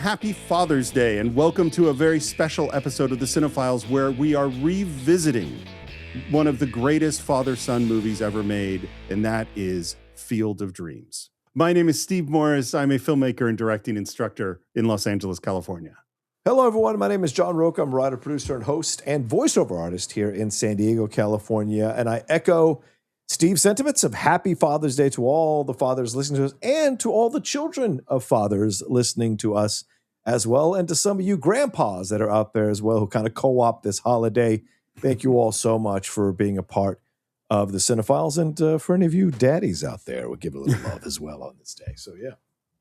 happy Father's Day, and welcome to a very special episode of the Cine-Files where we are revisiting one of the greatest father-son movies ever made, and that is Field of Dreams. My name is Steve Morris. I'm a filmmaker and directing instructor in Los Angeles, California. Hello, everyone. My name is John Rocha. I'm a writer, producer, and host and voiceover artist here in San Diego, California, and I echo Steve's sentiments of happy Father's Day to all the fathers listening to us and to all the children of fathers listening to us as well, and to some of you grandpas that are out there as well who kind of co-opt this holiday. Thank you all so much for being a part of the Cine-Files, and for any of you daddies out there, we'll give a little love as well on this day. So, yeah.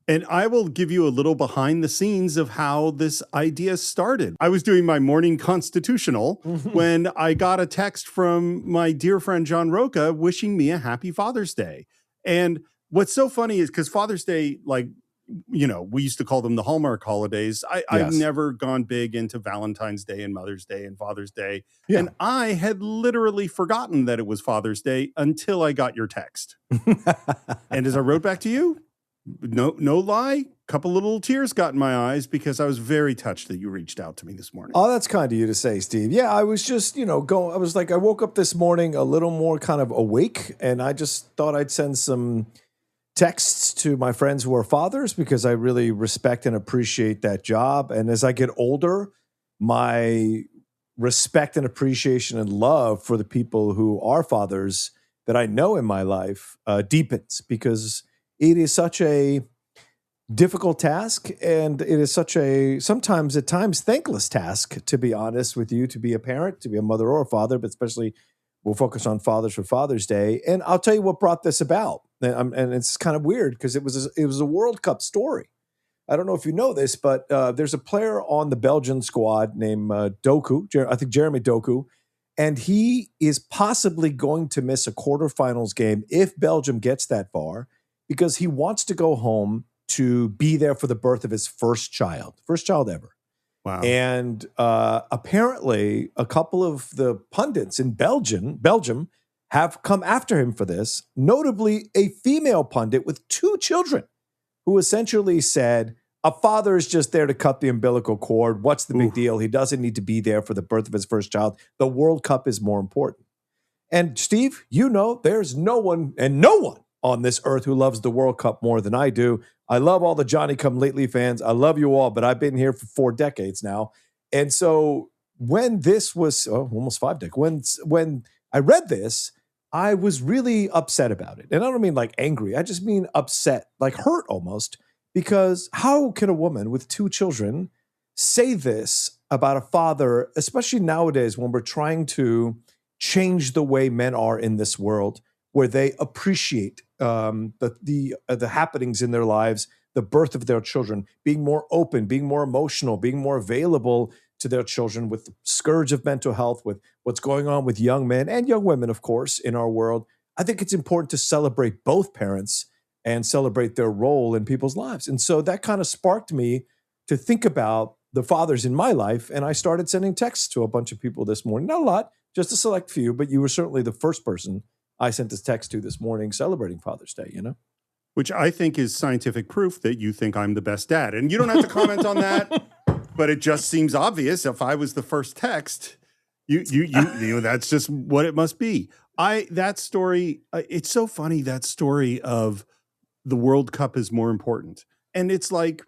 And I will give you a little behind the scenes of how this idea started. I was doing my morning constitutional when I got a text from my dear friend John Rocha wishing me a happy Father's Day. And what's so funny is because Father's Day, like, you know, we used to call them the Hallmark holidays. I've never gone big into Valentine's Day and Mother's Day and Father's Day. Yeah. And I had literally forgotten that it was Father's Day until I got your text. And as I wrote back to you, no lie, couple little tears got in my eyes because I was very touched that you reached out to me this morning. Oh, that's kind of you to say, Steve. Yeah, I was just, I woke up this morning a little more kind of awake, and I just thought I'd send some texts to my friends who are fathers because I really respect and appreciate that job. And as I get older, my respect and appreciation and love for the people who are fathers that I know in my life deepens, because it is such a difficult task, and it is such a sometimes at times thankless task, to be honest with you, to be a parent, to be a mother or a father, but especially we'll focus on fathers for Father's Day. And I'll tell you what brought this about. And it's kind of weird because it was a World Cup story. I don't know if you know this, but there's a player on the Belgian squad named Doku, I think Jeremy Doku, and he is possibly going to miss a quarterfinals game if Belgium gets that far, because he wants to go home to be there for the birth of his first child ever. Wow. And apparently a couple of the pundits in Belgium have come after him for this, notably a female pundit with 2 children who essentially said, a father is just there to cut the umbilical cord. What's the big deal? He doesn't need to be there for the birth of his first child. The World Cup is more important. And Steve, there's no one on this earth who loves the World Cup more than I do. I love all the Johnny-come-lately fans. I love you all, but I've been here for 4 decades now. And so when this was almost 5 decades, when I read this, I was really upset about it. And I don't mean like angry. I just mean upset, like hurt almost, because how can a woman with 2 children say this about a father, especially nowadays when we're trying to change the way men are in this world, where they appreciate the happenings in their lives, the birth of their children, being more open, being more emotional, being more available to their children, with the scourge of mental health, with what's going on with young men and young women, of course, in our world. I think it's important to celebrate both parents and celebrate their role in people's lives. And so that kind of sparked me to think about the fathers in my life, and I started sending texts to a bunch of people this morning. Not a lot, just a select few, but you were certainly the first person I sent this text to this morning celebrating Father's Day, Which I think is scientific proof that you think I'm the best dad. And you don't have to comment on that, but it just seems obvious. If I was the first text, you that's just what it must be. That story, it's so funny, that story of the World Cup is more important. And it's like,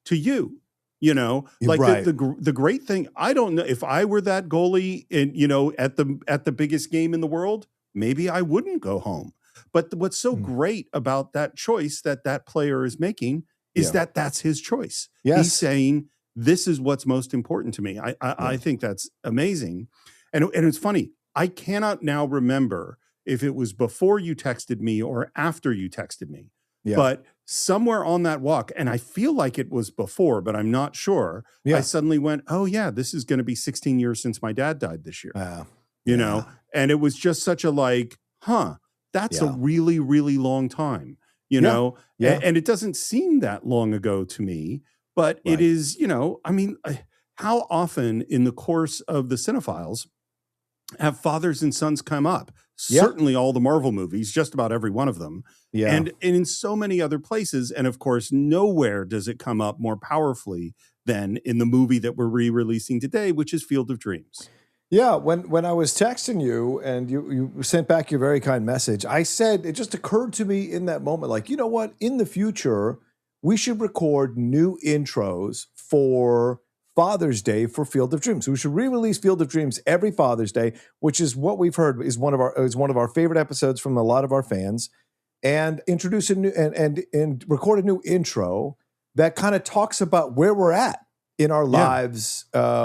to you, like right. the great thing, I don't know if I were that goalie in, at the biggest game in the world, maybe I wouldn't go home. But what's so great about that choice that player is making is that that's his choice. Yes. He's saying, this is what's most important to me. I think that's amazing. And it's funny. I cannot now remember if it was before you texted me or after you texted me. Yeah. But somewhere on that walk, and I feel like it was before, but I'm not sure, I suddenly went, oh yeah, this is going to be 16 years since my dad died this year. You know? And it was just such a that's a really, really long time, you know? Yeah. And it doesn't seem that long ago to me, but it is, how often in the course of the Cine-Files have fathers and sons come up? Yeah. certainly all the Marvel movies, just about every one of them, Yeah. and in so many other places. And of course, nowhere does it come up more powerfully than in the movie that we're re-releasing today, which is Field of Dreams. Yeah, when I was texting you and you sent back your very kind message, I said, it just occurred to me in that moment, like, you know what? In the future, we should record new intros for Father's Day for Field of Dreams. We should re-release Field of Dreams every Father's Day, which is what we've heard is one of our favorite episodes from a lot of our fans, and introduce a new and record a new intro that kind of talks about where we're at in our lives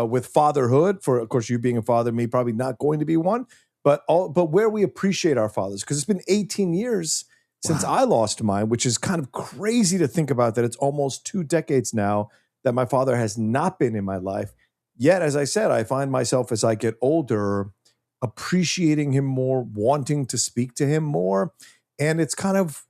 with fatherhood. For, of course, you being a father, me probably not going to be one, but where we appreciate our fathers, because it's been 18 years since I lost mine, which is kind of crazy to think about, that it's almost 2 decades now that my father has not been in my life. Yet, as I said, I find myself as I get older appreciating him more, wanting to speak to him more, and it's kind of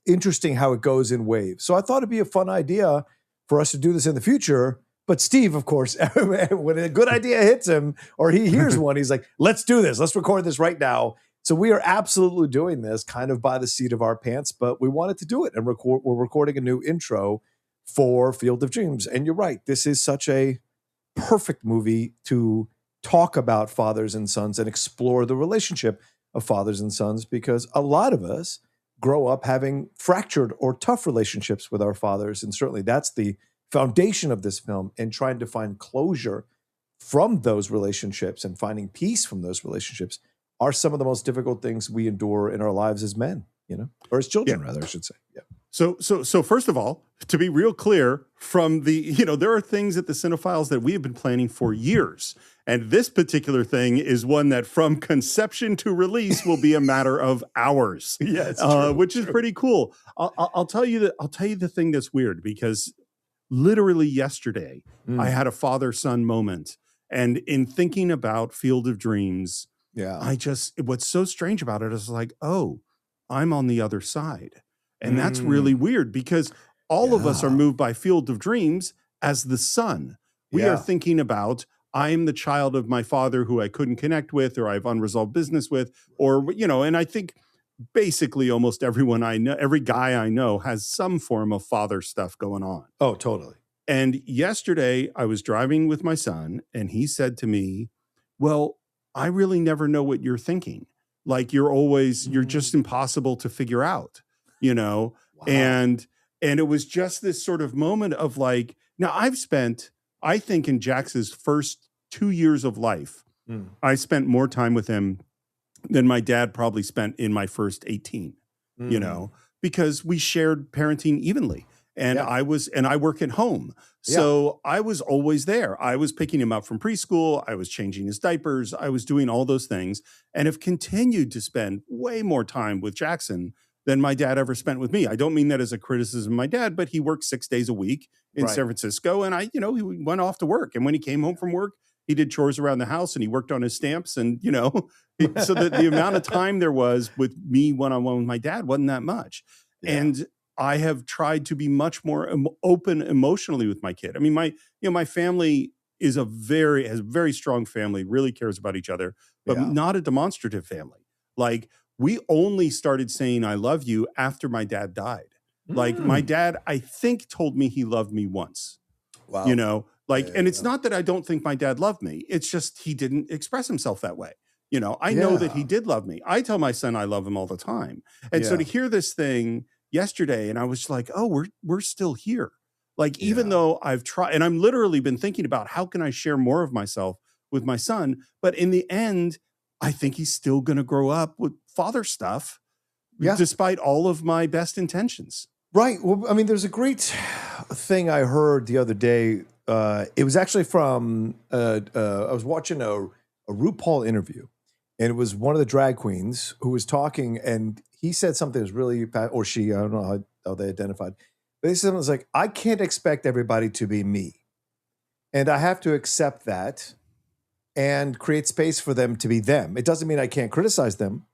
interesting how it goes in waves. So I thought it'd be a fun idea for us to do this in the future. But Steve, of course, when a good idea hits him or he hears one, he's like, let's do this. Let's record this right now. So we are absolutely doing this kind of by the seat of our pants, but we wanted to do it. And we're recording a new intro for Field of Dreams. And you're right. This is such a perfect movie to talk about fathers and sons and explore the relationship of fathers and sons, because a lot of us grow up having fractured or tough relationships with our fathers. And certainly that's the foundation of this film, and trying to find closure from those relationships and finding peace from those relationships are some of the most difficult things we endure in our lives as men, or as children, rather, I should say. Yeah. So first of all, to be real clear, from the, there are things at the Cine-Files that we have been planning for years. And this particular thing is one that from conception to release will be a matter of hours. Yeah, it's true, which is pretty cool. I'll tell you the thing that's weird, because literally yesterday, I had a father-son moment. And in thinking about Field of Dreams, what's so strange about it is like, oh, I'm on the other side. And that's really weird, because all of us are moved by Field of Dreams as the son. We are thinking about, I am the child of my father who I couldn't connect with, or I have unresolved business with, or, and I think basically almost everyone I know, every guy I know has some form of father stuff going on. Oh, totally. And yesterday I was driving with my son and he said to me, well, I really never know what you're thinking. Like you're just impossible to figure out, Wow. And it was just this sort of moment of like, now I've spent, I think in Jax's first 2 years of life, I spent more time with him than my dad probably spent in my first 18, because we shared parenting evenly. And I work at home. So I was always there. I was picking him up from preschool. I was changing his diapers. I was doing all those things, and have continued to spend way more time with Jackson than my dad ever spent with me. I don't mean that as a criticism of my dad, but he worked 6 days a week in San Francisco. And he went off to work. And when he came home from work, he did chores around the house and he worked on his stamps. And, so the amount of time there was with me one-on-one with my dad wasn't that much. Yeah. And I have tried to be much more open emotionally with my kid. I mean, my family has a very strong family, really cares about each other, but not a demonstrative family. Like we only started saying I love you after my dad died. Like my dad, I think, told me he loved me once. Wow. And it's not that I don't think my dad loved me. It's just he didn't express himself that way. I know that he did love me. I tell my son I love him all the time. And so to hear this thing yesterday, and I was like, oh, we're still here. Like, even though I've tried, and I'm literally been thinking about how can I share more of myself with my son? But in the end, I think he's still going to grow up with father stuff, despite all of my best intentions. Right. Well, I mean, there's a great thing I heard the other day. It was actually from, I was watching a RuPaul interview, and it was one of the drag queens who was talking, and he said something that was really, or she, I don't know how they identified, but he said something like, I can't expect everybody to be me. And I have to accept that and create space for them to be them. It doesn't mean I can't criticize them,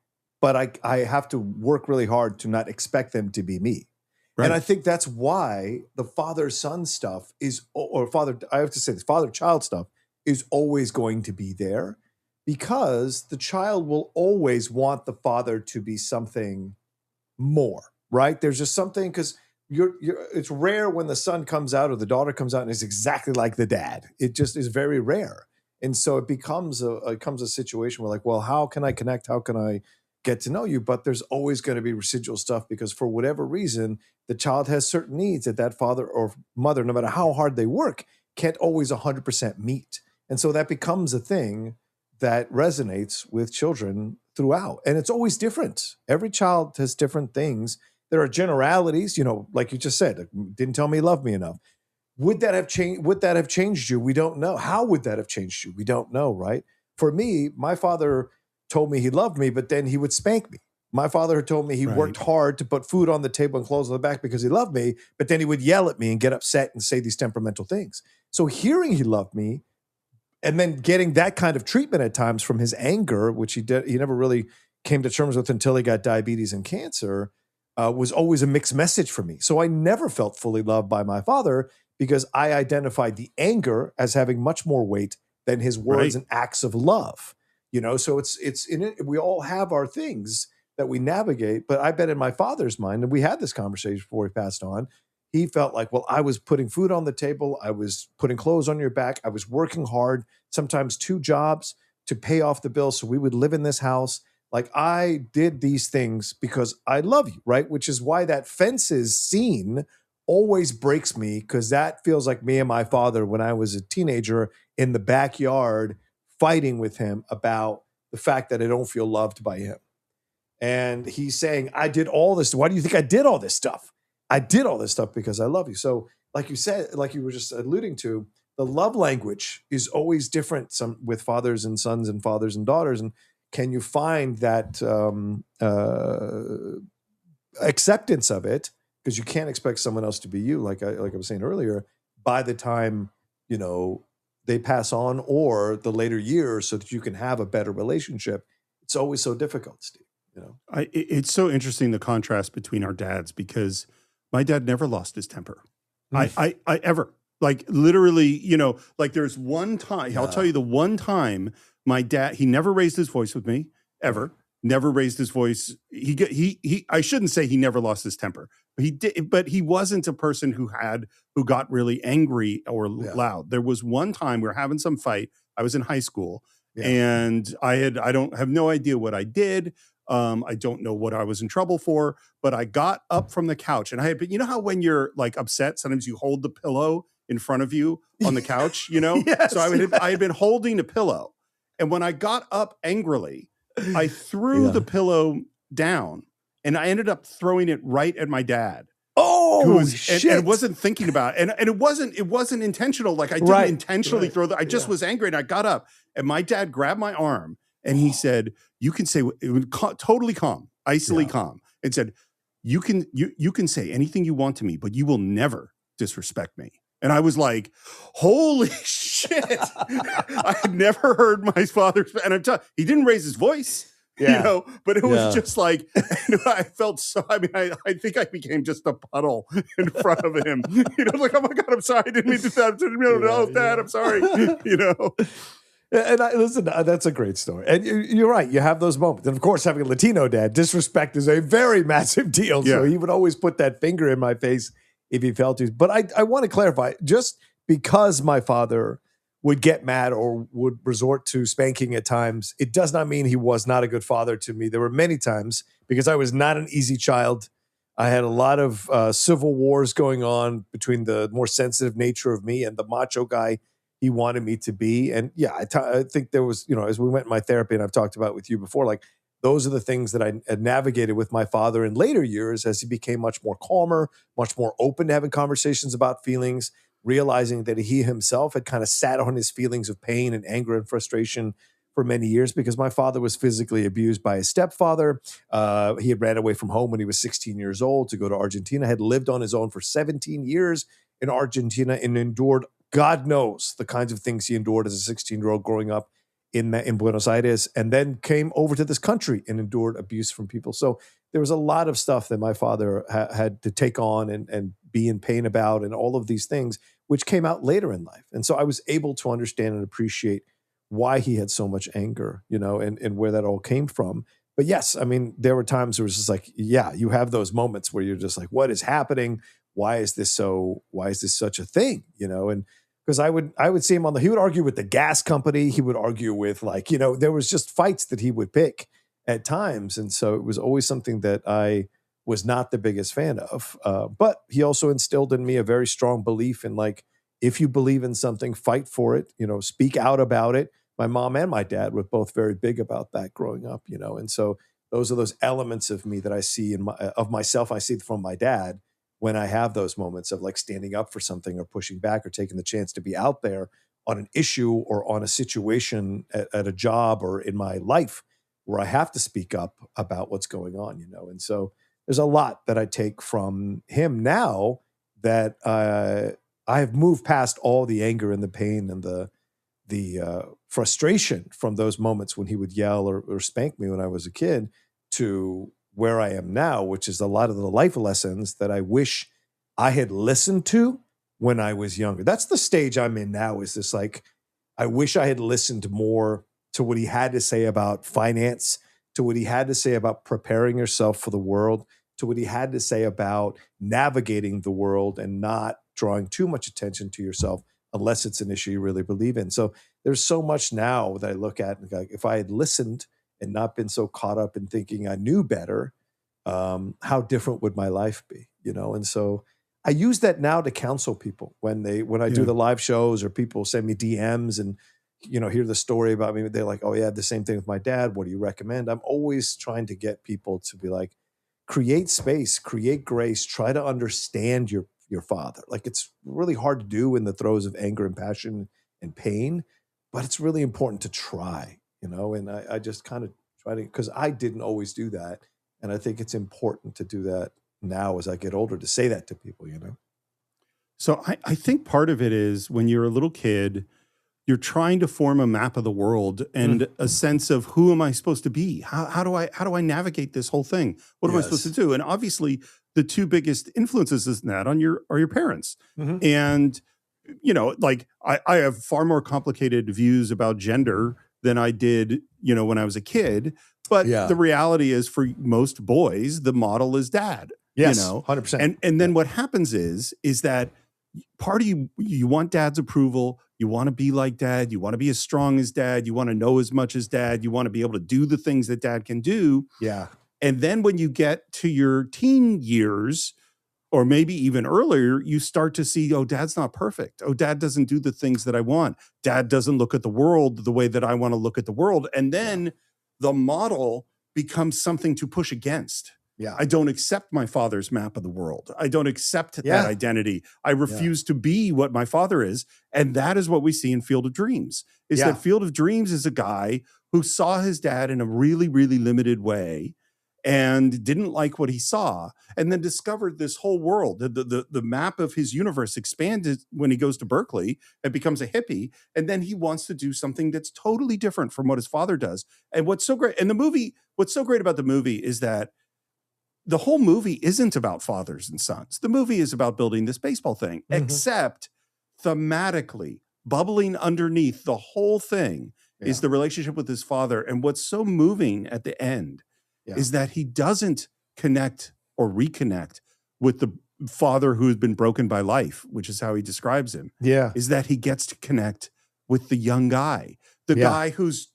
but I have to work really hard to not expect them to be me. Right. And I think that's why the father-son stuff is, or father-child stuff is always going to be there, because the child will always want the father to be something more, right? There's just something, because it's rare when the son comes out or the daughter comes out and is exactly like the dad. It just is very rare. And so it becomes a situation where, like, well, how can I connect? How can I get to know you? But there's always going to be residual stuff, because for whatever reason, the child has certain needs that father or mother, no matter how hard they work, can't always 100% meet. And so that becomes a thing that resonates with children throughout. And it's always different. Every child has different things. There are generalities, like you just said, didn't tell me he loved me enough. Would that have changed you? We don't know. How would that have changed you? We don't know, right? For me, my father told me he loved me, but then he would spank me. My father had told me he worked hard to put food on the table and clothes on the back because he loved me, but then he would yell at me and get upset and say these temperamental things. So hearing he loved me, and then getting that kind of treatment at times from his anger, which he never really came to terms with until he got diabetes and cancer, was always a mixed message for me. So I never felt fully loved by my father, because I identified the anger as having much more weight than his words and acts of love. So it's in it. We all have our things that we navigate, but I bet in my father's mind, and we had this conversation before he passed on, he felt like, well, I was putting food on the table. I was putting clothes on your back. I was working hard, sometimes 2 jobs to pay off the bill so we would live in this house. Like, I did these things because I love you, right? Which is why that fences scene always breaks me, because that feels like me and my father when I was a teenager in the backyard fighting with him about the fact that I don't feel loved by him. And he's saying, I did all this. Why do you think I did all this stuff? I did all this stuff because I love you. So like you said, like you were just alluding to, the love language is always different with fathers and sons and fathers and daughters. And can you find that acceptance of it? Because you can't expect someone else to be you, like I was saying earlier, by the time, they pass on, or the later years, so that you can have a better relationship. It's always so difficult, Steve. It's so interesting, the contrast between our dads, because my dad never lost his temper. I ever, like, literally, like, there's one time, I'll tell you the one time my dad, he never raised his voice with me, ever. Never raised his voice. I shouldn't say he never lost his temper. He did, but he wasn't a person who got really angry or loud. There was one time we were having some fight. I was in high school, and I have no idea what I did. I don't know what I was in trouble for, but I got up from the couch, and how when you're like upset, sometimes you hold the pillow in front of you on the couch, Yes, so I had been holding a pillow, and when I got up angrily, I threw the pillow down, and I ended up throwing it right at my dad. Oh, shit. And wasn't thinking about it. And it wasn't intentional. Like, I didn't intentionally throw I just was angry, and I got up, and my dad grabbed my arm, and he said, you can say, it was totally calm, icily calm, and said, you can say anything you want to me, but you will never disrespect me. And I was like, holy shit. I had never heard my father, and I'm telling you, he didn't raise his voice, but it was just like, I felt so, I think I became just a puddle in front of him, like, oh my God, I'm sorry. I didn't mean to do that. No, Dad, I'm sorry, And listen, that's a great story. And you're right. You have those moments. And of course, having a Latino dad, disrespect is a very massive deal. So he would always put that finger in my face if he felt to. But I want to clarify, just because my father would get mad or would resort to spanking at times, it does not mean he was not a good father to me. There were many times, because I was not an easy child. I had a lot of civil wars going on between the more sensitive nature of me and the macho guy he wanted me to be. And I think there was, as we went in my therapy, and I've talked about with you before, like, those are the things that I had navigated with my father in later years as he became much more calmer, much more open to having conversations about feelings, realizing that he himself had kind of sat on his feelings of pain and anger and frustration for many years, because my father was physically abused by his stepfather. He had ran away from home when he was 16 years old to go to Argentina, had lived on his own for 17 years in Argentina, and endured, God knows, the kinds of things he endured as a 16-year-old growing up in Buenos Aires, and then came over to this country and endured abuse from people. So there was a lot of stuff that my father had to take on and be in pain about, and all of these things, which came out later in life. And so I was able to understand and appreciate why he had so much anger, and where that all came from. But yes, I mean, there were times where it was just like, yeah, you have those moments where you're just like, what is happening? Why is this such a thing? And because I would see him he would argue with the gas company. He would argue with there was just fights that he would pick at times. And so it was always something that I was not the biggest fan of. But he also instilled in me a very strong belief in if you believe in something, fight for it, speak out about it. My mom and my dad were both very big about that growing up, and so those are those elements of me that I see of myself. I see from my dad when I have those moments of standing up for something or pushing back or taking the chance to be out there on an issue or on a situation at a job or in my life where I have to speak up about what's going on, and so there's a lot that I take from him now that I have moved past all the anger and the pain and the frustration from those moments when he would yell or spank me when I was a kid to where I am now, which is a lot of the life lessons that I wish I had listened to when I was younger. That's the stage I'm in now, is this I wish I had listened more to what he had to say about finance, to what he had to say about preparing yourself for the world, to what he had to say about navigating the world and not drawing too much attention to yourself unless it's an issue you really believe in. So there's so much now that I look at and if I had listened and not been so caught up in thinking I knew better, how different would my life be? And so I use that now to counsel people when I do the live shows or people send me DMs and hear the story about me. They're like, oh yeah, the same thing with my dad. What do you recommend? I'm always trying to get people to be like, create space, create grace, try to understand your father. It's really hard to do in the throes of anger and passion and pain, but it's really important to try, and I just kind of try to, because I didn't always do that. And I think it's important to do that now as I get older, to say that to people, So I think part of it is when you're a little kid, you're trying to form a map of the world and a sense of who am I supposed to be? How do I navigate this whole thing? What am I supposed to do? And obviously the two biggest influences in that are your parents. And, I have far more complicated views about gender than I did, when I was a kid. But the reality is for most boys, the model is dad. Yes, 100%. And then what happens is that part of you want dad's approval. You want to be like dad. You want to be as strong as dad. You want to know as much as dad. You want to be able to do the things that dad can do. Yeah. And then when you get to your teen years, or maybe even earlier, you start to see, oh, dad's not perfect. Oh, dad doesn't do the things that I want. Dad doesn't look at the world the way that I want to look at the world. And then the model becomes something to push against. Yeah. I don't accept my father's map of the world. I don't accept that identity. I refuse to be what my father is. And that is what we see in Field of Dreams, is that Field of Dreams is a guy who saw his dad in a really, really limited way and didn't like what he saw, and then discovered this whole world. The map of his universe expanded when he goes to Berkeley and becomes a hippie. And then he wants to do something that's totally different from what his father does. And what's so great about the movie is that the whole movie isn't about fathers and sons. The movie is about building this baseball thing, except thematically, bubbling underneath the whole thing is the relationship with his father. And what's so moving at the end is that he doesn't connect or reconnect with the father who has been broken by life, which is how he describes him. Yeah. Is that he gets to connect with the young guy, the guy who's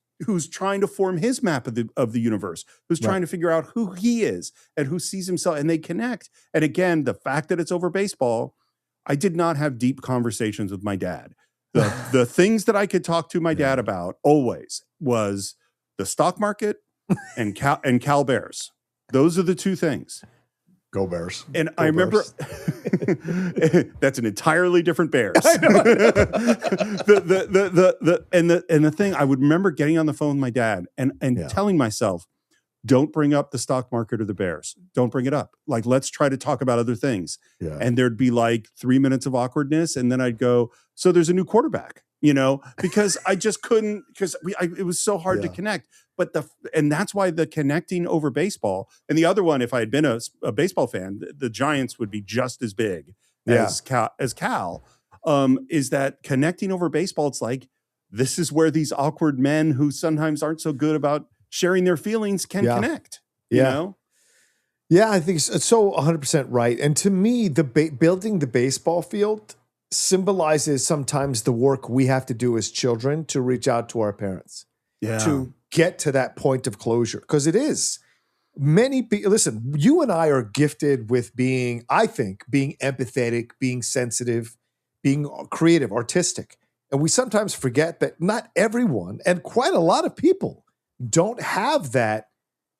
trying to form his map of the universe, who's trying to figure out who he is and who sees himself, and they connect. And again, the fact that it's over baseball, I did not have deep conversations with my dad. The things that I could talk to my dad about always was the stock market and Cal Bears. Those are the two things. Go Bears. And I remember that's an entirely different Bears. I know. The thing, I would remember getting on the phone with my dad and telling myself, don't bring up the stock market or the Bears. Don't bring it up. Let's try to talk about other things. Yeah. And there'd be 3 minutes of awkwardness. And then I'd go, so there's a new quarterback, because I just couldn't, because it was so hard to connect. But and that's why the connecting over baseball, and the other one, if I had been a baseball fan, the Giants would be just as big as Cal, is that connecting over baseball. It's like this is where these awkward men who sometimes aren't so good about sharing their feelings can connect, you know? Yeah, I think it's so 100% right. And to me, building the baseball field symbolizes sometimes the work we have to do as children to reach out to our parents, to get to that point of closure. Because it is. Many people, listen, you and I are gifted with being empathetic, being sensitive, being creative, artistic. And we sometimes forget that not everyone, and quite a lot of people, don't have that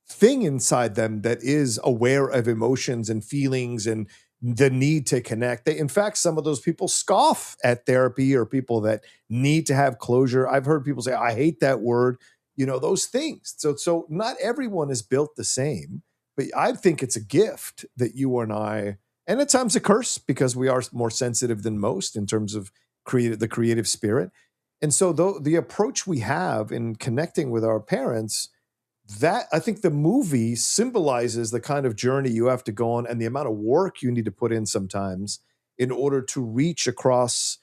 thing inside them that is aware of emotions and feelings and the need to connect. In fact, some of those people scoff at therapy or people that need to have closure. I've heard people say, I hate that word, those things. So not everyone is built the same, but I think it's a gift that you and I, and at times a curse because we are more sensitive than most in terms of the creative spirit. And so the approach we have in connecting with our parents, that I think the movie symbolizes the kind of journey you have to go on and the amount of work you need to put in sometimes in order to reach across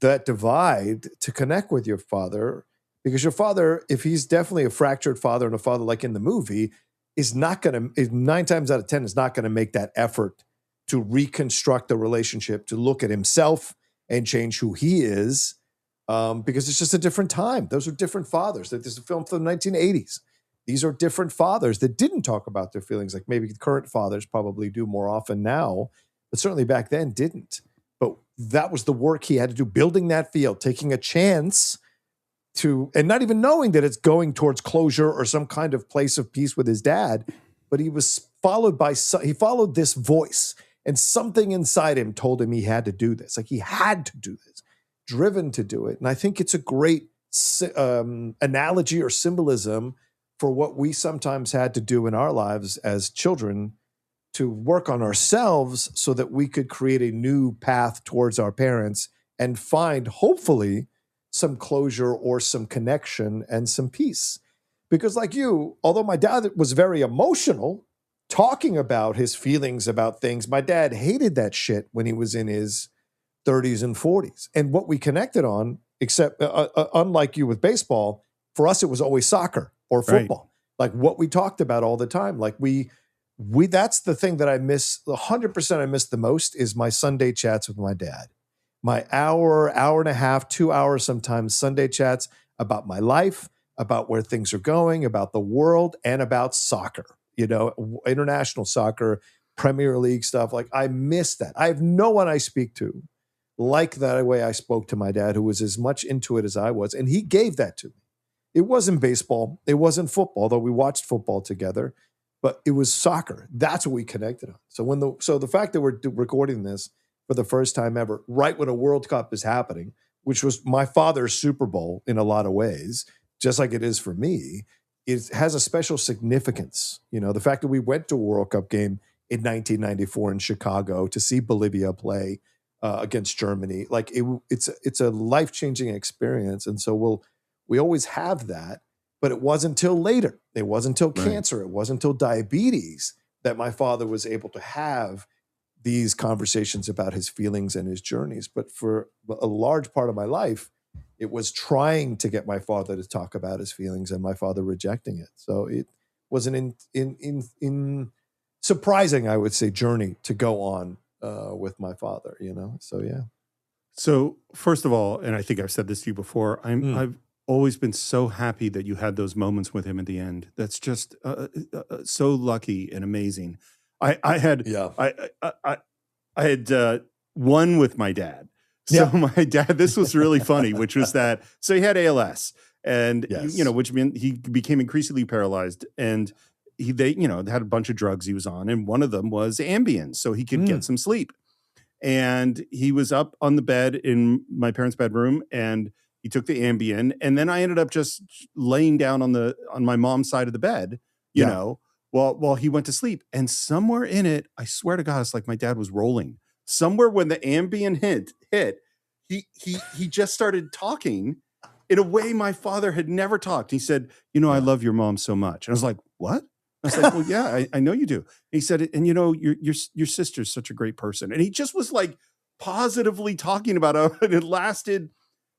that divide to connect with your father. Because your father, if he's definitely a fractured father and a father like in the movie, is 9 times out of 10 is not going to make that effort to reconstruct the relationship, to look at himself and change who he is, because it's just a different time. Those are different fathers. This is a film from the 1980s. These are different fathers that didn't talk about their feelings like maybe current fathers probably do more often now, but certainly back then didn't. But that was the work he had to do, building that field, taking a chance to, and not even knowing that it's going towards closure or some kind of place of peace with his dad. But he was he followed this voice, and something inside him told him he had to do this. Like he had to do this, driven to do it. And I think it's a great analogy or symbolism for what we sometimes had to do in our lives as children to work on ourselves so that we could create a new path towards our parents and find, hopefully, some closure or some connection and some peace. Because like you, although my dad was very emotional, talking about his feelings about things, my dad hated that shit when he was in his 30s and 40s. And what we connected on, except unlike you with baseball, for us, it was always soccer or football. Right. Like what we talked about all the time. Like we that's the thing that I miss. 100% I miss the most is my Sunday chats with my dad. My hour and a half, 2 hours sometimes Sunday chats about my life, about where things are going, about the world, and about soccer, international soccer, Premier League stuff. Like I miss that. I have no one I speak to like that way I spoke to my dad, who was as much into it as I was. And he gave that to me. It wasn't baseball. It wasn't football, though we watched football together, but it was soccer. That's what we connected on. So the fact that we're recording this for the first time ever, right when a World Cup is happening, which was my father's Super Bowl in a lot of ways, just like it is for me, it has a special significance. The fact that we went to a World Cup game in 1994 in Chicago to see Bolivia play against Germany, like it's a life-changing experience. And so we always have that, but it wasn't until later. It wasn't until cancer. It wasn't until diabetes that my father was able to have these conversations about his feelings and his journeys. But for a large part of my life, it was trying to get my father to talk about his feelings and my father rejecting it. So it was an in surprising, I would say, journey to go on with my father, So, yeah. So first of all, and I think I've said this to you before, I've always been so happy that you had those moments with him at the end. That's just so lucky and amazing. I had one with my dad. So my dad, this was really funny, which was that, so he had ALS and, which meant he became increasingly paralyzed, and they had a bunch of drugs he was on. And one of them was Ambien, so he could get some sleep. And he was up on the bed in my parents' bedroom, and he took the Ambien. And then I ended up just laying down on my mom's side of the bed, while he went to sleep. And somewhere in it, I swear to God, it's like my dad was rolling. Somewhere when the Ambien hit, he just started talking in a way my father had never talked. He said, I love your mom so much. And I was like, what? I was like, well, yeah, I know you do. And he said, and your sister's such a great person. And he just was like positively talking about it. And it lasted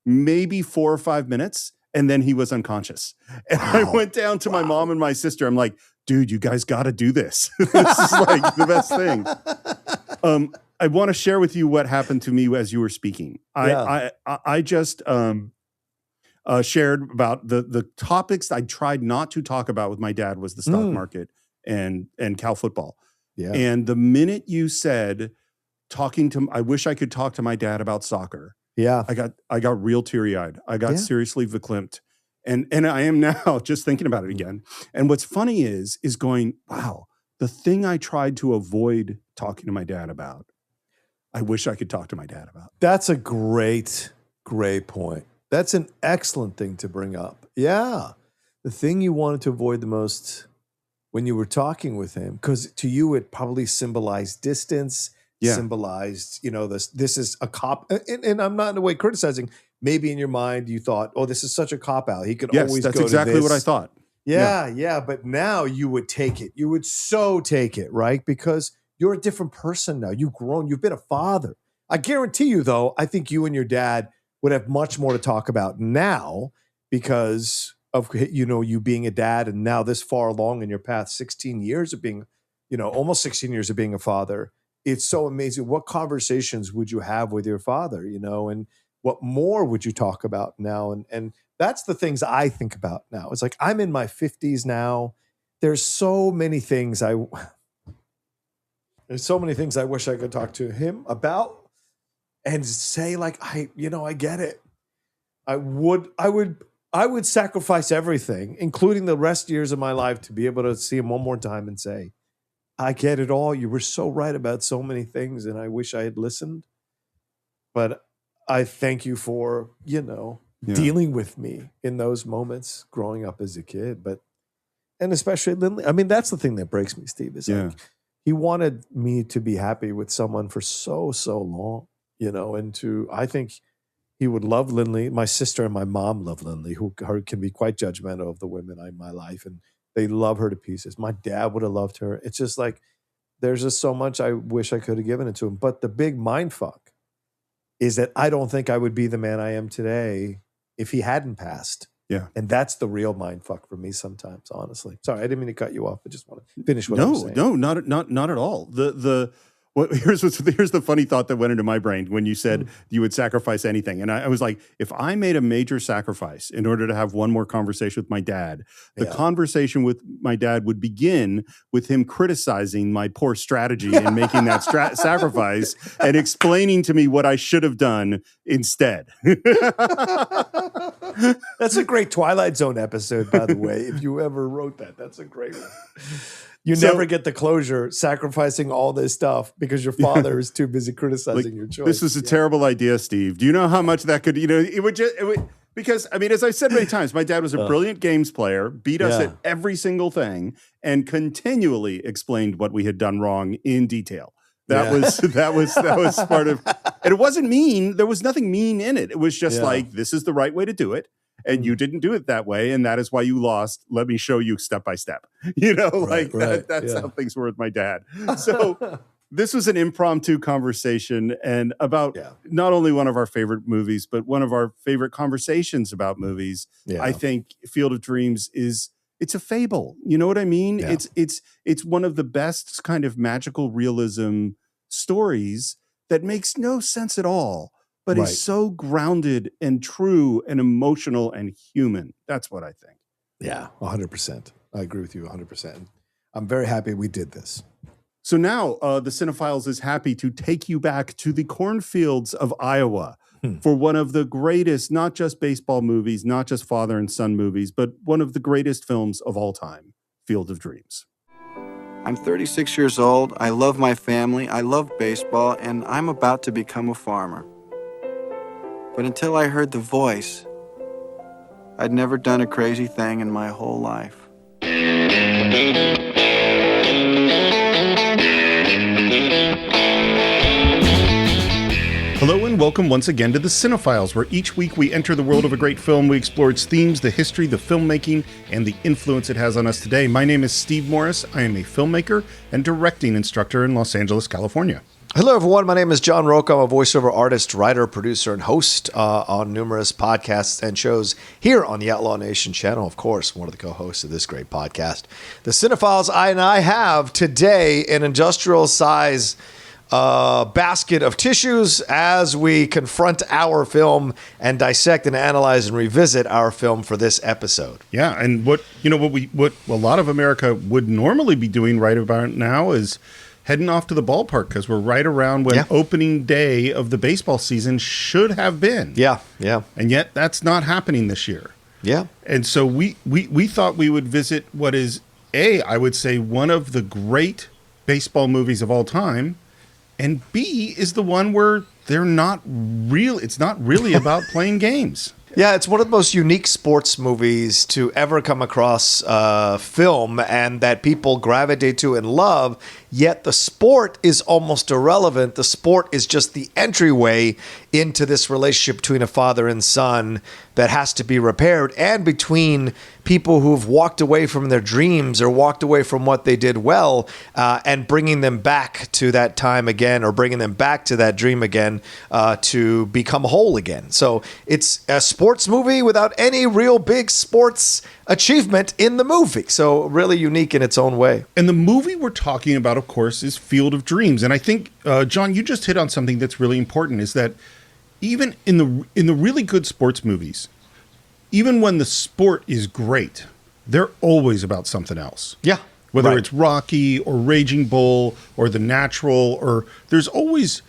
maybe 4 or 5 minutes, and then he was unconscious. And I went down to my mom and my sister. I'm like, dude, you guys got to do this. This is like the best thing. I want to share with you what happened to me as you were speaking. I just shared about the topics I tried not to talk about with my dad was the stock market and Cal football. Yeah. And the minute you said I wish I could talk to my dad about soccer. Yeah. I got real teary-eyed. I got seriously verklempt. And I am now just thinking about it again. And what's funny is going, wow, the thing I tried to avoid talking to my dad about, I wish I could talk to my dad about. That's a great point. That's an excellent thing to bring up. Yeah. The thing you wanted to avoid the most when you were talking with him, because to you, it probably symbolized distance, symbolized, this is a cop. And I'm not in a way criticizing. Maybe in your mind, you thought, oh, this is such a cop-out. He could always go to this. Yes, that's exactly what I thought. Yeah. But now you would take it. You would so take it, right? Because you're a different person now. You've grown. You've been a father. I guarantee you, though, I think you and your dad would have much more to talk about now because of, you being a dad and now this far along in your path, 16 years of being, almost 16 years of being a father. It's so amazing. What conversations would you have with your father, and what more would you talk about now? And that's the things I think about now. It's like, I'm in my 50s now. There's so many things I wish I could talk to him about and say, like, I get it. I would sacrifice everything, including the rest years of my life, to be able to see him one more time and say, I get it all. You were so right about so many things, and I wish I had listened. But I thank you for, dealing with me in those moments growing up as a kid. And especially Lindley. I mean, that's the thing that breaks me, Steve, is like, he wanted me to be happy with someone for so long, and I think he would love Lindley. My sister and my mom love Lindley, who can be quite judgmental of the women in my life, and they love her to pieces. My dad would have loved her. It's just like, there's just so much I wish I could have given it to him. But the big mind fuck is that I don't think I would be the man I am today if he hadn't passed. Yeah. And that's the real mind fuck for me sometimes, honestly. Sorry, I didn't mean to cut you off. I just want to finish what I was saying. No, not at all. Here's the funny thought that went into my brain when you said you would sacrifice anything. And I was like, if I made a major sacrifice in order to have one more conversation with my dad, the conversation with my dad would begin with him criticizing my poor strategy in making that sacrifice and explaining to me what I should have done instead. That's a great Twilight Zone episode, by the way. If you ever wrote that, that's a great one. You never get the closure, sacrificing all this stuff because your father is too busy criticizing your choice. This is a terrible idea, Steve. Do you know how much that could, because, I mean, as I said many times, my dad was a brilliant games player, beat us at every single thing, and continually explained what we had done wrong in detail. That was part of, and it wasn't mean. There was nothing mean in it. It was just like, this is the right way to do it. And you didn't do it that way, and that is why you lost. Let me show you step by step. That's how things were with my dad. So this was an impromptu conversation and about not only one of our favorite movies, but one of our favorite conversations about movies. Yeah. I think Field of Dreams it's a fable. You know what I mean? Yeah. It's one of the best kind of magical realism stories that makes no sense at all, but is so grounded and true and emotional and human. That's what I think. Yeah, 100%. I agree with you 100%. I'm very happy we did this. So now the Cine-Files is happy to take you back to the cornfields of Iowa for one of the greatest, not just baseball movies, not just father and son movies, but one of the greatest films of all time, Field of Dreams. I'm 36 years old. I love my family. I love baseball, and I'm about to become a farmer. But until I heard the voice, I'd never done a crazy thing in my whole life. Hello and welcome once again to the Cine-Files, where each week we enter the world of a great film. We explore its themes, the history, the filmmaking, and the influence it has on us today. My name is Steve Morris. I am a filmmaker and directing instructor in Los Angeles, California. Hello, everyone. My name is John Rocha. I'm a voiceover artist, writer, producer, and host on numerous podcasts and shows here on the Outlaw Nation channel. Of course, one of the co-hosts of this great podcast. The Cine-Files, I have today an industrial size basket of tissues as we confront our film and dissect and analyze and revisit our film for this episode. Yeah, and what a lot of America would normally be doing right about now is heading off to the ballpark, because we're right around when opening day of the baseball season should have been. Yeah. And yet that's not happening this year. Yeah. And so we thought we would visit what is, I would say, one of the great baseball movies of all time, and B is the one where it's not really about playing games. Yeah, it's one of the most unique sports movies to ever come across film, and that people gravitate to and love, yet the sport is almost irrelevant. The sport is just the entryway into this relationship between a father and son that has to be repaired, and between people who've walked away from their dreams or walked away from what they did well, and bringing them back to that time again, or bringing them back to that dream again, to become whole again. So it's a sports movie without any real big sports achievement in the movie. So really unique in its own way. And the movie we're talking about, of course, is Field of Dreams. And I think, John, you just hit on something that's really important, is that even in the really good sports movies, even when the sport is great, they're always about something else. Yeah. Whether it's Rocky or Raging Bull or The Natural, or there's always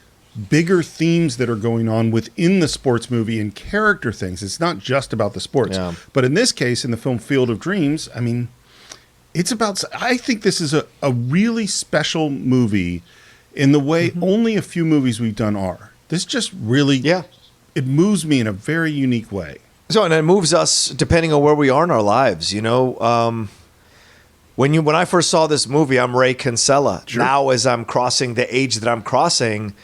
bigger themes that are going on within the sports movie and character things. It's not just about the sports. Yeah. But in this case, in the film Field of Dreams, I mean, I think this is a really special movie in the way only a few movies we've done are. This just really, it moves me in a very unique way. So, and it moves us depending on where we are in our lives. You know, when I first saw this movie, I'm Ray Kinsella. Sure. Now, as I'm crossing the age that I'm crossing,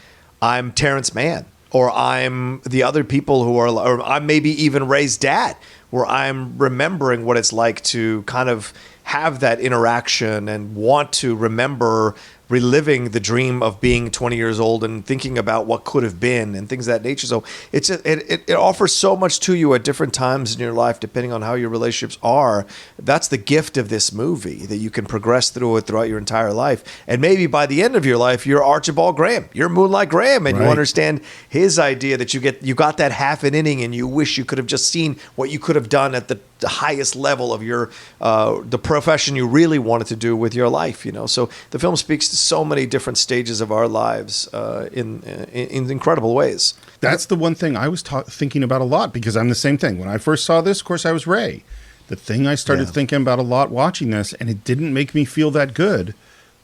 I'm Terrence Mann, or I'm the other people who are, or I'm maybe even Ray's dad, where I'm remembering what it's like to kind of have that interaction and want to remember reliving the dream of being 20 years old and thinking about what could have been and things of that nature. So it offers so much to you at different times in your life, depending on how your relationships are. That's the gift of this movie, that you can progress through it throughout your entire life. And maybe by the end of your life, you're Archibald Graham, you're Moonlight Graham, and you understand his idea that you got that half an inning and you wish you could have just seen what you could have done at the highest level of your the profession you really wanted to do with your life. You know, so the film speaks to so many different stages of our lives in incredible ways. That's the one thing I was thinking about a lot, because I'm the same thing. When I first saw this, of course, I was Ray. The thing I started thinking about a lot watching this, and it didn't make me feel that good,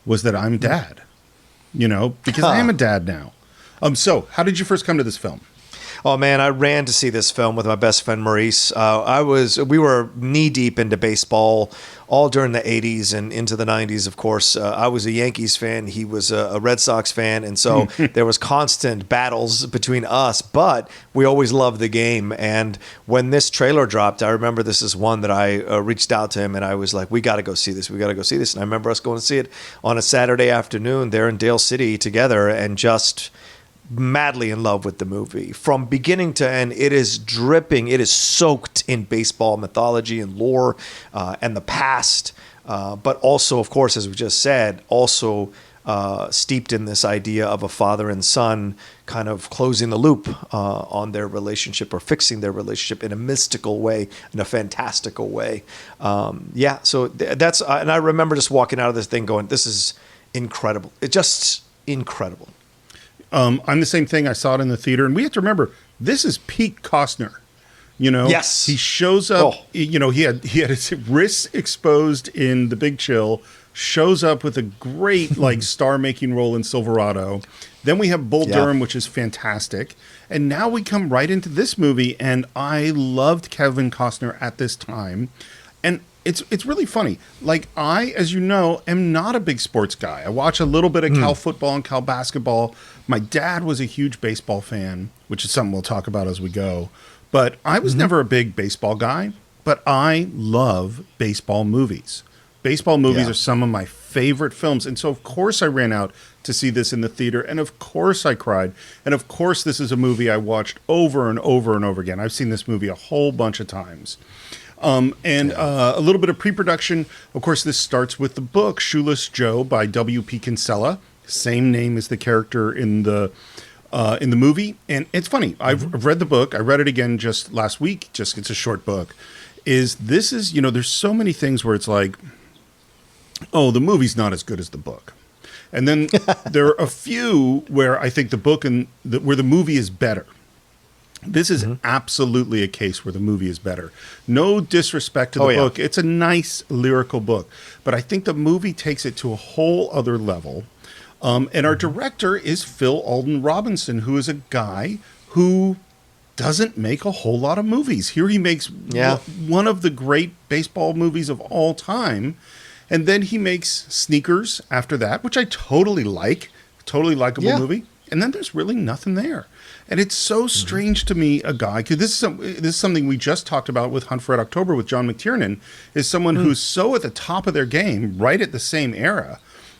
was that I'm dad. You know, because I am a dad now. So how did you first come to this film? Oh man, I ran to see this film with my best friend Maurice. We were knee deep into baseball all during the 80s and into the 90s, of course. I was a Yankees fan. He was a Red Sox fan. And so there was constant battles between us, but we always loved the game. And when this trailer dropped, I remember this is one that I reached out to him and I was like, we got to go see this. We got to go see this. And I remember us going to see it on a Saturday afternoon there in Dale City together, and just madly in love with the movie from beginning to end. It is dripping. It is soaked in baseball mythology and lore and the past, but also, of course, as we just said, also steeped in this idea of a father and son kind of closing the loop on their relationship, or fixing their relationship in a mystical way, in a fantastical way. So that's and I remember just walking out of this thing going, this is incredible. It's just incredible. I'm the same thing. I saw it in the theater, and we have to remember, this is peak Costner. You know, yes, he shows up. You know, he had his wrists exposed in The Big Chill. Shows up with a great star-making role in Silverado. Then we have Bull Durham, which is fantastic, and now we come right into this movie. And I loved Kevin Costner at this time, and it's really funny. Like, I, as you know, am not a big sports guy. I watch a little bit of Cal football and Cal basketball. My dad was a huge baseball fan, which is something we'll talk about as we go. But I was never a big baseball guy, but I love baseball movies. Baseball movies Yeah. are some of my favorite films. And so, of course, I ran out to see this in the theater. And of course, I cried. And of course, this is a movie I watched over and over and over again. I've seen this movie a whole bunch of times. A little bit of pre-production. Of course, this starts with the book Shoeless Joe by W.P. Kinsella. Same name as the character in the movie. And it's funny. I've read the book. I read it again just last week. It's a short book. There's so many things where it's like, oh, the movie's not as good as the book. And then there are a few where I think the book where the movie is better. This is absolutely a case where the movie is better. No disrespect to the book. It's a nice lyrical book. But I think the movie takes it to a whole other level. And our director is Phil Alden Robinson, who is a guy who doesn't make a whole lot of movies. Here he makes one of the great baseball movies of all time. And then he makes Sneakers after that, which I totally like. Totally likable movie. And then there's really nothing there. And it's so strange to me, a guy, because this is something we just talked about with Hunt for Red October with John McTiernan, is someone who's so at the top of their game, right at the same era,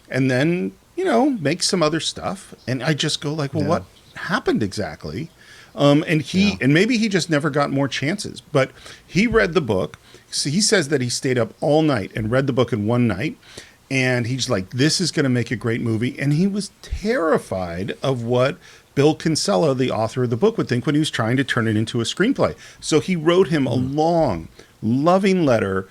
and then, makes some other stuff. And I just go like, well, what happened exactly? And maybe he just never got more chances. But he read the book. So he says that he stayed up all night and read the book in one night. And he's like, this is going to make a great movie. And he was terrified of what Bill Kinsella, the author of the book, would think when he was trying to turn it into a screenplay. So he wrote him a long, loving letter,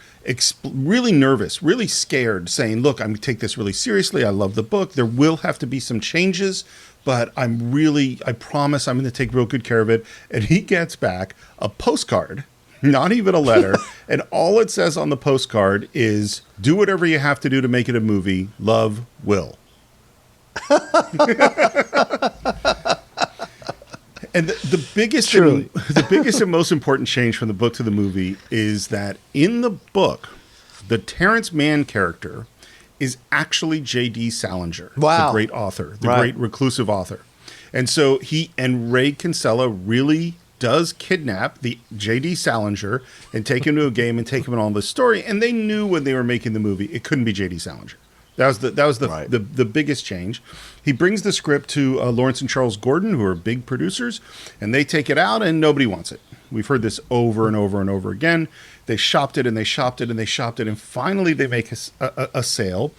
really nervous, really scared, saying, look, I'm going to take this really seriously. I love the book. There will have to be some changes, but I promise I'm going to take real good care of it. And he gets back a postcard, not even a letter. And all it says on the postcard is, do whatever you have to do to make it a movie. Love, Will. And the biggest and most important change from the book to the movie is that in the book, the Terrence Mann character is actually J.D. Salinger, the great author, the great reclusive author. And so Ray Kinsella really does kidnap the J.D. Salinger and take him to a game and take him in all this story. And they knew when they were making the movie, it couldn't be J.D. Salinger. That was the biggest change. He brings the script to Lawrence and Charles Gordon, who are big producers, and they take it out, and nobody wants it. We've heard this over and over and over again. They shopped it, and they shopped it, and they shopped it, and finally they make a sale.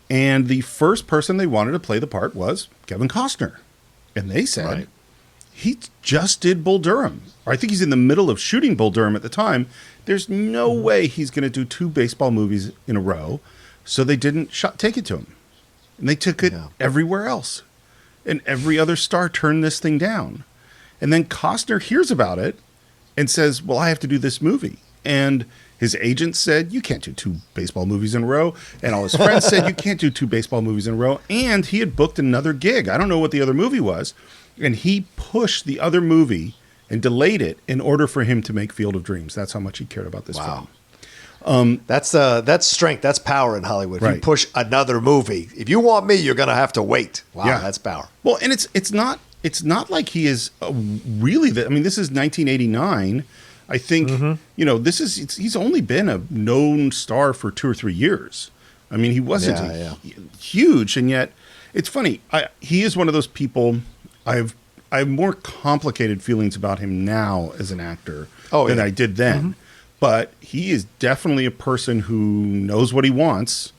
And the first person they wanted to play the part was Kevin Costner. And they said, he just did Bull Durham. Or I think he's in the middle of shooting Bull Durham at the time. There's no way he's going to do 2 baseball movies in a row. So they didn't take it to him. And they took it everywhere else. And every other star turned this thing down. And then Costner hears about it and says, well, I have to do this movie. And his agent said, you can't do 2 baseball movies in a row. And all his friends said, you can't do 2 baseball movies in a row. And he had booked another gig. I don't know what the other movie was. And he pushed the other movie and delayed it in order for him to make Field of Dreams. That's how much he cared about this film. That's strength. That's power in Hollywood. If Right. you push another movie, if you want me, you're going to have to wait. Wow, that's power. Well, and it's not like he is really. This is 1989. I think he's only been a known star for 2 or 3 years. I mean, he wasn't huge, and yet it's funny. He is one of those people. I have more complicated feelings about him now as an actor than I did then. But he is definitely a person who knows what he wants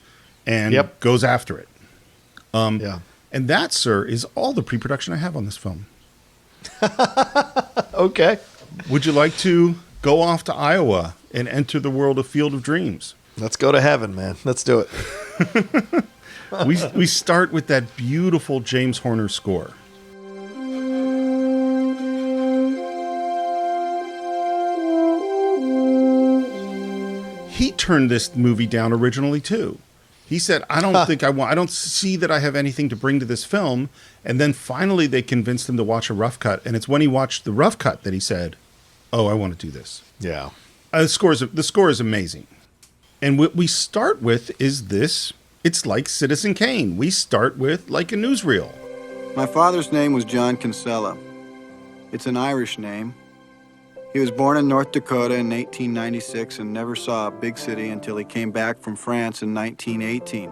and goes after it. And that, sir, is all the pre-production I have on this film. Okay. Would you like to go off to Iowa and enter the world of Field of Dreams? Let's go to heaven, man. Let's do it. We start with that beautiful James Horner score. He turned this movie down originally too. He said, I don't see that I have anything to bring to this film. And then finally they convinced him to watch a rough cut. And it's when he watched the rough cut that he said, oh, I want to do this. Yeah. The score is amazing. And what we start with is this. It's like Citizen Kane. We start with like a newsreel. My father's name was John Kinsella. It's an Irish name. He was born in North Dakota in 1896 and never saw a big city until he came back from France in 1918.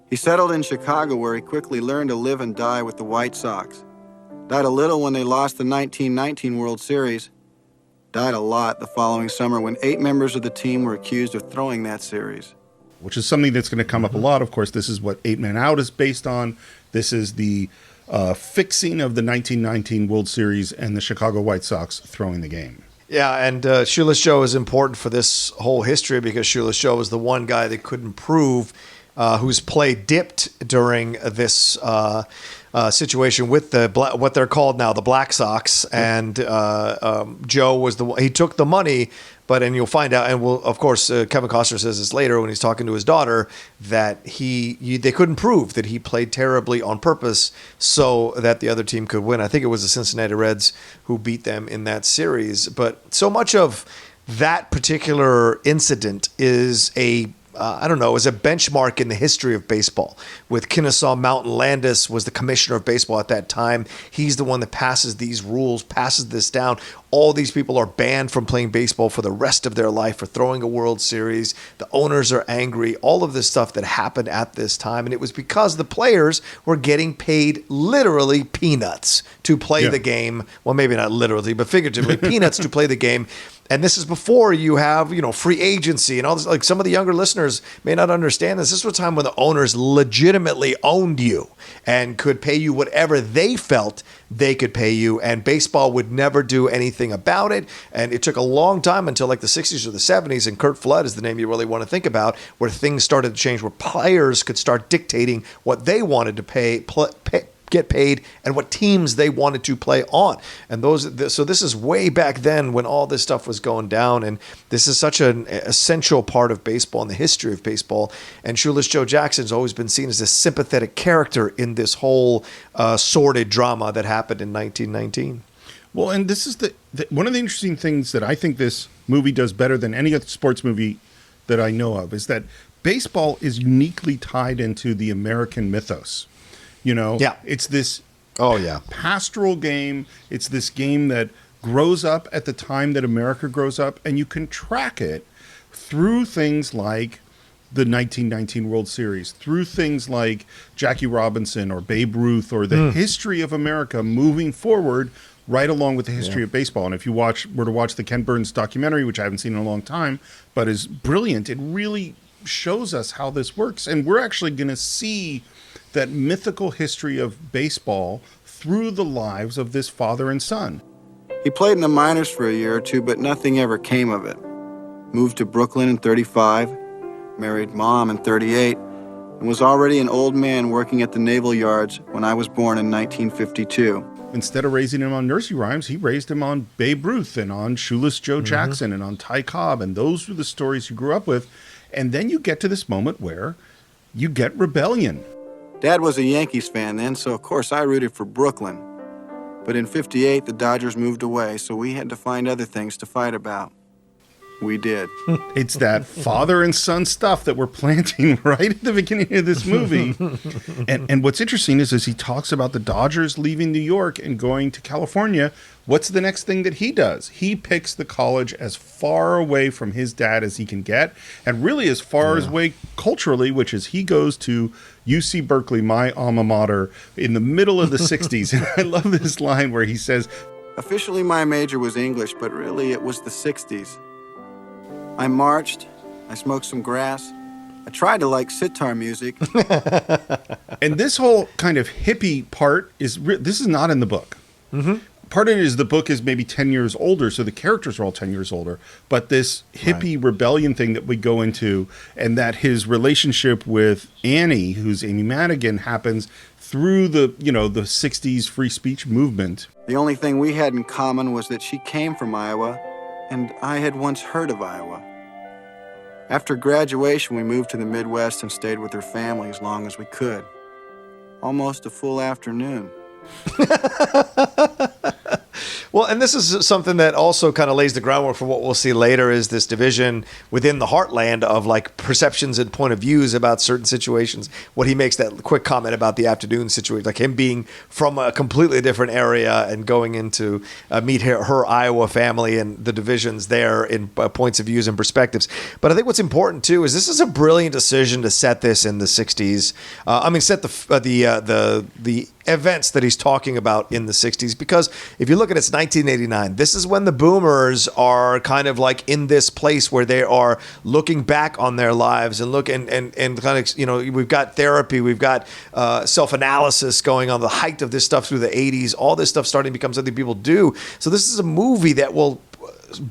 He settled in Chicago, where he quickly learned to live and die with the White Sox. Died a little when they lost the 1919 World Series. Died a lot the following summer when 8 members of the team were accused of throwing that series. Which is something that's going to come up a lot. Of course, this is what 8 Men Out is based on. This is the fixing of the 1919 World Series and the Chicago White Sox throwing the game. Yeah, and Shoeless Joe is important for this whole history because Shoeless Joe was the one guy that couldn't prove whose play dipped during this situation with what they're called now the Black Sox, and Joe was the one. He took the money, and you'll find out, and of course Kevin Costner says this later when he's talking to his daughter, that they couldn't prove that he played terribly on purpose so that the other team could win. I think it was the Cincinnati Reds who beat them in that series, but so much of that particular incident is is a benchmark in the history of baseball. With Kennesaw Mountain Landis was the commissioner of baseball at that time. He's the one that passes these rules, passes this down. All these people are banned from playing baseball for the rest of their life for throwing a World Series. The owners are angry. All of this stuff that happened at this time. And it was because the players were getting paid literally peanuts to play the game. Well, maybe not literally, but figuratively, peanuts to play the game. And this is before you have, free agency and all this. Like, some of the younger listeners may not understand this. This was a time when the owners legitimately owned you and could pay you whatever they felt they could pay you. And baseball would never do anything about it. And it took a long time until like the 60s or the 70s. And Curt Flood is the name you really want to think about, where things started to change, where players could start dictating what they wanted to get paid and what teams they wanted to play on. And so this is way back then when all this stuff was going down, and this is such an essential part of baseball and the history of baseball. And Shoeless Joe Jackson's always been seen as a sympathetic character in this whole sordid drama that happened in 1919. Well, and this is one of the interesting things that I think this movie does better than any other sports movie that I know of, is that baseball is uniquely tied into the American mythos. It's this pastoral game. It's this game that grows up at the time that America grows up, and you can track it through things like the 1919 World Series, through things like Jackie Robinson or Babe Ruth, or the history of America moving forward right along with the history of baseball. And if you were to watch the Ken Burns documentary, which I haven't seen in a long time, but is brilliant, it really shows us how this works. And we're actually going to see that mythical history of baseball through the lives of this father and son. He played in the minors for a year or two, but nothing ever came of it. Moved to Brooklyn in 35, married Mom in 38, and was already an old man working at the Naval Yards when I was born in 1952. Instead of raising him on nursery rhymes, he raised him on Babe Ruth and on Shoeless Joe Jackson and on Ty Cobb, and those were the stories you grew up with. And then you get to this moment where you get rebellion. Dad was a Yankees fan then, so of course I rooted for Brooklyn. But in 58, the Dodgers moved away, so we had to find other things to fight about. We did. It's that father and son stuff that we're planting right at the beginning of this movie. And what's interesting is as he talks about the Dodgers leaving New York and going to California, what's the next thing that he does? He picks the college as far away from his dad as he can get, and really as far away culturally, which is he goes to UC Berkeley, my alma mater, in the middle of the 60s. And I love this line where he says, officially my major was English, but really it was the 60s. I marched, I smoked some grass, I tried to like sitar music. And this whole kind of hippie part this is not in the book. Part of it is the book is maybe 10 years older, so the characters are all 10 years older. But this hippie rebellion thing that we go into, and that his relationship with Annie, who's Amy Madigan, happens through the 60s free speech movement. The only thing we had in common was that she came from Iowa, and I had once heard of Iowa. After graduation, we moved to the Midwest and stayed with her family as long as we could. Almost a full afternoon. Well, and this is something that also kind of lays the groundwork for what we'll see later is this division within the heartland of like perceptions and point of views about certain situations. What he makes that quick comment about the afternoon situation, like him being from a completely different area and going into meet her Iowa family and the divisions there in points of views and perspectives. But I think what's important too is this is a brilliant decision to set this in the 60s. Set the events that he's talking about in the 60s, because if you look at it's 1989, this is when the boomers are kind of like in this place where they are looking back on their lives and kind of, we've got therapy, we've got self-analysis going on, the height of this stuff through the 80s, all this stuff starting to become something people do. So this is a movie that will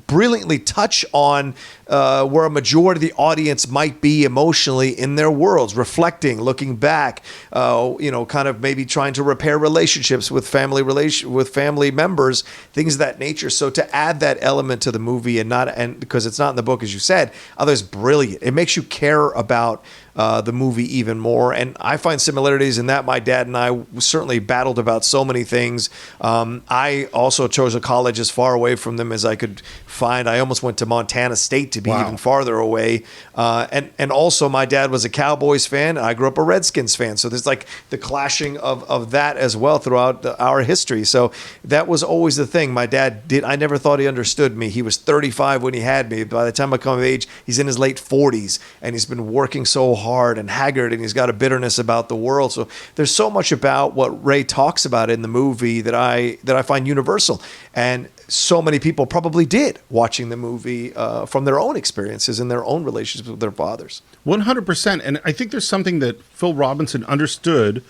brilliantly touch on where a majority of the audience might be emotionally in their worlds, reflecting, looking back, kind of maybe trying to repair relationships with family members, things of that nature. So to add that element to the movie and because it's not in the book, as you said, others brilliant. It makes you care about the movie even more. And I find similarities in that. My dad and I certainly battled about so many things. I also chose a college as far away from them as I could find. I almost went to Montana State to be even farther away. And also my dad was a Cowboys fan. And I grew up a Redskins fan. So there's like the clashing of that as well throughout our history. So that was always the thing. My dad I never thought he understood me. He was 35 when he had me. By the time I come of age, he's in his late 40s and he's been working so hard and haggard, and he's got a bitterness about the world. So there's so much about what Ray talks about in the movie that I find universal, and so many people probably did watching the movie from their own experiences and their own relationships with their fathers. 100%. And I think there's something that Phil Robinson understood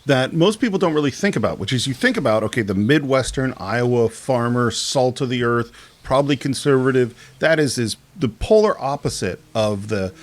that most people don't really think about, which is you think about, okay, the Midwestern Iowa farmer, salt of the earth, probably conservative. That is the polar opposite of the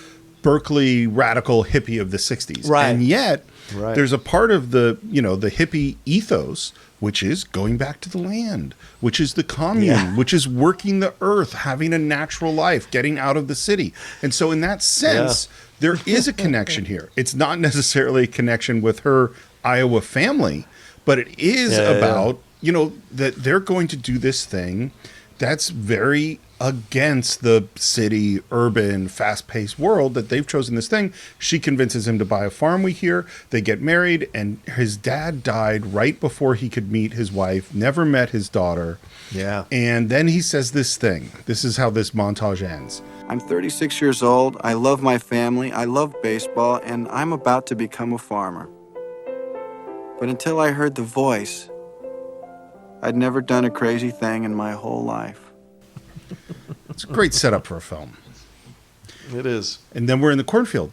Berkeley radical hippie of the 60s. Right. And yet there's a part of the hippie ethos, which is going back to the land, which is the commune, which is working the earth, having a natural life, getting out of the city. And so in that sense, there is a connection here. It's not necessarily a connection with her Iowa family, but it is about, that they're going to do this thing that's very against the city, urban, fast-paced world that they've chosen this thing. She convinces him to buy a farm, we hear. They get married, and his dad died right before he could meet his wife, never met his daughter. Yeah. And then he says this thing. This is how this montage ends. I'm 36 years old, I love my family, I love baseball, and I'm about to become a farmer. But until I heard the voice, I'd never done a crazy thing in my whole life. It's a great setup for a film. It is. And then we're in the cornfield.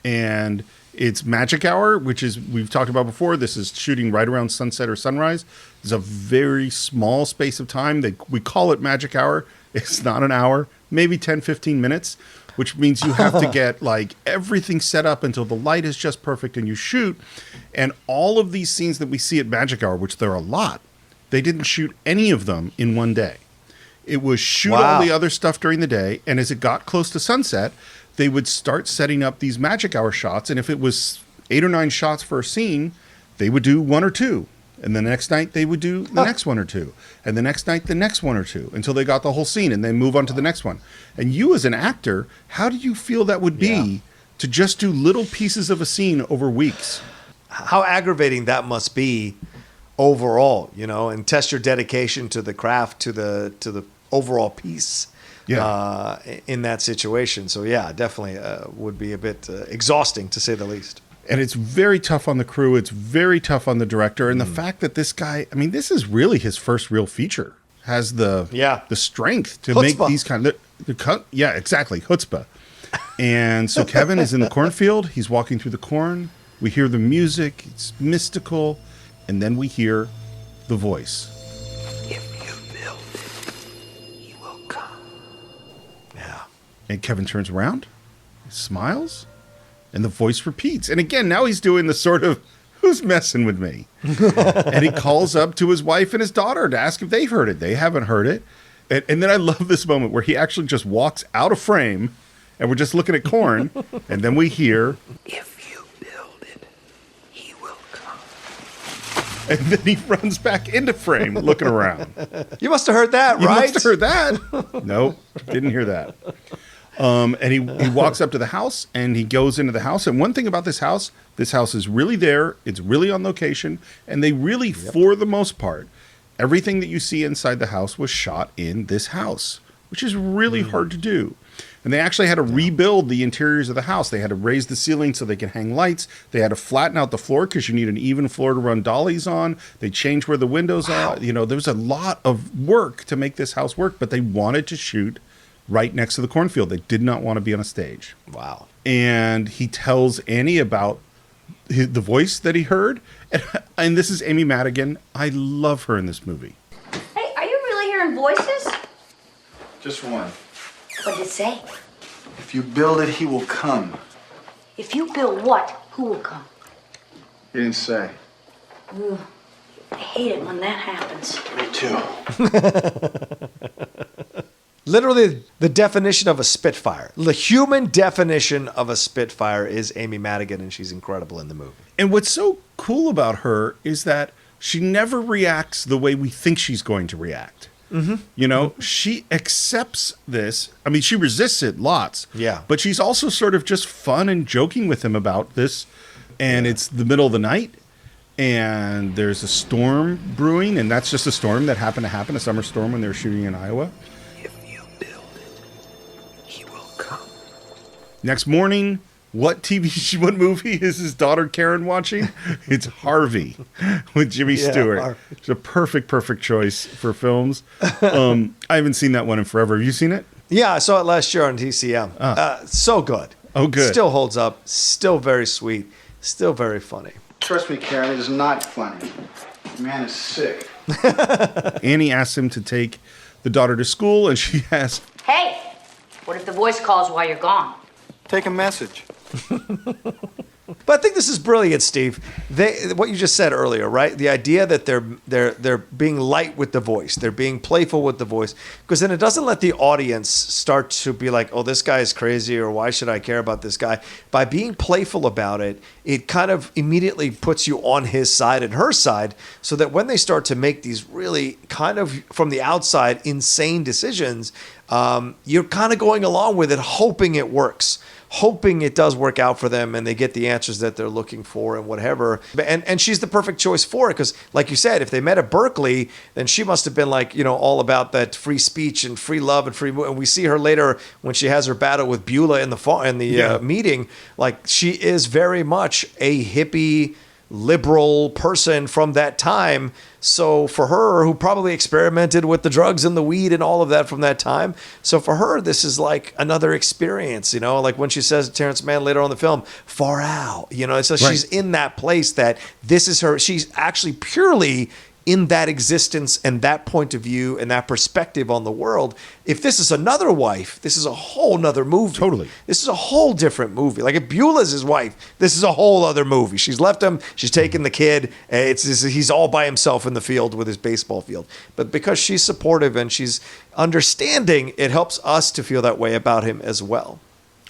And it's magic hour, which is, we've talked about before, this is shooting right around sunset or sunrise. It's a very small space of time. We call it magic hour. It's not an hour, maybe 10, 15 minutes, which means you have to get like everything set up until the light is just perfect and you shoot. And all of these scenes that we see at magic hour, which there are a lot, they didn't shoot any of them in one day. It was shoot all the other stuff during the day, and as it got close to sunset, they would start setting up these magic hour shots, and if it was 8 or 9 shots for a scene, they would do 1 or 2, and the next night they would do the next 1 or 2, and the next night the next 1 or 2, until they got the whole scene, and then move on to the next one. And you as an actor, how do you feel that would be to just do little pieces of a scene over weeks? How aggravating that must be overall, and test your dedication to the craft, to the overall piece in that situation. So definitely would be a bit exhausting, to say the least. And it's very tough on the crew. It's very tough on the director. And the fact that this guy, this is really his first real feature, has the strength to make these kind of, exactly, chutzpah. And so Kevin is in the cornfield. He's walking through the corn. We hear the music. It's mystical. And then we hear the voice. If you build it, he will come. Yeah. And Kevin turns around, smiles, and the voice repeats. And again, now he's doing the sort of, who's messing with me? And he calls up to his wife and his daughter to ask if they've heard it. They haven't heard it. And then I love this moment where he actually just walks out of frame, and we're just looking at corn, and then we hear... If you build it, he will come. And then he runs back into frame looking around. You must have heard that, You right? must have heard that. Nope, didn't hear that. And he walks up to the house and he goes into the house. And one thing about this house is really there. It's really on location. And they really, for the most part, everything that you see inside the house was shot in this house, which is really hard to do. And they actually had to rebuild the interiors of the house. They had to raise the ceiling so they could hang lights. They had to flatten out the floor because you need an even floor to run dollies on. They changed where the windows are. You know, there was a lot of work to make this house work, but they wanted to shoot right next to the cornfield. They did not want to be on a stage. Wow. And he tells Annie about the voice that he heard. And this is Amy Madigan. I love her in this movie. Hey, are you really hearing voices? Just one. What did it say? If you build it, he will come. If you build what, who will come? He didn't say. Ooh, I hate it when that happens. Me too. Literally, the definition of a Spitfire, the human definition of a Spitfire is Amy Madigan, and she's incredible in the movie. And what's so cool about her is that she never reacts the way we think she's going to react. You know, she accepts this. I mean, she resists it lots. Yeah. But she's also sort of just fun and joking with him about this. And it's the middle of the night. And there's a storm brewing. And that's just a storm that happened to happen, a summer storm when they were shooting in Iowa. If you build it, he will come. Next morning, what movie is his daughter Karen watching? It's Harvey with Jimmy Stewart. Harvey. It's a perfect choice for films. I haven't seen that one in forever. Have you seen it? Yeah, I saw it last year on TCM. So good. Oh, good. Still holds up. Still very sweet. Still very funny. Trust me, Karen, it is not funny. The man is sick. Annie asks him to take the daughter to school, and she asks, Hey, what if the voice calls while you're gone? Take a message. But I think this is brilliant, Steve. What you just said earlier, right? The idea that they're being light with the voice, they're being playful with the voice, because then it doesn't let the audience start to be like, "Oh, this guy is crazy," or "Why should I care about this guy?" By being playful about it, it kind of immediately puts you on his side and her side, so that when they start to make these really kind of from the outside insane decisions, you're kind of going along with it, hoping it works. Hoping it does work out for them and they get the answers that they're looking for and whatever. And she's the perfect choice for it because, like you said, if they met at Berkeley, then she must have been like, you know, all about that free speech and free love and free. And we see her later when she has her battle with Beulah in the meeting. Like she is very much a hippie, liberal person from that time. So for her, who probably experimented with the drugs and the weed and all of that from that time, so for her, this is like another experience, you know, like when she says to Terrence Mann later on in the film, far out, you know, so she's in that place that this is her, she's actually purely in that existence and that point of view and that perspective on the world. If this is another wife, this is a whole nother movie. Totally. This is a whole different movie. Like if Beulah's his wife, this is a whole other movie. She's left him. She's taken the kid. He's all by himself in the field with his baseball field. But because she's supportive and she's understanding, it helps us to feel that way about him as well.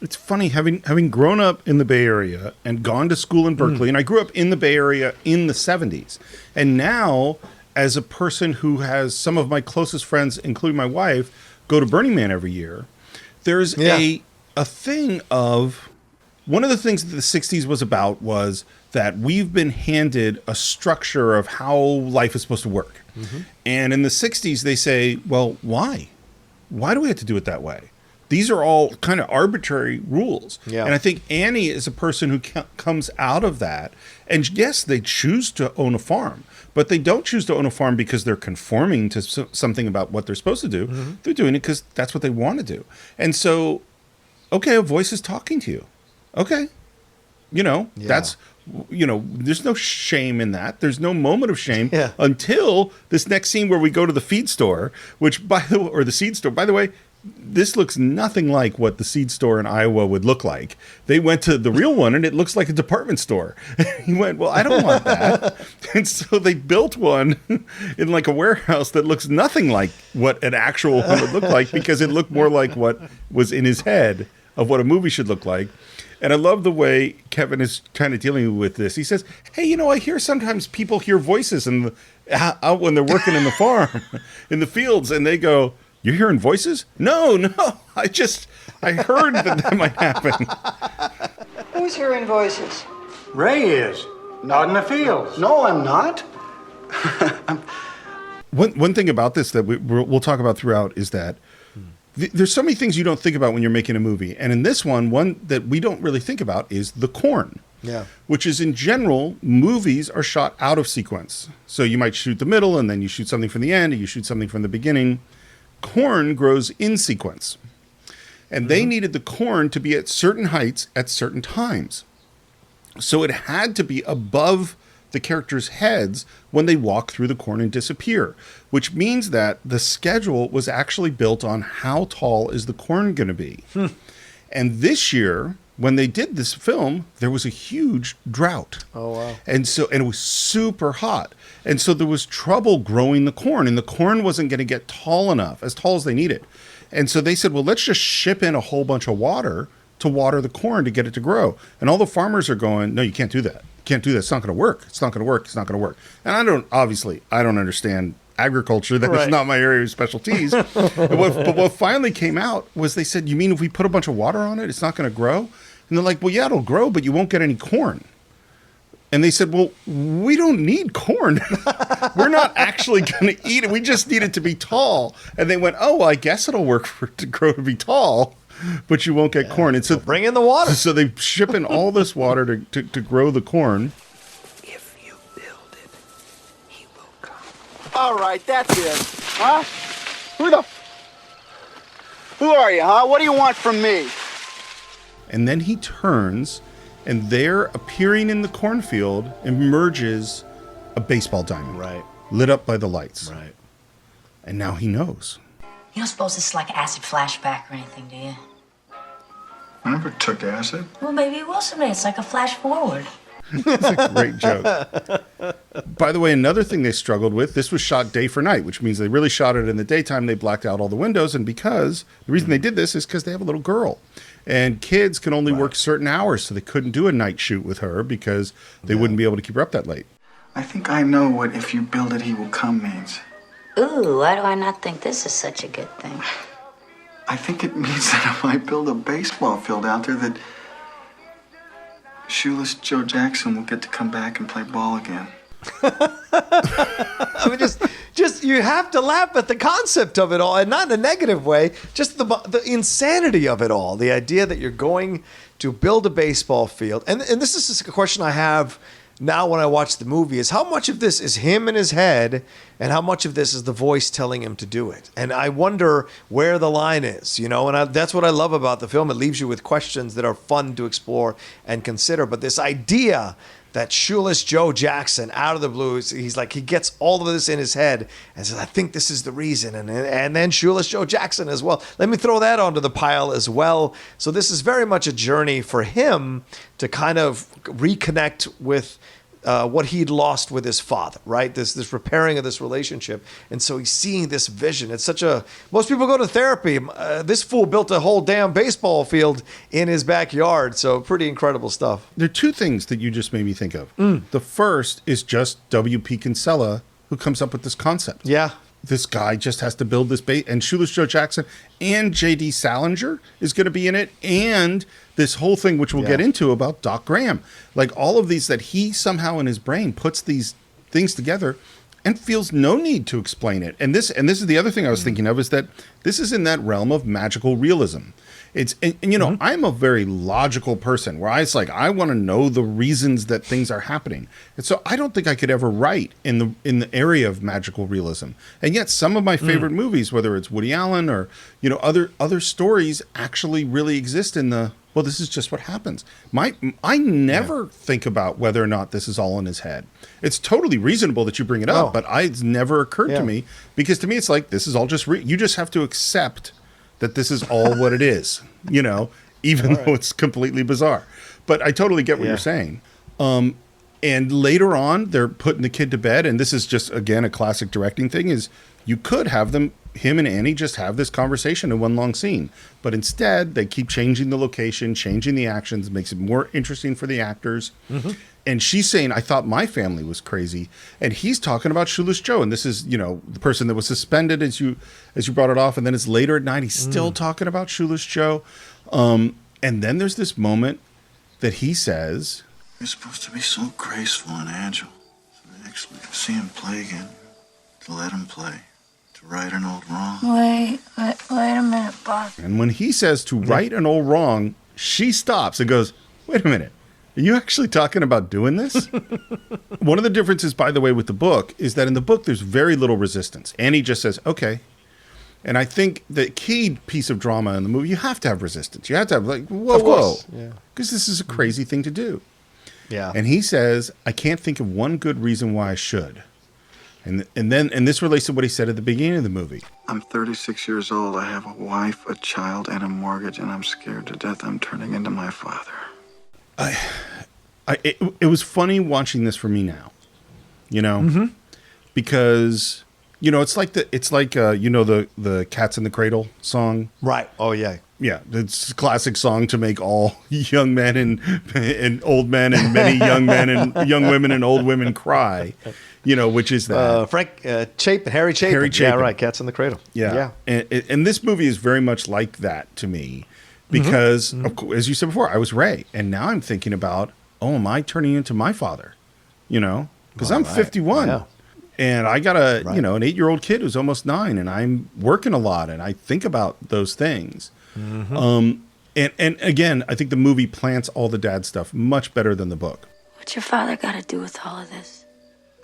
It's funny, having grown up in the Bay Area and gone to school in Berkeley, and I grew up in the Bay Area in the 70s. And now, as a person who has some of my closest friends, including my wife, go to Burning Man every year, there's a thing of, one of the things that the 60s was about was that we've been handed a structure of how life is supposed to work. And in the 60s, they say, well, why? Why do we have to do it that way? These are all kind of arbitrary rules. Yeah. And I think Annie is a person who comes out of that. And yes, they choose to own a farm, but they don't choose to own a farm because they're conforming to something about what they're supposed to do. They're doing it because that's what they want to do. And so, okay, a voice is talking to you. Okay. You know, that's, you know, there's no shame in that. There's no moment of shame until this next scene where we go to the feed store, which or the seed store, by the way, this looks nothing like what the seed store in Iowa would look like. They went to the real one and it looks like a department store. He went, well, I don't want that. And so they built one in like a warehouse that looks nothing like what an actual one would look like because it looked more like what was in his head of what a movie should look like. And I love the way Kevin is kind of dealing with this. He says, hey, I hear sometimes people hear voices out when they're working in the farm, in the fields, and they go, you're hearing voices? No, I heard that might happen. Who's hearing voices? Ray is. Not in the fields. No, I'm not. One thing about this that we'll talk about throughout is that there's so many things you don't think about when you're making a movie. And in this one that we don't really think about is the corn. Yeah. Which is, in general, movies are shot out of sequence. So you might shoot the middle, and then you shoot something from the end, and you shoot something from the beginning. Corn grows in sequence. And they needed the corn to be at certain heights at certain times. So it had to be above the characters' heads when they walk through the corn and disappear, which means that the schedule was actually built on how tall is the corn going to be. And this year, when they did this film, there was a huge drought. Oh, wow. And it was super hot. And so there was trouble growing the corn, and the corn wasn't going to get tall enough, as tall as they needed. And so they said, well, let's just ship in a whole bunch of water to water the corn to get it to grow. And all the farmers are going, no, you can't do that. Can't do that. It's not going to work. It's not going to work. It's not going to work. And I don't understand agriculture. That is not my area of specialties. But what finally came out was they said, you mean if we put a bunch of water on it, it's not going to grow? And they're like, well, yeah, it'll grow, but you won't get any corn. And they said, well, we don't need corn. We're not actually going to eat it. We just need it to be tall. And they went, oh, well, I guess it'll work for it to grow to be tall, but you won't get corn. And so bring in the water. So they ship in all this water to grow the corn. If you build it, he will come. All right, that's it. Huh? Who are you, huh? What do you want from me? And then he turns, and there, appearing in the cornfield, emerges a baseball diamond. Right. Lit up by the lights. Right. And now he knows. You don't suppose this is like acid flashback or anything, do you? I never took acid. Well, maybe it will someday. It's like a flash forward. It's a great joke. By the way, another thing they struggled with, this was shot day for night, which means they really shot it in the daytime. They blacked out all the windows. And the reason they did this is because they have a little girl. And kids can only work certain hours, so they couldn't do a night shoot with her because they wouldn't be able to keep her up that late. I think I know what if you build it, he will come means. Ooh, why do I not think this is such a good thing? I think it means that if I build a baseball field out there, that Shoeless Joe Jackson will get to come back and play ball again. I mean, just you have to laugh at the concept of it all, and not in a negative way. Just the insanity of it all. The idea that you're going to build a baseball field, and this is a question I have now when I watch the movie: is how much of this is him in his head, and how much of this is the voice telling him to do it? And I wonder where the line is, And that's what I love about the film. It leaves you with questions that are fun to explore and consider. But this idea that Shoeless Joe Jackson, out of the blue, he's like, he gets all of this in his head and says, I think this is the reason. And then Shoeless Joe Jackson as well. Let me throw that onto the pile as well. So this is very much a journey for him to kind of reconnect with what he'd lost with his father, right? This repairing of this relationship. And so he's seeing this vision. It's most people go to therapy. This fool built a whole damn baseball field in his backyard. So pretty incredible stuff. There are two things that you just made me think of. The first is just W.P. Kinsella, who comes up with this concept. Yeah. This guy just has to build this base, and Shoeless Joe Jackson and J.D. Salinger is going to be in it, and this whole thing, which we'll get into, about Doc Graham. Like all of these that he somehow in his brain puts these things together and feels no need to explain it. And this is the other thing I was thinking of, is that this is in that realm of magical realism. It's, and I'm a very logical person where I want to know the reasons that things are happening. And so I don't think I could ever write in the area of magical realism. And yet some of my favorite movies, whether it's Woody Allen or, other stories, actually really exist in well, this is just what happens. I never think about whether or not this is all in his head. It's totally reasonable that you bring it up, but it's never occurred to me, because to me it's like, this is all just you just have to accept that this is all what it is, even though it's completely bizarre. But I totally get what you're saying. And later on, they're putting the kid to bed. And this is just, again, a classic directing thing is you could have him and Annie just have this conversation in one long scene. But instead, they keep changing the location, changing the actions, makes it more interesting for the actors. Mm-hmm. And she's saying, I thought my family was crazy. And he's talking about Shoeless Joe. And this is, the person that was suspended as you brought it off. And then it's later at night. He's still talking about Shoeless Joe. And then there's this moment that he says, You're supposed to be so graceful and agile. To actually see him play again. To let him play. To right an old wrong. Wait a minute, Bob. And when he says to right an old wrong, she stops and goes, wait a minute. Are you actually talking about doing this? One of the differences, by the way, with the book is that in the book, there's very little resistance. Annie just says, okay. And I think the key piece of drama in the movie, you have to have resistance. You have to have like, whoa. Because this is a crazy thing to do. Yeah. And he says, I can't think of one good reason why I should. And this relates to what he said at the beginning of the movie. I'm 36 years old. I have a wife, a child, and a mortgage, and I'm scared to death I'm turning into my father. It was funny watching this for me now, because it's like the Cats in the Cradle song, Right. Oh yeah. Yeah, it's a classic song to make all young men and old men and many young men and young women and old women cry, which is that Frank Chapin, Harry Chapin. Harry Chapin. Yeah, right. Cats in the Cradle. Yeah. And this movie is very much like that to me because, of course, as you said before, I was Ray. And now I'm thinking about, am I turning into my father? Because I'm 51. Yeah. And I got an 8-year-old kid who's almost 9, and I'm working a lot, and I think about those things. And again, I think the movie plants all the dad stuff much better than the book. What's your father got to do with all of this?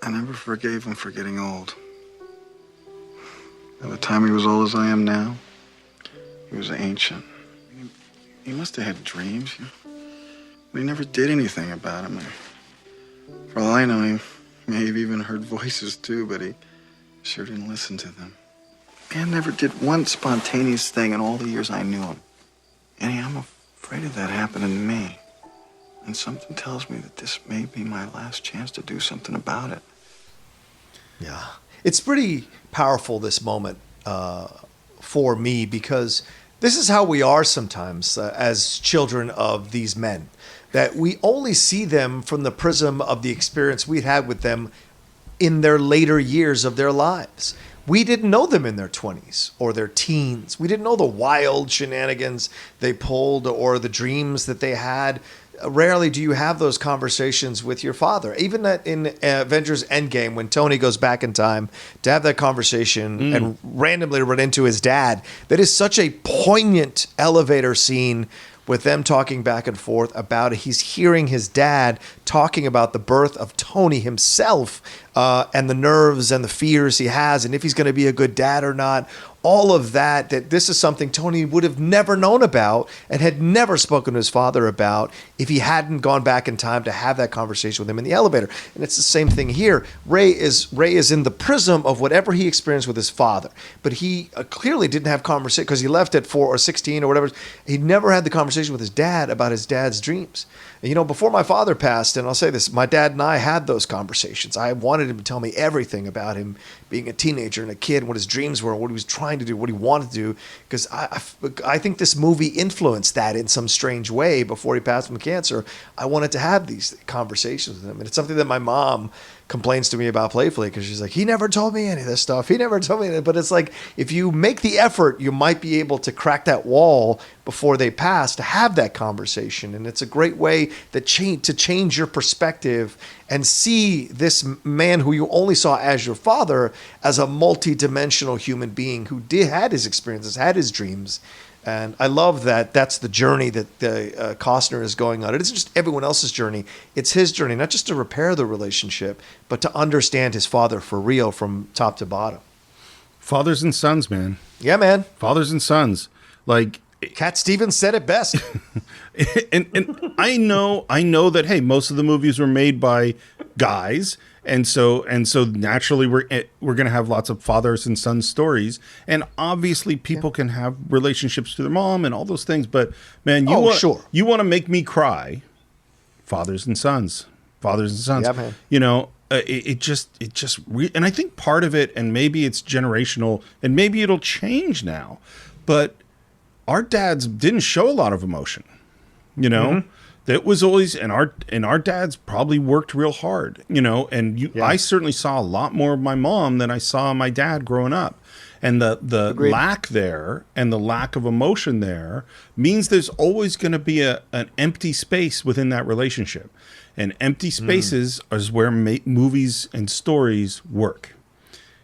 I never forgave him for getting old. By the time he was old as I am now, he was ancient. He must have had dreams, but he never did anything about them. For all I know, he may have even heard voices too, but he sure didn't listen to them. Man never did one spontaneous thing in all the years I knew him. Annie, I'm afraid of that happening to me. And something tells me that this may be my last chance to do something about it. Yeah. It's pretty powerful, this moment, for me, because this is how we are sometimes as children of these men, that we only see them from the prism of the experience we had with them in their later years of their lives. We didn't know them in their 20s or their teens. We didn't know the wild shenanigans they pulled or the dreams that they had. Rarely do you have those conversations with your father. Even in Avengers Endgame, when Tony goes back in time to have that conversation and randomly run into his dad, that is such a poignant elevator scene with them talking back and forth about it. He's hearing his dad talking about the birth of Tony himself and the nerves and the fears he has and if he's going to be a good dad or not. All of that this is something Tony would have never known about and had never spoken to his father about if he hadn't gone back in time to have that conversation with him in the elevator. And it's the same thing here. Ray is in the prism of whatever he experienced with his father, but he clearly didn't have conversation because he left at 4 or 16 or whatever. He never had the conversation with his dad about his dad's dreams. And, before my father passed, and I'll say this, my dad and I had those conversations. I wanted him to tell me everything about him being a teenager and a kid, what his dreams were, what he was trying to do, what he wanted to do, because I think this movie influenced that in some strange way before he passed from cancer. I wanted to have these conversations with him. And it's something that my mom complains to me about playfully because she's like, he never told me any of this stuff. He never told me that. But it's like, if you make the effort, you might be able to crack that wall before they pass to have that conversation. And it's a great way to change your perspective and see this man who you only saw as your father as a multi-dimensional human being who had his experiences, had his dreams. And I love that that's the journey that Costner is going on. It isn't just everyone else's journey. It's his journey, not just to repair the relationship, but to understand his father for real from top to bottom. Fathers and sons, man. Yeah, man. Fathers and sons. Like Cat Stevens said it best. and I know that, hey, most of the movies were made by guys. And so naturally we're going to have lots of fathers and sons stories. And obviously people can have relationships to their mom and all those things. But man, you want to make me cry. Fathers and sons. fathers and sons. Yeah, man. You know, and I think part of it, and maybe it's generational, and maybe it'll change now, but our dads didn't show a lot of emotion. You know, that was always, and our dads probably worked real hard. You know, and I certainly saw a lot more of my mom than I saw my dad growing up. And the lack there and the lack of emotion there means there's always going to be an empty space within that relationship. And empty spaces is where movies and stories work.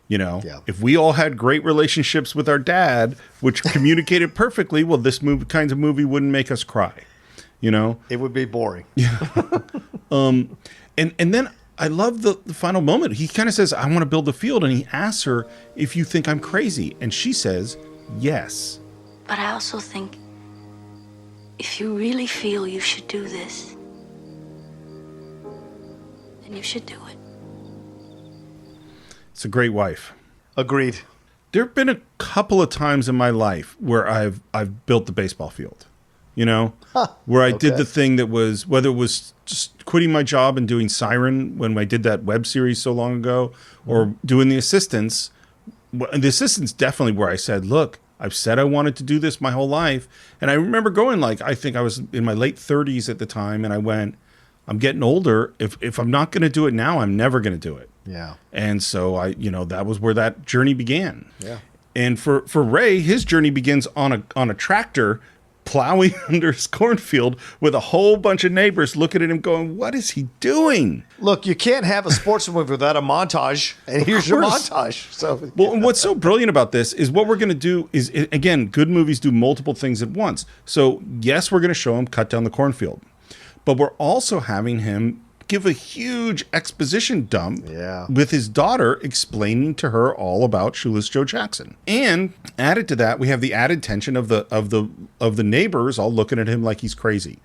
You know, if we all had great relationships with our dad, which communicated perfectly, well, this kinds of movie wouldn't make us cry. You know, it would be boring. Yeah. And then I love the final moment. He kind of says, I want to build the field. And he asks her if you think I'm crazy. And she says, yes. But I also think if you really feel you should do this, then you should do it. It's a great wife. Agreed. There have been a couple of times in my life where I've built the baseball field. You know, where I did the thing that was, whether it was just quitting my job and doing Siren when I did that web series so long ago, or doing The Assistants. The Assistants definitely where I said, look, I've said I wanted to do this my whole life. And I remember going, like, I think I was in my late 30s at the time, and I went, I'm getting older. If I'm not going to do it now, I'm never going to do it. Yeah. And so that was where that journey began. Yeah. And for Ray, his journey begins on a tractor plowing under his cornfield with a whole bunch of neighbors looking at him going, what is he doing? Look, you can't have a sports movie without a montage, and here's your montage. So, well, and what's so brilliant about this is what we're going to do is, again, good movies do multiple things at once. So yes, we're going to show him cut down the cornfield, but we're also having him give a huge exposition dump with his daughter explaining to her all about Shoeless Joe Jackson. And added to that, we have the added tension of the neighbors all looking at him like he's crazy.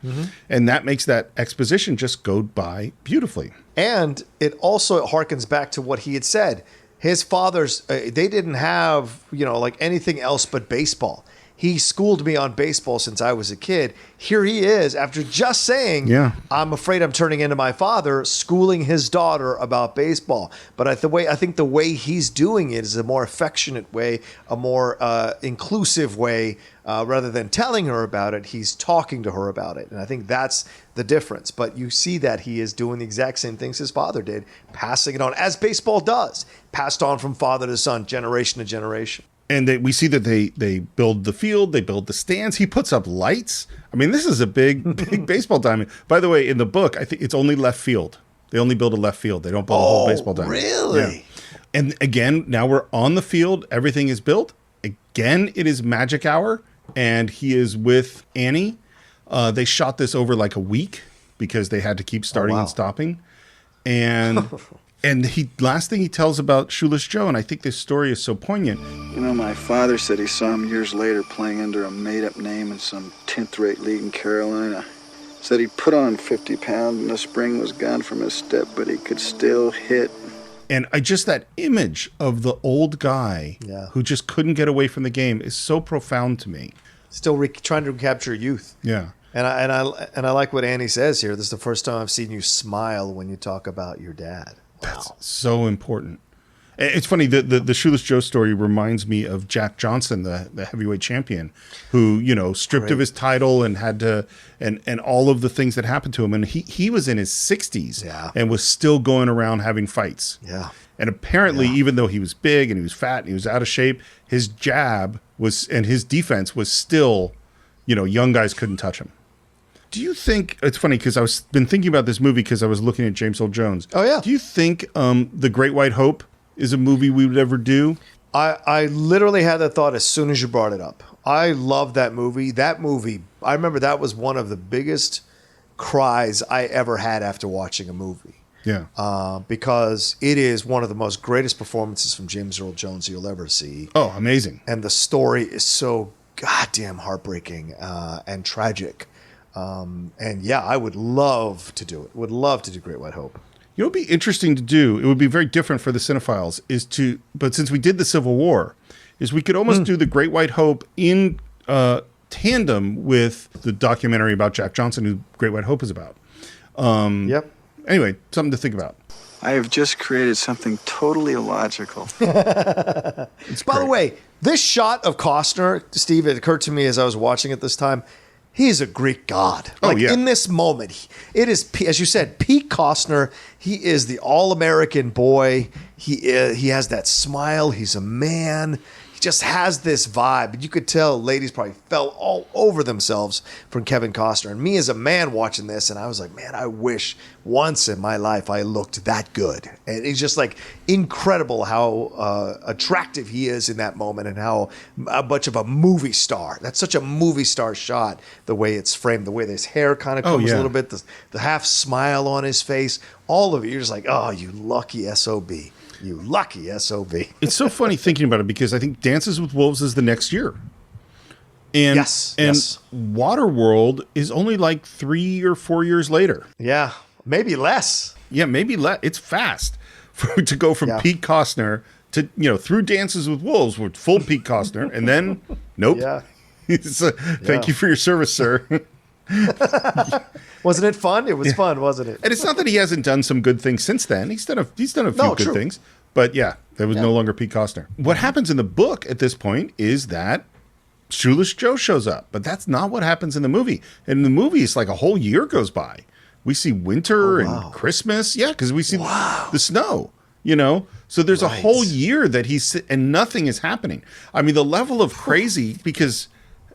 And that makes that exposition just go by beautifully. And it also harkens back to what he had said. His fathers, they didn't have, like anything else but baseball. He schooled me on baseball since I was a kid. Here he is, after just saying, I'm afraid I'm turning into my father, schooling his daughter about baseball. But I think the way he's doing it is a more affectionate way, a more inclusive way, rather than telling her about it. He's talking to her about it. And I think that's the difference. But you see that he is doing the exact same things his father did, passing it on, as baseball does, passed on from father to son, generation to generation. And we see that they build the field, they build the stands. He puts up lights. I mean, this is a big baseball diamond. By the way, in the book, I think it's only left field. They only build a left field. They don't build a whole baseball diamond. Really? Yeah. And again, now we're on the field. Everything is built. Again, it is magic hour, and he is with Annie. They shot this over like a week because they had to keep starting and stopping. And and last thing he tells about Shoeless Joe, and I think this story is so poignant. You know, my father said he saw him years later playing under a made-up name in some 10th-rate league in Carolina. Said he put on 50 pounds and the spring was gone from his step, but he could still hit. And that image of the old guy who just couldn't get away from the game is so profound to me. Still trying to recapture youth. Yeah. And I like what Annie says here. This is the first time I've seen you smile when you talk about your dad. Wow. That's so important. It's funny, the Shoeless Joe story reminds me of Jack Johnson, the heavyweight champion, who, stripped of his title and had to, and all of the things that happened to him. And he was in his 60s and was still going around having fights. Yeah. And apparently, even though he was big and he was fat and he was out of shape, his jab and his defense was still, young guys couldn't touch him. Do you think, it's funny because I've been thinking about this movie because I was looking at James Earl Jones. Oh, yeah. Do you think The Great White Hope is a movie we would ever do? I literally had that thought as soon as you brought it up. I love that movie. I remember that was one of the biggest cries I ever had after watching a movie. Yeah. Because it is one of the most greatest performances from James Earl Jones you'll ever see. Oh, amazing. And the story is so goddamn heartbreaking and tragic. I would love to do it. Would love to do Great White Hope. It would be interesting to do. It would be very different for the Cine-Files but since we did the Civil War, is we could almost do the Great White Hope in tandem with the documentary about Jack Johnson, who Great White Hope is about. Yep. Anyway, something to think about. I have just created something totally illogical. By the way, this shot of Costner, Steve, it occurred to me as I was watching it this time, he's a Greek god. In this moment, it is, as you said, Pete Costner. He is the all-American boy. He has that smile. He's a man. He just has this vibe. You could tell ladies probably fell all over themselves from Kevin Costner. And me as a man watching this, and I was like, man, I wish once in my life I looked that good. And it's just like incredible how attractive he is in that moment and how much of a movie star. That's such a movie star shot, the way it's framed, the way his hair kind of comes a little bit, the half smile on his face, all of it. You're just like, oh, you lucky SOB. You lucky SOB. It's so funny thinking about it because I think Dances with Wolves is the next year. And Waterworld is only like 3 or 4 years later. Yeah, maybe less. Yeah, maybe less. It's fast to go from Pete Costner to, through Dances with Wolves with full Pete Costner. And then, nope. Yeah. Thank you for your service, sir. Wasn't it fun? It was fun, wasn't it? And it's not that he hasn't done some good things since then. He's done a few good things. But there was no longer Pete Costner. What happens in the book at this point is that Shoeless Joe shows up. But that's not what happens in the movie. In the movie, it's like a whole year goes by. We see winter and Christmas. Yeah, because we see the snow, So there's a whole year that and nothing is happening. I mean, the level of crazy, because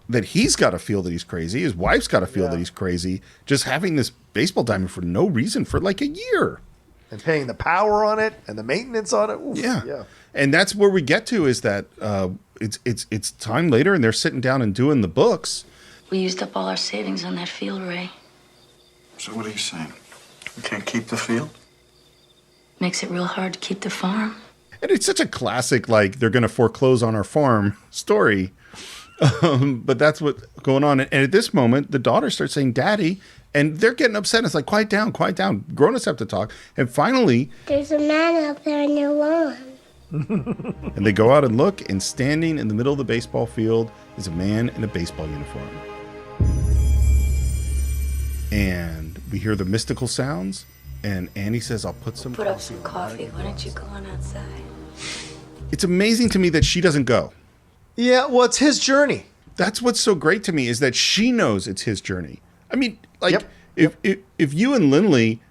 that he's got to feel that he's crazy. His wife's got to feel that he's crazy. Just having this baseball diamond for no reason for like a year. And paying the power on it and the maintenance on it. Oof, yeah. And that's where we get to is that it's time later and they're sitting down and doing the books. We used up all our savings on that field, Ray. So what are you saying? We can't keep the field? Makes it real hard to keep the farm. And it's such a classic, like, they're going to foreclose on our farm story. But that's what's going on. And at this moment, the daughter starts saying, Daddy, and they're getting upset. It's like, quiet down. Grown-ups have to talk. And finally, there's a man out there on your lawn. And they go out and look, and standing in the middle of the baseball field is a man in a baseball uniform. And we hear the mystical sounds, and Annie says, I'll put some coffee. Put up some coffee. Why don't you go on outside? It's amazing to me that she doesn't go. Yeah, well, it's his journey. That's what's so great to me is that she knows it's his journey. I mean, like, if you and Lindley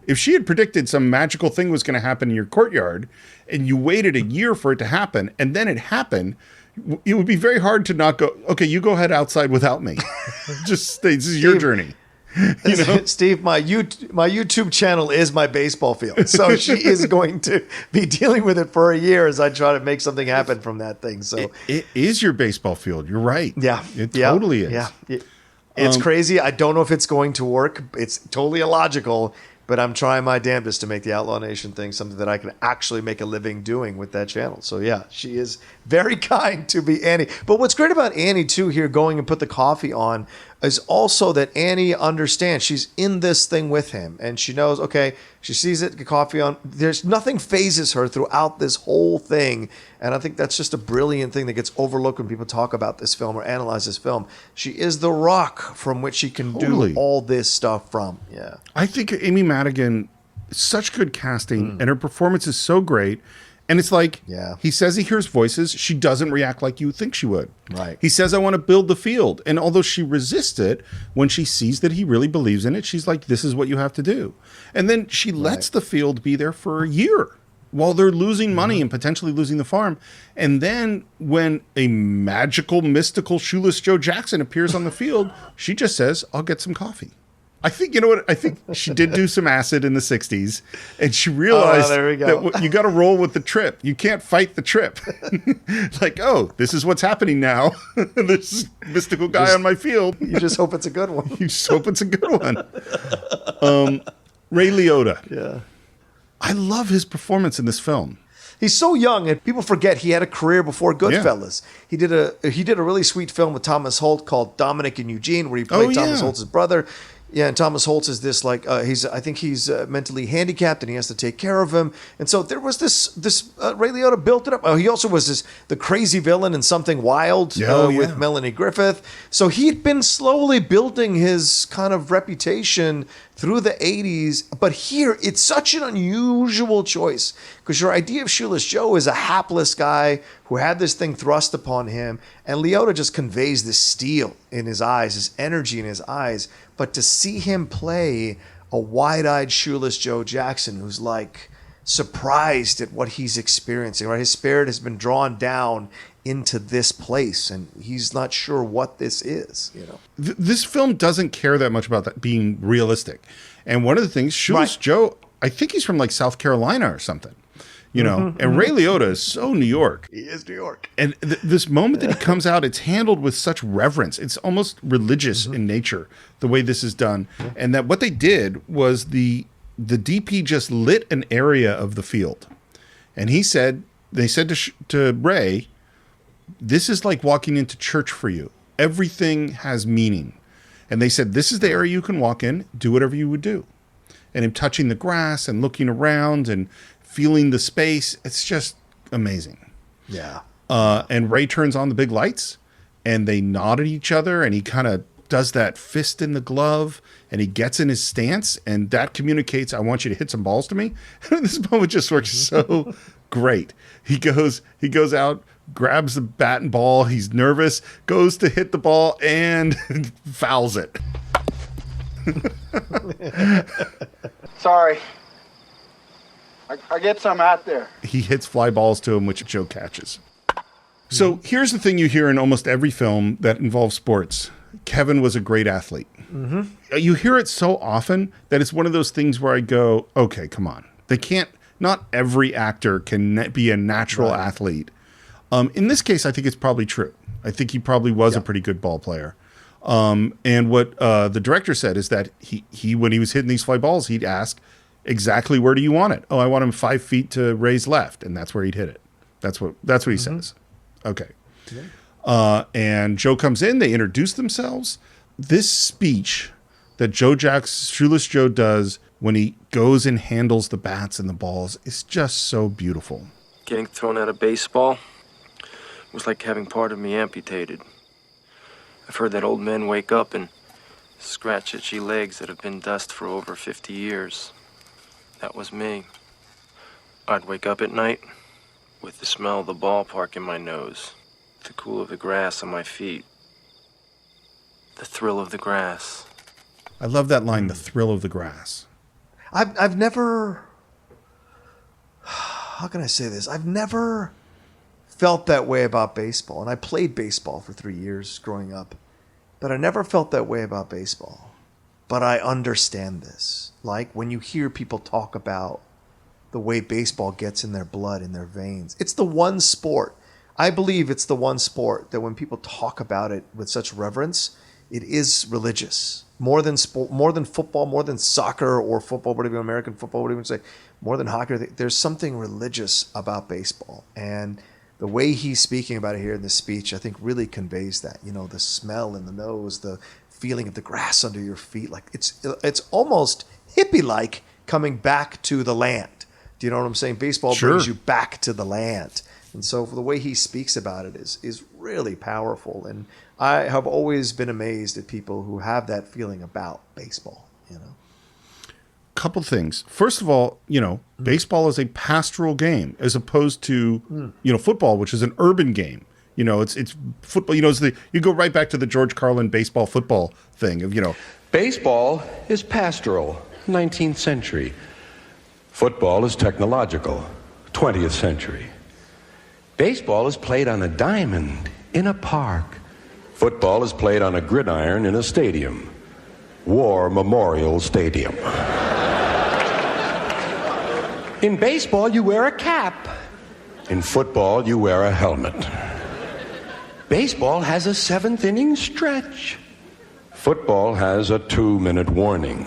if she had predicted some magical thing was going to happen in your courtyard and you waited a year for it to happen and then it happened, it would be very hard to not go, okay, you go ahead outside without me. This is your journey. Steve, my YouTube channel is my baseball field. So she is going to be dealing with it for a year as I try to make something happen from that thing. So it is your baseball field. You're right. Yeah. It totally is. Yeah. It's crazy. I don't know if it's going to work. It's totally illogical, but I'm trying my damnedest to make the Outlaw Nation thing something that I can actually make a living doing with that channel. So yeah, she is very kind to be Annie. But what's great about Annie too here going and put the coffee on is also that Annie understands she's in this thing with him and she knows, okay, she sees it, get coffee on. There's nothing phases her throughout this whole thing. And I think that's just a brilliant thing that gets overlooked when people talk about this film or analyze this film. She is the rock from which she can do all this stuff from. Yeah. I think Amy Madigan, such good casting and her performance is so great. And it's like, he says he hears voices. She doesn't react like you think she would. Right. He says, I want to build the field. And although she resists it, when she sees that he really believes in it, she's like, this is what you have to do. And then she lets the field be there for a year while they're losing money and potentially losing the farm. And then when a magical, mystical Shoeless Joe Jackson appears on the field, she just says, I'll get some coffee. I think, you know what? I think she did do some acid in the 60s and she realized that you got to roll with the trip. You can't fight the trip. Like, oh, this is what's happening now. This mystical guy on my field. You just hope it's a good one. You just hope it's a good one. Ray Liotta. Yeah. I love his performance in this film. He's so young, and people forget he had a career before Goodfellas. Yeah. He did a really sweet film with Thomas Holt called Dominic and Eugene, where he played Thomas Holt's brother. Yeah, and Thomas Holtz is this like I think he's mentally handicapped and he has to take care of him. And so there was this Ray Liotta built it up. Oh, he also was the crazy villain in Something Wild with Melanie Griffith. So he'd been slowly building his kind of reputation through the 80s. But here, it's such an unusual choice because your idea of Shoeless Joe is a hapless guy who had this thing thrust upon him. And Liotta just conveys this steel in his eyes, this energy in his eyes. But to see him play a wide-eyed Shoeless Joe Jackson who's like surprised at what he's experiencing, right? His spirit has been drawn down into this place and he's not sure what this is, you know. This film doesn't care that much about that being realistic. And one of the things, Shoeless Joe, I think he's from like South Carolina or something. You know, and Ray Liotta is so New York. He is New York. And this moment that he comes out, it's handled with such reverence. It's almost religious in nature, the way this is done. And that what they did was the DP just lit an area of the field. And they said to Ray, this is like walking into church for you. Everything has meaning. And they said, this is the area you can walk in, do whatever you would do. And him touching the grass and looking around and feeling the space, it's just amazing. Yeah. And Ray turns on the big lights and they nod at each other and he kind of does that fist in the glove and he gets in his stance and that communicates, I want you to hit some balls to me. And this moment just works so great. He goes out, grabs the bat and ball. He's nervous, goes to hit the ball and fouls it. Sorry. I get some out there. He hits fly balls to him, which Joe catches. So here's the thing you hear in almost every film that involves sports. Kevin was a great athlete. You hear it so often that it's one of those things where I go, okay, come on. Not every actor can be a natural athlete. In this case, I think it's probably true. I think he probably was a pretty good ball player. And what the director said is that he when he was hitting these fly balls, he'd ask, exactly where do you want it? Oh, I want him 5 feet to Ray's left, and that's where he'd hit it. That's what he says. Okay. And Joe comes in, they introduce themselves. This speech that Shoeless Joe does when he goes and handles the bats and the balls is just so beautiful. Getting thrown out of baseball was like having part of me amputated. I've heard that old men wake up and scratch itchy legs that have been dust for over 50 years. That was me. I'd wake up at night with the smell of the ballpark in my nose, the cool of the grass on my feet, the thrill of the grass. I love that line, the thrill of the grass. I've never, how can I say this? I've never felt that way about baseball. And I played baseball for 3 years growing up, but I never felt that way about baseball. But I understand this. Like when you hear people talk about the way baseball gets in their blood, in their veins, it's the one sport. I believe it's the one sport that when people talk about it with such reverence, it is religious. More than sport, more than football, more than soccer or football, whatever American football, whatever you say, more than hockey. There's something religious about baseball. And the way he's speaking about it here in this speech, I think really conveys that. You know, the smell in the nose, the feeling of the grass under your feet. Like it's almost hippie-like coming back to the land. Do you know what I'm saying? Baseball brings you back to the land. And so the way he speaks about it is really powerful. And I have always been amazed at people who have that feeling about baseball, you know. Couple things. First of all, you know, baseball is a pastoral game as opposed to, you know, football, which is an urban game. You know, it's football. You know, you go right back to the George Carlin baseball football thing of, you know. Baseball is pastoral, 19th century. Football is technological, 20th century. Baseball is played on a diamond in a park. Football is played on a gridiron in a stadium. War Memorial Stadium. In baseball, you wear a cap. In football, you wear a helmet. Baseball has a 7th inning stretch. Football has a 2-minute warning.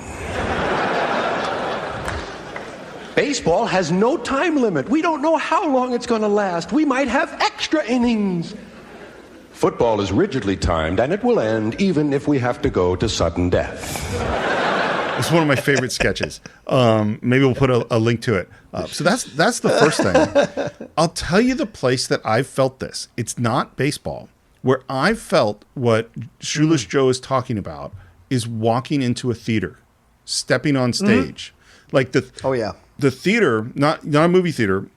Baseball has no time limit. We don't know how long it's going to last. We might have extra innings. Football is rigidly timed, and it will end even if we have to go to sudden death. It's one of my favorite sketches. Maybe we'll put a link to it. So that's the first thing. I'll tell you the place that I've felt this. It's not baseball. Where I felt what Shoeless Joe is talking about is walking into a theater, stepping on stage. Like the theater, not a movie theater,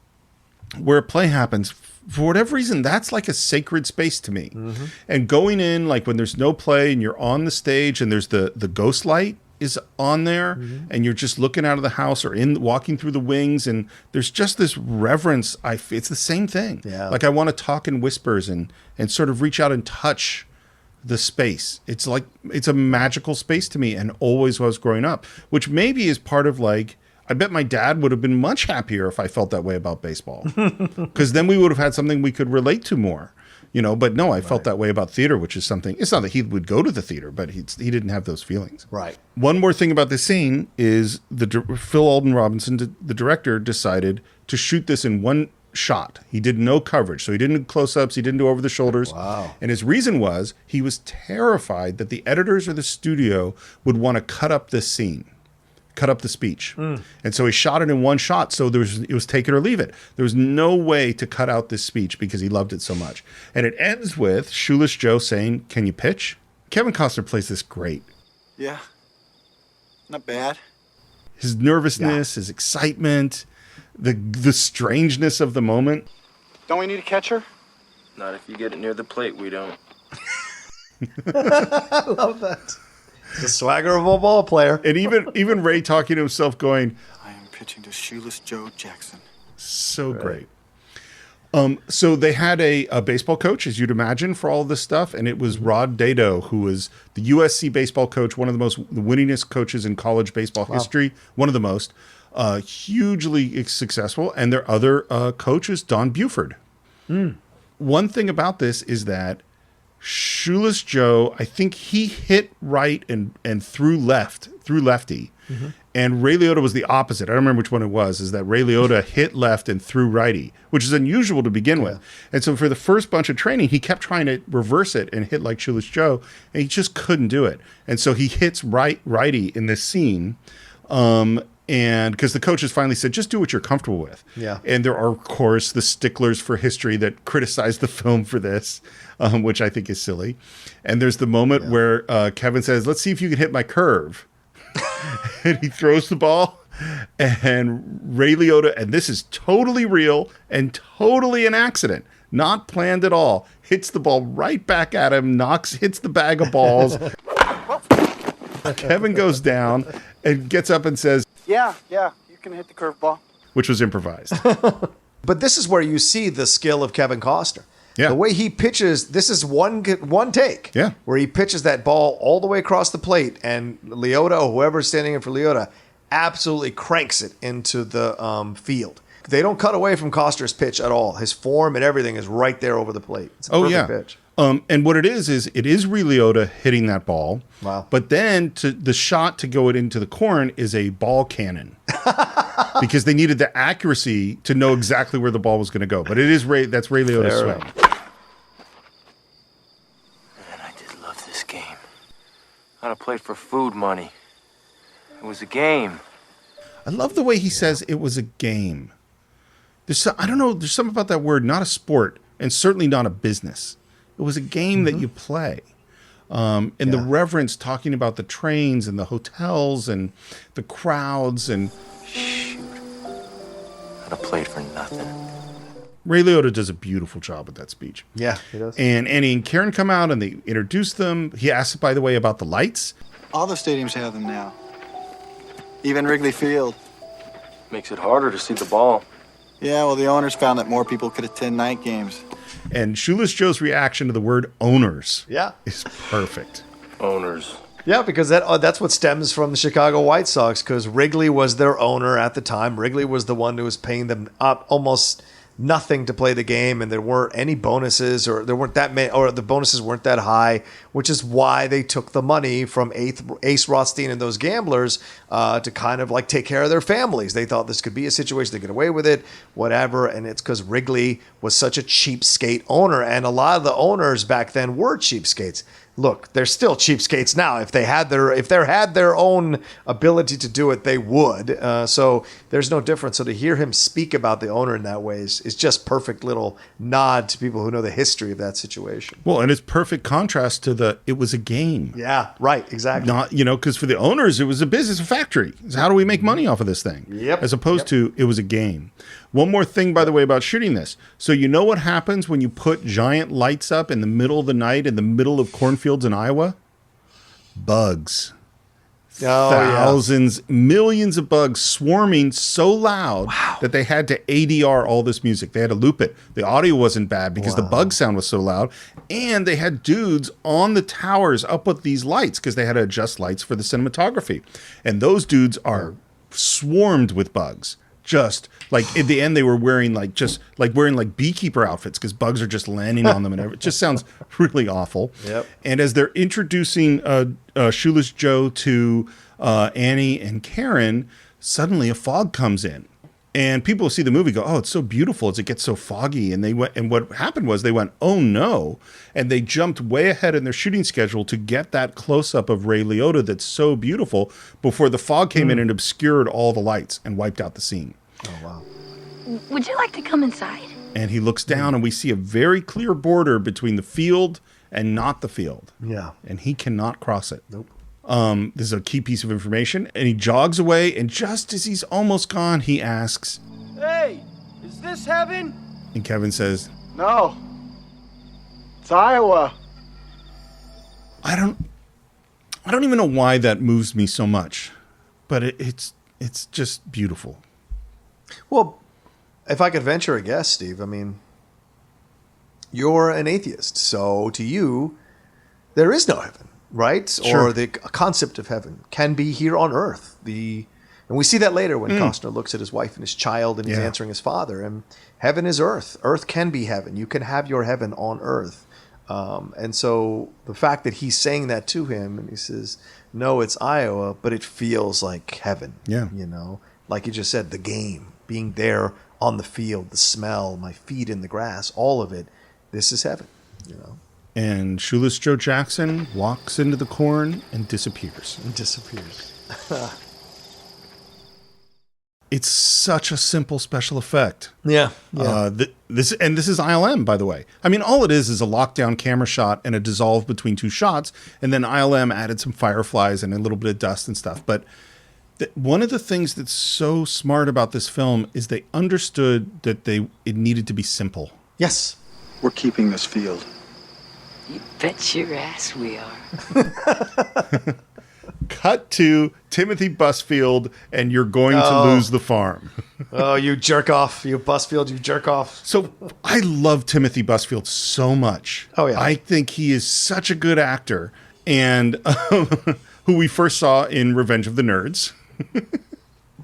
where a play happens. For whatever reason, that's like a sacred space to me. And going in, like when there's no play and you're on the stage and there's the ghost light is on there and you're just looking out of the house or walking through the wings and there's just this reverence. It's the same thing. Yeah. Like I want to talk in whispers and sort of reach out and touch the space. It's like, it's a magical space to me and always was growing up, which maybe is part of like, I bet my dad would have been much happier if I felt that way about baseball, because then we would have had something we could relate to more, but no, I felt that way about theater, which is something, it's not that he would go to the theater, but he didn't have those feelings. Right. One more thing about this scene is Phil Alden Robinson, the director, decided to shoot this in one shot. He did no coverage. So he didn't do close-ups. He didn't do over the shoulders. Wow. And his reason was he was terrified that the editors or the studio would want to cut up this scene. Cut up the speech. And so he shot it in one shot. So it was take it or leave it. There was no way to cut out this speech because he loved it so much. And it ends with Shoeless Joe saying, "Can you pitch?" Kevin Costner plays this great. Yeah. Not bad. His nervousness, his excitement, the strangeness of the moment. Don't we need a catcher? Not if you get it near the plate, we don't. I love that. The swagger of a ball player. And even Ray talking to himself going, I am pitching to Shoeless Joe Jackson. So great. So they had a baseball coach, as you'd imagine, for all of this stuff, and it was Rod Dado, who was the USC baseball coach, one of the winningest coaches in college baseball history, one of the most, hugely successful, and their other coach is Don Buford. One thing about this is that Shoeless Joe, I think he hit right and threw lefty. And Ray Liotta was the opposite. I don't remember which one it was, is that Ray Liotta hit left and threw righty, which is unusual to begin with. And so for the first bunch of training, he kept trying to reverse it and hit like Shoeless Joe, and he just couldn't do it. And so he hits righty in this scene. And because the coaches finally said, just do what you're comfortable with. Yeah. And there are, of course, the sticklers for history that criticize the film for this, which I think is silly. And there's the moment where Kevin says, let's see if you can hit my curve. And he throws the ball. And Ray Liotta, and this is totally real and totally an accident, not planned at all, hits the ball right back at him, hits the bag of balls. Kevin goes down and gets up and says, Yeah, you can hit the curveball. which was improvised. But this is where you see the skill of Kevin Costner. Yeah. The way he pitches, this is one take. Yeah. Where he pitches that ball all the way across the plate, and Liotta, or whoever's standing in for Liotta, absolutely cranks it into the field. They don't cut away from Costner's pitch at all. His form and everything is right there over the plate. It's a perfect pitch. And what it is it is Ray Liotta hitting that ball. Wow. But then the shot to go it into the corn is a ball cannon. Because they needed the accuracy to know exactly where the ball was going to go. But that's Ray Liotta's swing. Man, I did love this game. I'd have played for food money. It was a game. I love the way he says it was a game. I don't know, there's something about that word, not a sport, and certainly not a business. It was a game that you play. The reverence, talking about the trains and the hotels and the crowds and... Shoot. I'd have played for nothing. Ray Liotta does a beautiful job with that speech. Yeah, he does. And Annie and Karen come out and they introduce them. He asks, by the way, about the lights. All the stadiums have them now. Even Wrigley Field. Makes it harder to see the ball. Yeah, well, the owners found that more people could attend night games. And Shoeless Joe's reaction to the word owners is perfect. Owners. Yeah, because that's what stems from the Chicago White Sox, because Wrigley was their owner at the time. Wrigley was the one who was paying them up almost nothing to play the game, and there weren't any bonuses, or there weren't that many, or the bonuses weren't that high, which is why they took the money from Ace Rothstein and those gamblers to kind of like take care of their families. They thought this could be a situation to get away with it, whatever, and it's because Wrigley was such a cheapskate owner, and a lot of the owners back then were cheapskates. look, they're still cheapskates now. If they had their own ability to do it, they would. So there's no difference. So to hear him speak about the owner in that way is just perfect little nod to people who know the history of that situation. Well, and it's perfect contrast to it was a game. Yeah, right, exactly. Not, because for the owners, it was a business, a factory. So how do we make money off of this thing? Yep. As opposed to it was a game. One more thing, by the way, about shooting this. So you know what happens when you put giant lights up in the middle of the night in the middle of cornfields in Iowa? Bugs. Thousands, millions of bugs swarming so loud that they had to ADR all this music. They had to loop it. The audio wasn't bad because the bug sound was so loud. And they had dudes on the towers up with these lights because they had to adjust lights for the cinematography. And those dudes are swarmed with bugs. Just like at the end, they were wearing wearing beekeeper outfits because bugs are just landing on them and everything. It just sounds really awful. Yep. And as they're introducing Shoeless Joe to Annie and Karen, suddenly a fog comes in, and people see the movie go, "Oh, it's so beautiful as it gets so foggy." And what happened was they went, "Oh no!" And they jumped way ahead in their shooting schedule to get that close up of Ray Liotta that's so beautiful before the fog came in and obscured all the lights and wiped out the scene. Oh wow! Would you like to come inside? And he looks down, and we see a very clear border between the field and not the field. Yeah, and he cannot cross it. Nope. This is a key piece of information, and he jogs away, and just as he's almost gone, he asks, Hey, is this heaven? and Kevin says, No. It's Iowa. I don't even know why that moves me so much, but it's just beautiful. Well, if I could venture a guess, Steve, I mean, you're an atheist, so to you, there is no heaven, right? Sure. Or the concept of heaven can be here on earth. And we see that later when Costner looks at his wife and his child and he's answering his father. And heaven is earth. Earth can be heaven. You can have your heaven on earth. And so the fact that he's saying that to him and he says, no, it's Iowa, but it feels like heaven. Yeah. Like you just said, the game, being there on the field, the smell, my feet in the grass, all of it. This is heaven, And Shoeless Joe Jackson walks into the corn and disappears. It's such a simple special effect. Yeah. This is ILM, by the way. I mean, all it is a lockdown camera shot and a dissolve between two shots, and then ILM added some fireflies and a little bit of dust and stuff. But one of the things that's so smart about this film is they understood that it needed to be simple. Yes. We're keeping this field. You bet your ass we are. Cut to Timothy Busfield, and you're going to lose the farm. Oh, you jerk off. You Busfield, you jerk off. So I love Timothy Busfield so much. Oh, yeah. I think he is such a good actor, and who we first saw in Revenge of the Nerds.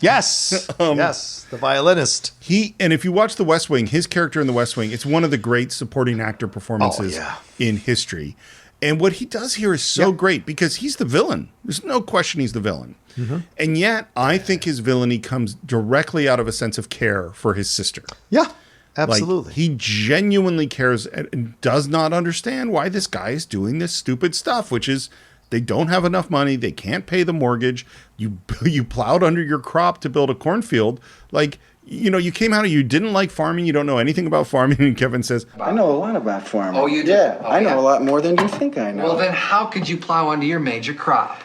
Yes. Yes. The violinist. And if you watch The West Wing, his character in The West Wing, it's one of the great supporting actor performances in history. And what he does here is so great because he's the villain. There's no question he's the villain. Mm-hmm. And yet I think his villainy comes directly out of a sense of care for his sister. Yeah, absolutely. Like, he genuinely cares and does not understand why this guy is doing this stupid stuff, which is they don't have enough money. They can't pay the mortgage. You plowed under your crop to build a cornfield. Like, you came out of, you didn't like farming. You don't know anything about farming. And Kevin says, I know a lot about farming. Oh, you do? Yeah, Oh, I know a lot more than you think I know. Well, then how could you plow under your major crop?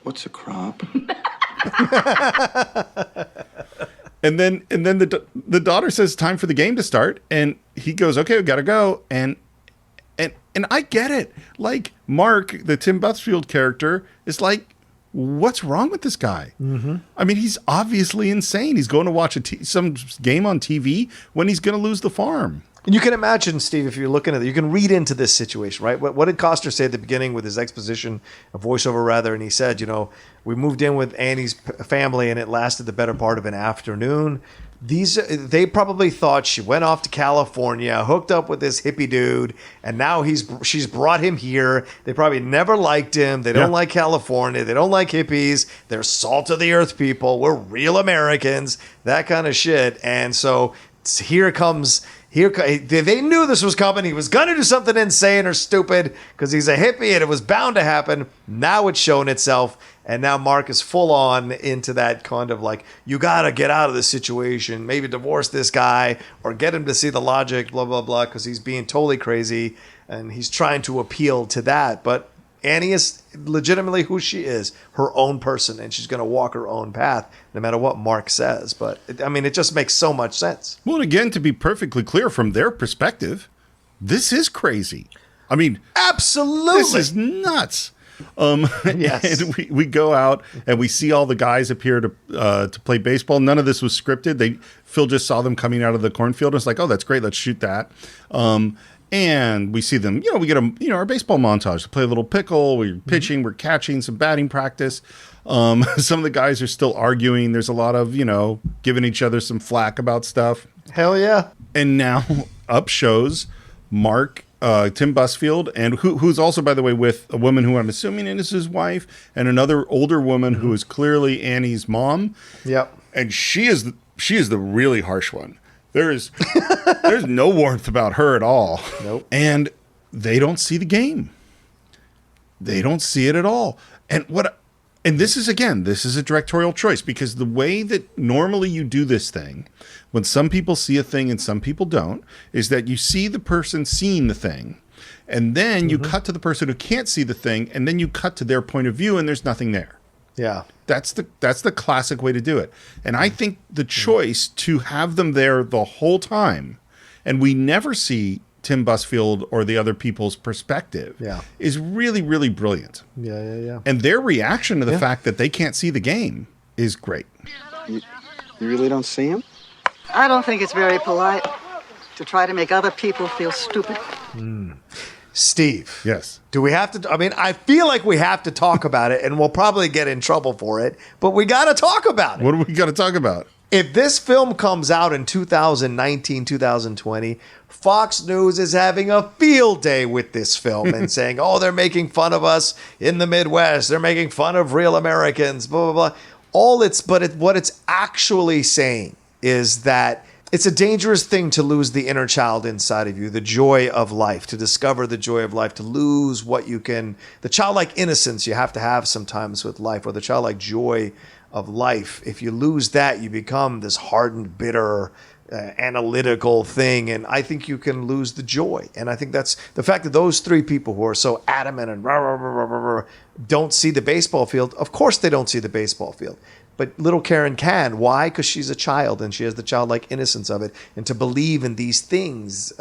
What's a crop? And then the daughter says, time for the game to start. And he goes, okay, we got to go. And I get it. Like, Mark, the Tim Busfield character, is like, what's wrong with this guy? Mm-hmm. I mean, he's obviously insane. He's going to watch some game on TV when he's going to lose the farm. And you can imagine, Steve, if you're looking at it, you can read into this situation, right? What did Costner say at the beginning with his exposition, a voiceover rather? And he said, we moved in with Annie's family and it lasted the better part of an afternoon. They probably thought she went off to California, hooked up with this hippie dude, and now she's brought him here. They probably never liked him. They don't like California. They don't like hippies. They're salt of the earth people. We're real Americans, that kind of shit. And so here comes They knew this was coming. He was going to do something insane or stupid because he's a hippie and it was bound to happen. Now it's shown itself. And now Mark is full on into that kind of like, you got to get out of this situation. Maybe divorce this guy or get him to see the logic, blah, blah, blah, because he's being totally crazy. And he's trying to appeal to that. But Annie is legitimately who she is, her own person, and she's going to walk her own path no matter what Mark says. But, it just makes so much sense. Well, and again, to be perfectly clear, from their perspective, this is crazy. Absolutely. This is nuts. Yes. And we go out and we see all the guys appear to play baseball. None of this was scripted. Phil just saw them coming out of the cornfield and was like, oh, that's great. Let's shoot that. And we see them, we get our baseball montage. We play a little pickle. We're pitching, we're catching, some batting practice. Some of the guys are still arguing. There's a lot of, giving each other some flack about stuff. Hell yeah. And now up shows Mark, Tim Busfield, and who's also, by the way, with a woman who I'm assuming is his wife, and another older woman who is clearly Annie's mom. Yep. And she is the really harsh one. There's no warmth about her at all. Nope. And they don't see the game. They don't see it at all. And this is a directorial choice, because the way that normally you do this thing, when some people see a thing and some people don't, is that you see the person seeing the thing, and then you cut to the person who can't see the thing, and then you cut to their point of view, and there's nothing there. Yeah. That's the classic way to do it. And I think the choice to have them there the whole time, and we never see Tim Busfield or the other people's perspective, is really, really brilliant. Yeah. And their reaction to the fact that they can't see the game is great. You really don't see him? I don't think it's very polite to try to make other people feel stupid. Steve. Yes. Do we have to? I feel like we have to talk about it, and we'll probably get in trouble for it, but we got to talk about it. What do we got to talk about? If this film comes out in 2019, 2020, Fox News is having a field day with this film and saying, oh, they're making fun of us in the Midwest. They're making fun of real Americans, blah, blah, blah. What it's actually saying is that it's a dangerous thing to lose the inner child inside of you, the joy of life, to discover the joy of life, to lose the childlike innocence you have to have sometimes with life, or the childlike joy of life. If you lose that, you become this hardened, bitter, analytical thing, and I think you can lose the joy. And I think that's the fact that those three people who are so adamant and don't see the baseball field. Of course they don't see the baseball field. But little Karen can. Why? Because she's a child and she has the childlike innocence of it. And to believe in these things,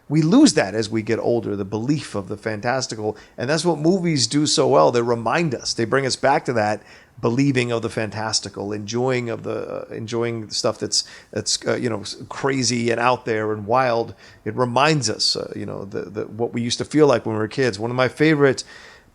we lose that as we get older, the belief of the fantastical. And that's what movies do so well. They remind us. They bring us back to that believing of the fantastical, enjoying the stuff that's crazy and out there and wild. It reminds us, what we used to feel like when we were kids. One of my favorite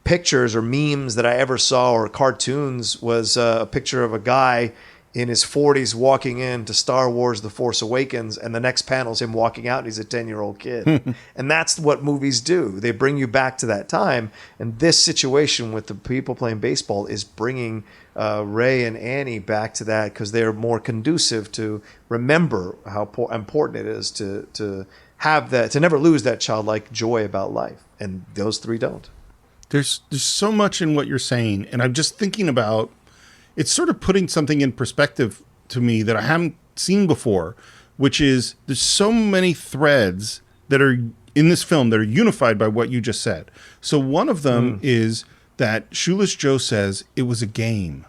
pictures or memes that I ever saw, or cartoons, was a picture of a guy in his 40s walking into Star Wars The Force Awakens, and the next panel is him walking out and he's a 10-year-old kid. And that's what movies do. They bring you back to that time. And this situation with the people playing baseball is bringing Ray and Annie back to that, because they're more conducive to remember how important it is to have that, to never lose that childlike joy about life. And those three don't. There's so much in what you're saying, and I'm just thinking about, it's sort of putting something in perspective to me that I haven't seen before, which is there's so many threads that are in this film that are unified by what you just said. So one of them is that Shoeless Joe says it was a game.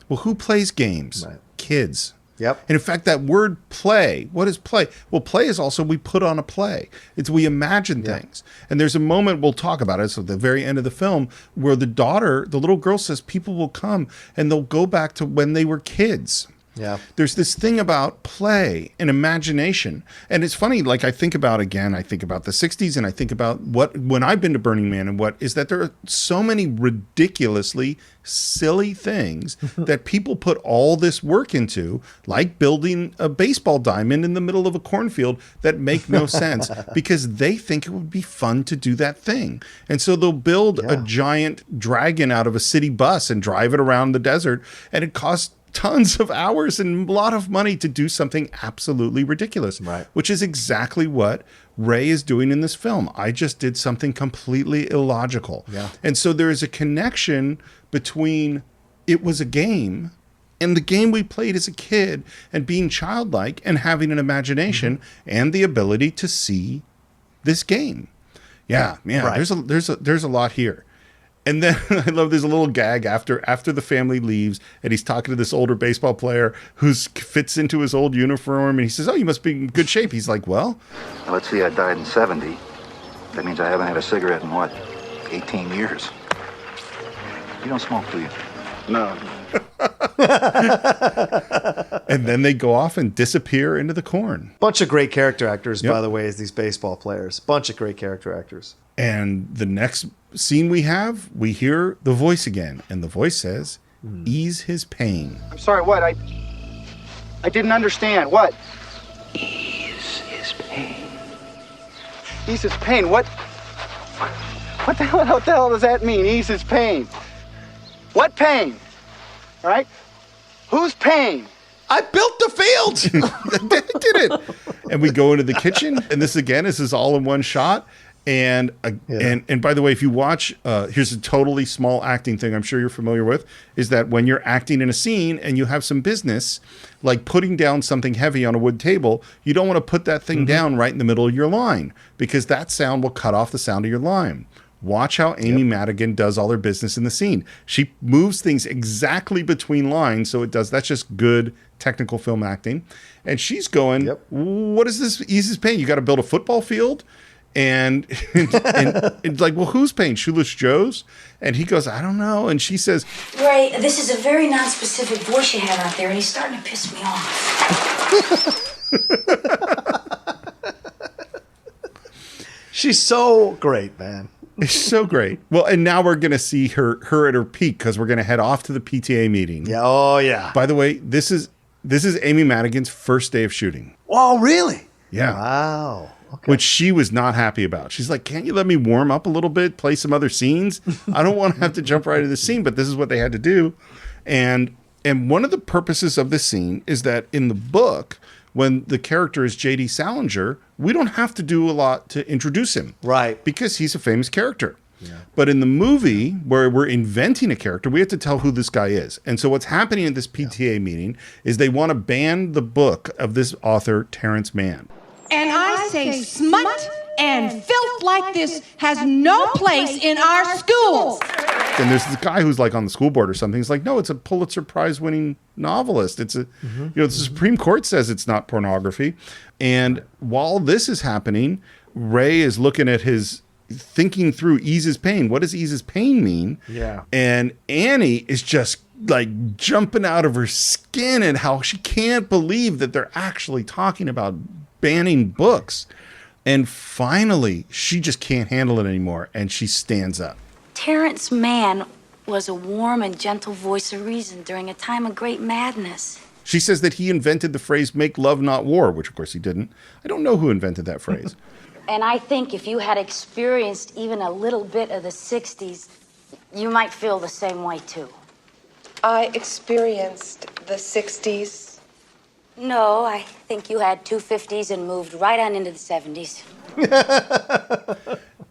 Well, who plays games? Right. Kids. Yep. And in fact, that word play, what is play? Well, play is also we put on a play. It's we imagine things. And there's a moment, we'll talk about it, so at the very end of the film, where the little girl says people will come and they'll go back to when they were kids. Yeah. There's this thing about play and imagination. And it's funny, like I think about the 60s, and I think about when I've been to Burning Man, and what is that there are so many ridiculously silly things that people put all this work into, like building a baseball diamond in the middle of a cornfield, that make no sense because they think it would be fun to do that thing. And so they'll build a giant dragon out of a city bus and drive it around the desert, and it costs tons of hours and a lot of money to do something absolutely ridiculous, right? Which is exactly what Ray is doing in this film. I just did something completely illogical. Yeah. And so there is a connection between it was a game and the game we played as a kid and being childlike and having an imagination and the ability to see this game. Yeah, Right. there's a lot here. And then I love there's a little gag after the family leaves and he's talking to this older baseball player who fits into his old uniform and he says, "Oh, you must be in good shape." He's like, "Well, Let's see, I died in 70. That means I haven't had a cigarette in what, 18 years? You don't smoke, do you? No. And then they go off and disappear into the corn. Bunch of great character actors, by the way, as these baseball players. Bunch of great character actors. And the next scene we hear the voice again. And the voice says, "Ease his pain." I'm sorry, what? I didn't understand. What? Ease his pain. Ease his pain? What the hell does that mean, ease his pain? What pain? All right? Whose pain? I built the field. They did it. And we go into the kitchen, and this is all in one shot. And by the way, if you watch, here's a totally small acting thing I'm sure you're familiar with, is that when you're acting in a scene and you have some business, like putting down something heavy on a wood table, you don't want to put that thing down right in the middle of your line because that sound will cut off the sound of your line. Watch how Amy Madigan does all her business in the scene. She moves things exactly between lines, so it does. That's just good technical film acting. And she's going, "What is this eases pain? You got to build a football field?" And it's like, "Well, who's paying? Shoeless Joe's?" And he goes, "I don't know." And she says, Ray, this is a very non-specific voice you have out there, and he's starting to piss me off. She's so great, man. It's so great. Well, and now we're going to see her at her peak because we're going to head off to the PTA meeting. Yeah. Oh, yeah. By the way, this is Amy Madigan's first day of shooting. Oh, really? Yeah. Wow. Okay. Which she was not happy about. She's like, "Can't you let me warm up a little bit, play some other scenes? I don't want to have to jump right into the scene," but this is what they had to do. And one of the purposes of this scene is that in the book, when the character is J.D. Salinger, we don't have to do a lot to introduce him. Right. Because he's a famous character. Yeah. But in the movie, where we're inventing a character, we have to tell who this guy is. And so what's happening at this PTA meeting is they want to ban the book of this author, Terrence Mann. And I say smut and filth like this has no place in our schools. And there's this guy who's like on the school board or something. He's like, "No, it's a Pulitzer Prize winning novelist. It's a, the Supreme Court says it's not pornography." And while this is happening, Ray is looking at thinking through eases pain. What does eases pain mean? Yeah. And Annie is just like jumping out of her skin at how she can't believe that they're actually talking about banning books. And finally, she just can't handle it anymore. And she stands up. Terrence Mann was a warm and gentle voice of reason during a time of great madness. She says that he invented the phrase "make love, not war," which of course he didn't. I don't know who invented that phrase. And I think if you had experienced even a little bit of the 60s, you might feel the same way too. I experienced the 60s. No, I think you had two 50s and moved right on into the 70s.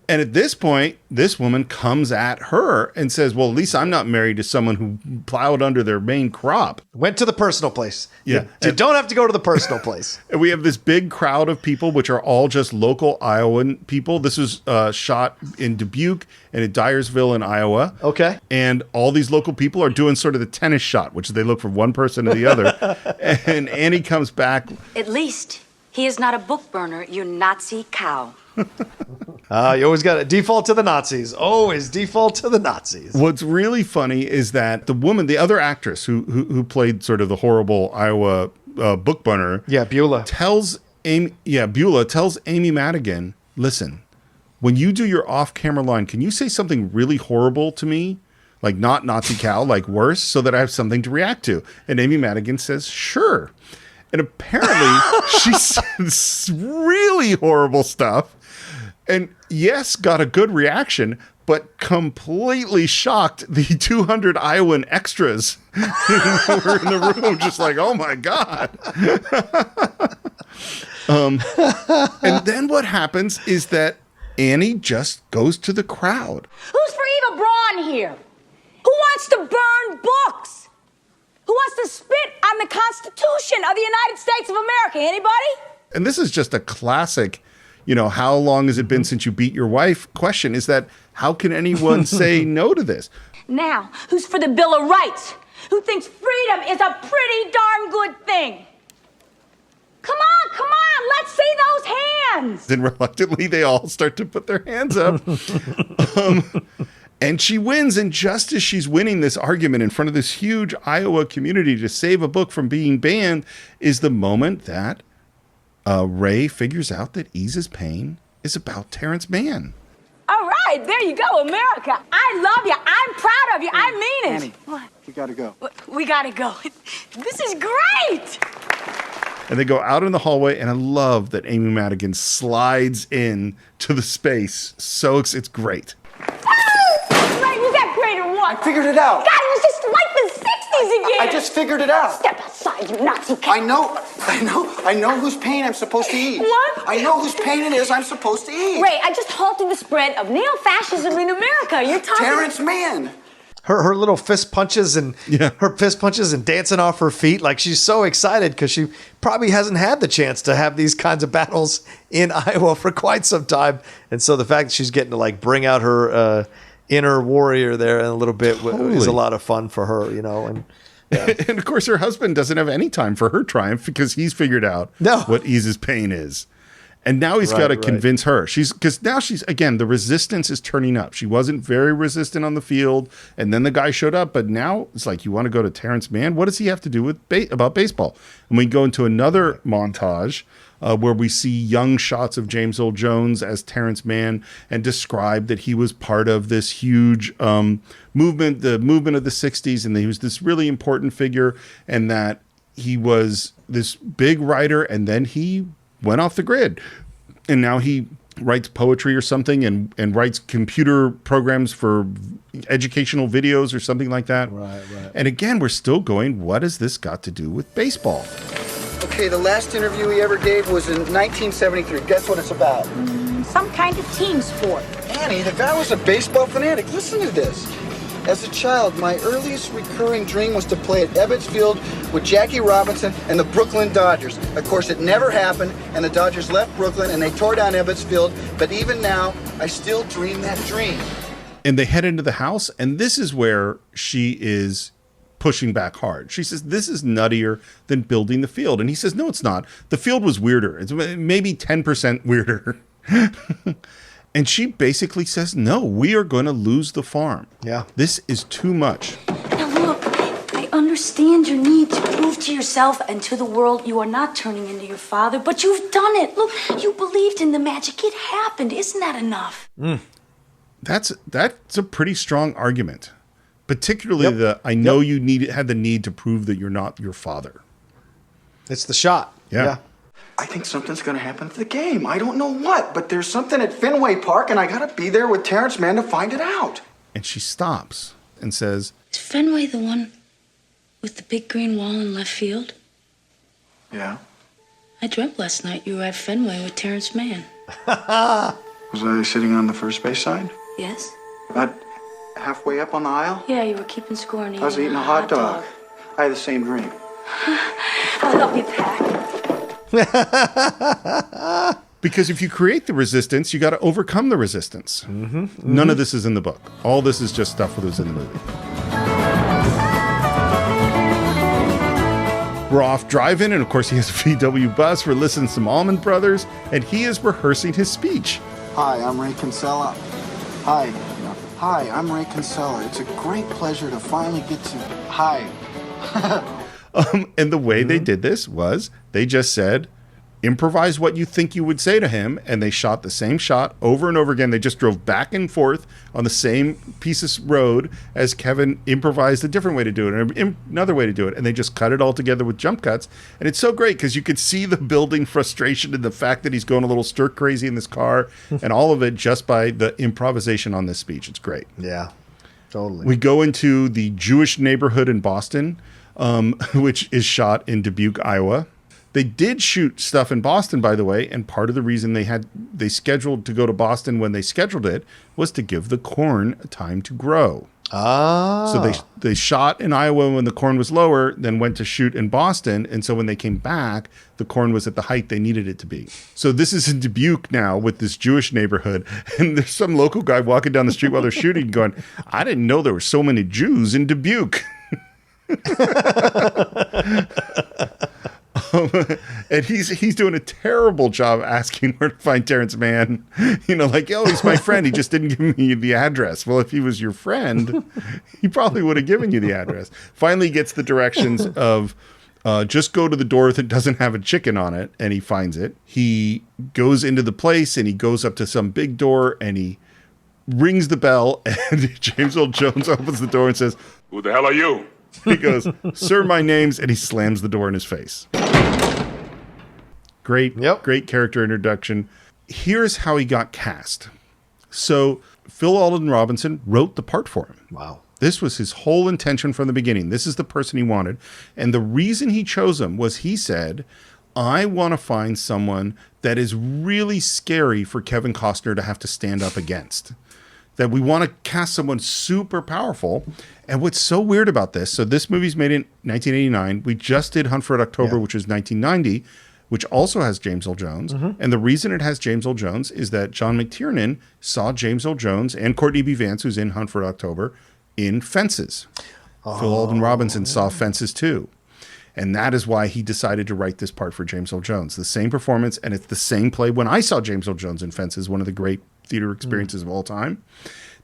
And at this point, this woman comes at her and says, "Well, at least I'm not married to someone who plowed under their main crop." Went to the personal place. Yeah. You don't have to go to the personal place. And we have this big crowd of people, which are all just local Iowan people. This was shot in Dubuque and in Dyersville in Iowa. Okay. And all these local people are doing sort of the tennis shot, which they look from one person to the other. And Annie comes back. At least he is not a book burner, you Nazi cow. You always got to default to the Nazis. Always default to the Nazis. What's really funny is that the woman, the other actress who played sort of the horrible Iowa book burner, Beulah tells Amy Madigan, "Listen, when you do your off-camera line, can you say something really horrible to me? Like not Nazi cow, like worse, so that I have something to react to." And Amy Madigan says, "Sure." And apparently she says really horrible stuff. And yes, got a good reaction, but completely shocked the 200 Iowan extras who were in the room, just like, oh my God. And then what happens is that Annie just goes to the crowd. Who's for Eva Braun here? Who wants to burn books? Who wants to spit on the Constitution of the United States of America? Anybody? And this is just a classic, how long has it been since you beat your wife question, is that how can anyone say no to this? Now, who's for the Bill of Rights? Who thinks freedom is a pretty darn good thing? Come on, let's see those hands. And reluctantly, they all start to put their hands up. And she wins. And just as she's winning this argument in front of this huge Iowa community to save a book from being banned is the moment that Ray figures out that Ease's Pain is about Terrence Mann. All right, there you go, America. I love you. I'm proud of you. I mean it. Annie, What? we gotta go. We gotta go. This is great. And they go out in the hallway, and I love that Amy Madigan slides in to the space. So it's great. Right, was that great or what? I figured it out. God, it was just like the 60s again. I just figured it out. Step outside, you Nazi cat. I know whose pain I'm supposed to eat. What? I know whose pain it is I'm supposed to eat. Ray, I just halted the spread of neo-fascism in America. You're talking... Terrence Mann. Her little fist punches and dancing off her feet. Like, she's so excited because she probably hasn't had the chance to have these kinds of battles in Iowa for quite some time. And so the fact that she's getting to like bring out her inner warrior there in a little bit is a lot of fun for her, And yeah. And of course, her husband doesn't have any time for her triumph because he's figured out what Ease's Pain is. And now he's got to convince her. Because now again, the resistance is turning up. She wasn't very resistant on the field, and then the guy showed up. But now it's like, you want to go to Terrence Mann? What does he have to do with about baseball? And we go into another montage where we see young shots of James Earl Jones as Terrence Mann and describe that he was part of this huge movement, the movement of the 60s, and that he was this really important figure, and that he was this big writer, and then he went off the grid, and now he writes poetry or something and writes computer programs for educational videos or something like that. Right. And again, we're still going, what has this got to do with baseball? Okay, the last interview he ever gave was in 1973. Guess what it's about? Some kind of team sport. Annie, the guy was a baseball fanatic. Listen to this. As a child, my earliest recurring dream was to play at Ebbets Field with Jackie Robinson and the Brooklyn Dodgers. Of course, it never happened, and the Dodgers left Brooklyn, and they tore down Ebbets Field. But even now, I still dream that dream. And they head into the house, and this is where she is pushing back hard. She says, this is nuttier than building the field. And he says, no, it's not. The field was weirder. It's maybe 10% weirder. And she basically says, no, we are going to lose the farm. Yeah. This is too much. Now look, I understand your need to prove to yourself and to the world you are not turning into your father, but you've done it. Look, you believed in the magic. It happened. Isn't that enough? That's a pretty strong argument. Particularly I know you had the need to prove that you're not your father. It's the shot. Yeah. I think something's going to happen to the game. I don't know what, but there's something at Fenway Park, and I got to be there with Terrence Mann to find it out. And she stops and says, Is Fenway the one with the big green wall in left field? Yeah. I dreamt last night you were at Fenway with Terrence Mann. Was I sitting on the first base side? Yes? About halfway up on the aisle? Yeah, you were keeping score and I was eating a hot dog. I had the same dream. I'll help you pack. because if you create the resistance, you got to overcome the resistance. None of this is in the book. All this is just stuff that was in the movie. We're off driving, and of course he has a VW bus. We're listening to some Allman Brothers, and he is rehearsing his speech. Hi, I'm Ray Kinsella. Hi, I'm Ray Kinsella. It's a great pleasure to finally get to... Hi. And the way they did this was they just said, improvise what you think you would say to him. And they shot the same shot over and over again. They just drove back and forth on the same piece of road as Kevin improvised a different way to do it, and another way to do it. And they just cut it all together with jump cuts. And it's so great because you could see the building frustration and the fact that he's going a little stir crazy in this car and all of it just by the improvisation on this speech. It's great. Yeah, totally. We go into the Jewish neighborhood in Boston, which is shot in Dubuque, Iowa. They did shoot stuff in Boston, by the way, and part of the reason they scheduled to go to Boston when they scheduled it was to give the corn time to grow. Ah. So they shot in Iowa when the corn was lower, then went to shoot in Boston, and so when they came back, the corn was at the height they needed it to be. So this is in Dubuque now with this Jewish neighborhood, and there's some local guy walking down the street while they're shooting going, I didn't know there were so many Jews in Dubuque. And he's doing a terrible job asking where to find Terrence Mann. Like, oh, he's my friend. He just didn't give me the address. Well, if he was your friend, he probably would have given you the address. Finally gets the directions of just go to the door that doesn't have a chicken on it, and he finds it. He goes into the place, and he goes up to some big door, and he rings the bell, and James Earl Jones opens the door and says, "Who the hell are you?" He goes, "Sir, my name's," and he slams the door in his face. Great character introduction. Here's how he got cast. So Phil Alden Robinson wrote the part for him. Wow. This was his whole intention from the beginning. This is the person he wanted. And the reason he chose him was he said, I want to find someone that is really scary for Kevin Costner to have to stand up against. That we want to cast someone super powerful. And what's so weird about this, so this movie's made in 1989. We just did Hunt for Red October, which was 1990, which also has James Earl Jones. And the reason it has James Earl Jones is that John McTiernan saw James Earl Jones and Courtney B. Vance, who's in Hunt for Red October, in Fences. Phil Alden Robinson saw Fences too. And that is why he decided to write this part for James Earl Jones. The same performance, and it's the same play. When I saw James Earl Jones in Fences, one of the great theater experiences of all time,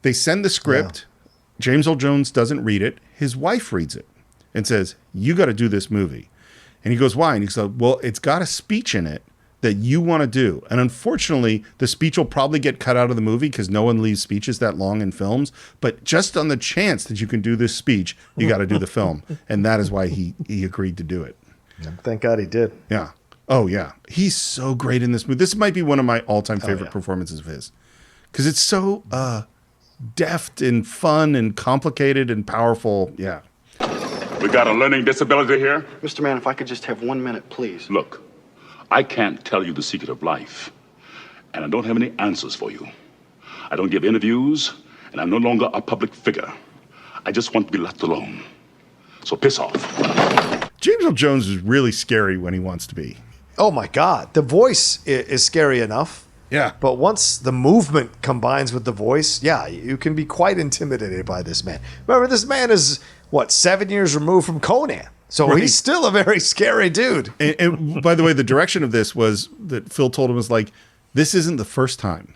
they send the script. James Earl Jones doesn't read it. His wife reads it and says, you got to do this movie. And he goes, why? And he said, well, it's got a speech in it that you want to do. And unfortunately, the speech will probably get cut out of the movie because no one leaves speeches that long in films. But just on the chance that you can do this speech, you got to do the film. And that is why he agreed to do it. Thank God he did. Yeah. Oh, yeah. He's so great in this movie. This might be one of my all-time favorite performances of his. Because it's so deft and fun and complicated and powerful. Yeah. We got a learning disability here? Mr. Mann, if I could just have 1 minute, please. Look, I can't tell you the secret of life, and I don't have any answers for you. I don't give interviews, and I'm no longer a public figure. I just want to be left alone. So piss off. James Earl Jones is really scary when he wants to be. Oh, my God. The voice is scary enough. Yeah. But once the movement combines with the voice, you can be quite intimidated by this man. Remember, this man is, 7 years removed from Conan? So he's still a very scary dude. And by the way, the direction of this was that Phil told him was like, this isn't the first time.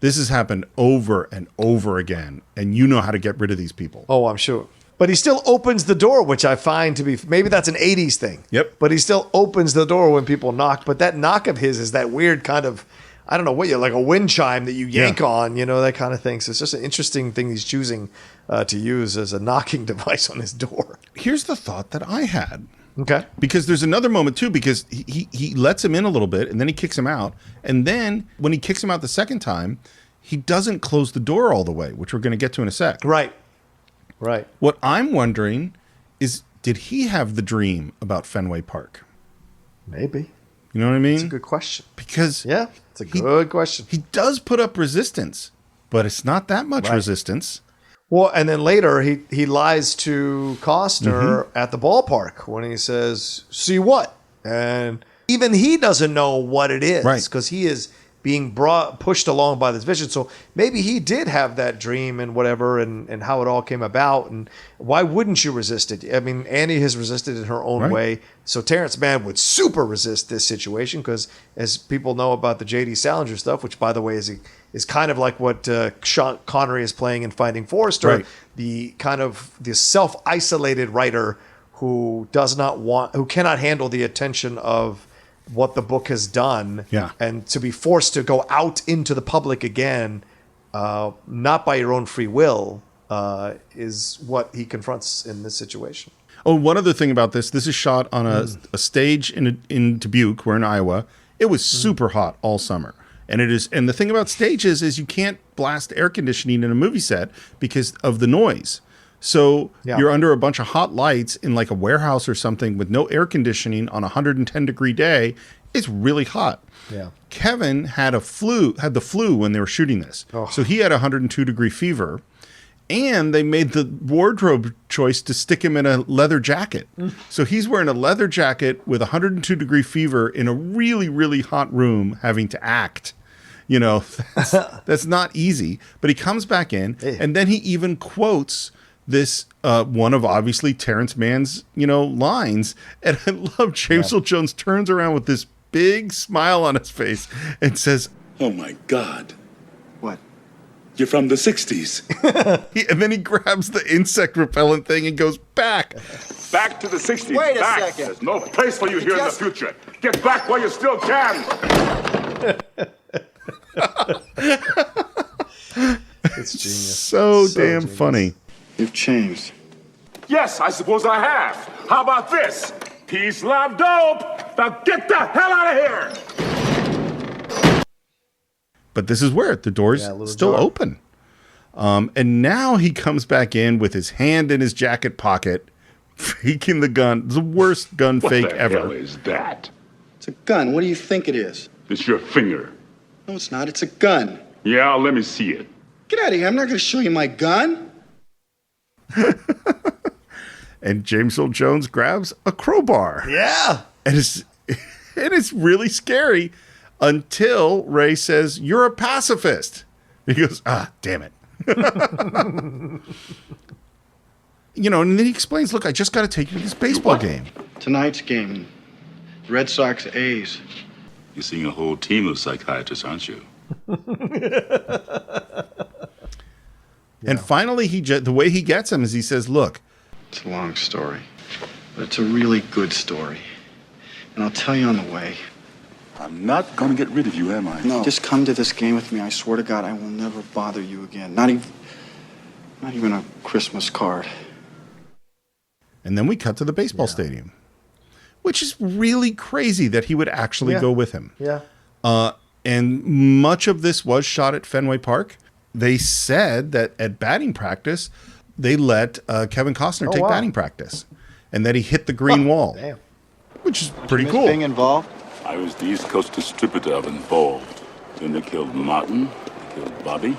This has happened over and over again. And you know how to get rid of these people. Oh, I'm sure. But he still opens the door, which I find to be, maybe that's an 80s thing. Yep. But he still opens the door when people knock. But that knock of his is that weird kind of, I don't know what like a wind chime that you yank on, that kind of thing. So it's just an interesting thing he's choosing to use as a knocking device on his door. Here's the thought that I had. Okay. Because there's another moment too, because he lets him in a little bit and then he kicks him out. And then when he kicks him out the second time, he doesn't close the door all the way, which we're going to get to in a sec. Right. What I'm wondering is, did he have the dream about Fenway Park? Maybe. You know what I mean? It's a good question. Because it's a good question. He does put up resistance, but it's not that much resistance. Well, and then later he lies to Costner at the ballpark when he says, see what? And even he doesn't know what it is because he is being pushed along by this vision. So maybe he did have that dream and whatever and how it all came about. And why wouldn't you resist it? I mean, Annie has resisted in her own way. So Terrence Mann would super resist this situation because as people know about the J.D. Salinger stuff, which by the way is kind of like what Sean Connery is playing in Finding Forrester, the kind of the self-isolated writer who cannot handle the attention of what the book has done. Yeah. And to be forced to go out into the public again, not by your own free will, is what he confronts in this situation. Oh, one other thing about this is shot on a stage in Dubuque. We're in Iowa. It was super hot all summer. And the thing about stages is you can't blast air conditioning in a movie set because of the noise. So you're under a bunch of hot lights in like a warehouse or something with no air conditioning on a 110-degree day. It's really hot. Yeah. Kevin had the flu when they were shooting this. Oh. So he had a 102-degree fever. And they made the wardrobe choice to stick him in a leather jacket. So he's wearing a leather jacket with a 102-degree fever in a really, really hot room having to act. You know, that's not easy. But he comes back in, and then he even quotes this one of obviously Terrence Mann's, lines. And I love James Earl Jones turns around with this big smile on his face and says, "Oh my God. What? You're from the 60s. And then he grabs the insect repellent thing and goes back. Back to the 60s. Wait a back. second. There's no place for you here in the future. Get back while you still can. It's genius. So damn genius. Funny. You've changed. Yes, I suppose I have. How about this? Peace, love, dope. Now get the hell out of here. But this is where the door's still open. And now he comes back in with his hand in his jacket pocket, faking the gun. The worst gun fake ever. What the hell is that? It's a gun. What do you think it is? It's your finger. No, it's not. It's a gun. Yeah, let me see it. Get out of here. I'm not going to show you my gun. And James Earl Jones grabs a crowbar. Yeah. And it's really scary until Ray says, "You're a pacifist." He goes, damn it. And then he explains, "Look, I just got to take you to this baseball game." Tonight's game, Red Sox A's. You're seeing a whole team of psychiatrists, aren't you? And finally, the way he gets him is he says, "Look, it's a long story, but it's a really good story. And I'll tell you on the way. I'm not going to get rid of you, am I? No. Just come to this game with me. I swear to God, I will never bother you again. Not even a Christmas card." And then we cut to the baseball stadium, which is really crazy that he would actually go with him. Yeah. And much of this was shot at Fenway Park. They said that at batting practice, they let Kevin Costner take batting practice, and that he hit the green wall, which is pretty cool. Being involved? I was the East Coast distributor of Involved. Then they killed Martin, they killed Bobby.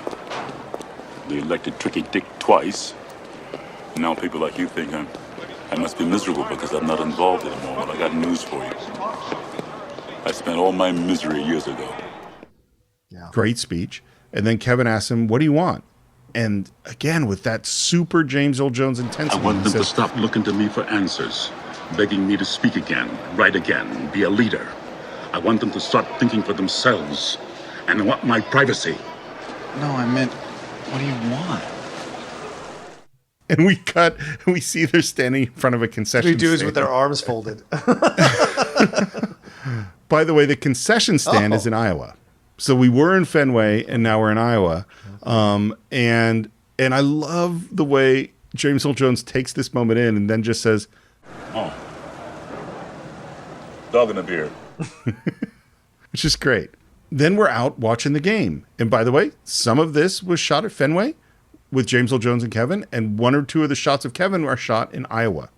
They elected Tricky Dick twice. Now people like you think I must be miserable because I'm not involved anymore. Well, I got news for you. I spent all my misery years ago. Yeah. Great speech. And then Kevin asks him, "What do you want?" And again, with that super James Earl Jones intensity, I want them to stop looking to me for answers, begging me to speak again, write again, be a leader. I want them to start thinking for themselves. And I want my privacy. No, I meant, what do you want? And we cut, and we see they're standing in front of a concession stand. 3 dudes with their arms folded. By the way, the concession stand is in Iowa. So we were in Fenway, and now we're in Iowa. And I love the way James Earl Jones takes this moment in and then just says, "Oh, dog and a beer." Which is great. Then we're out watching the game. And by the way, some of this was shot at Fenway with James Earl Jones and Kevin, and 1 or 2 of the shots of Kevin were shot in Iowa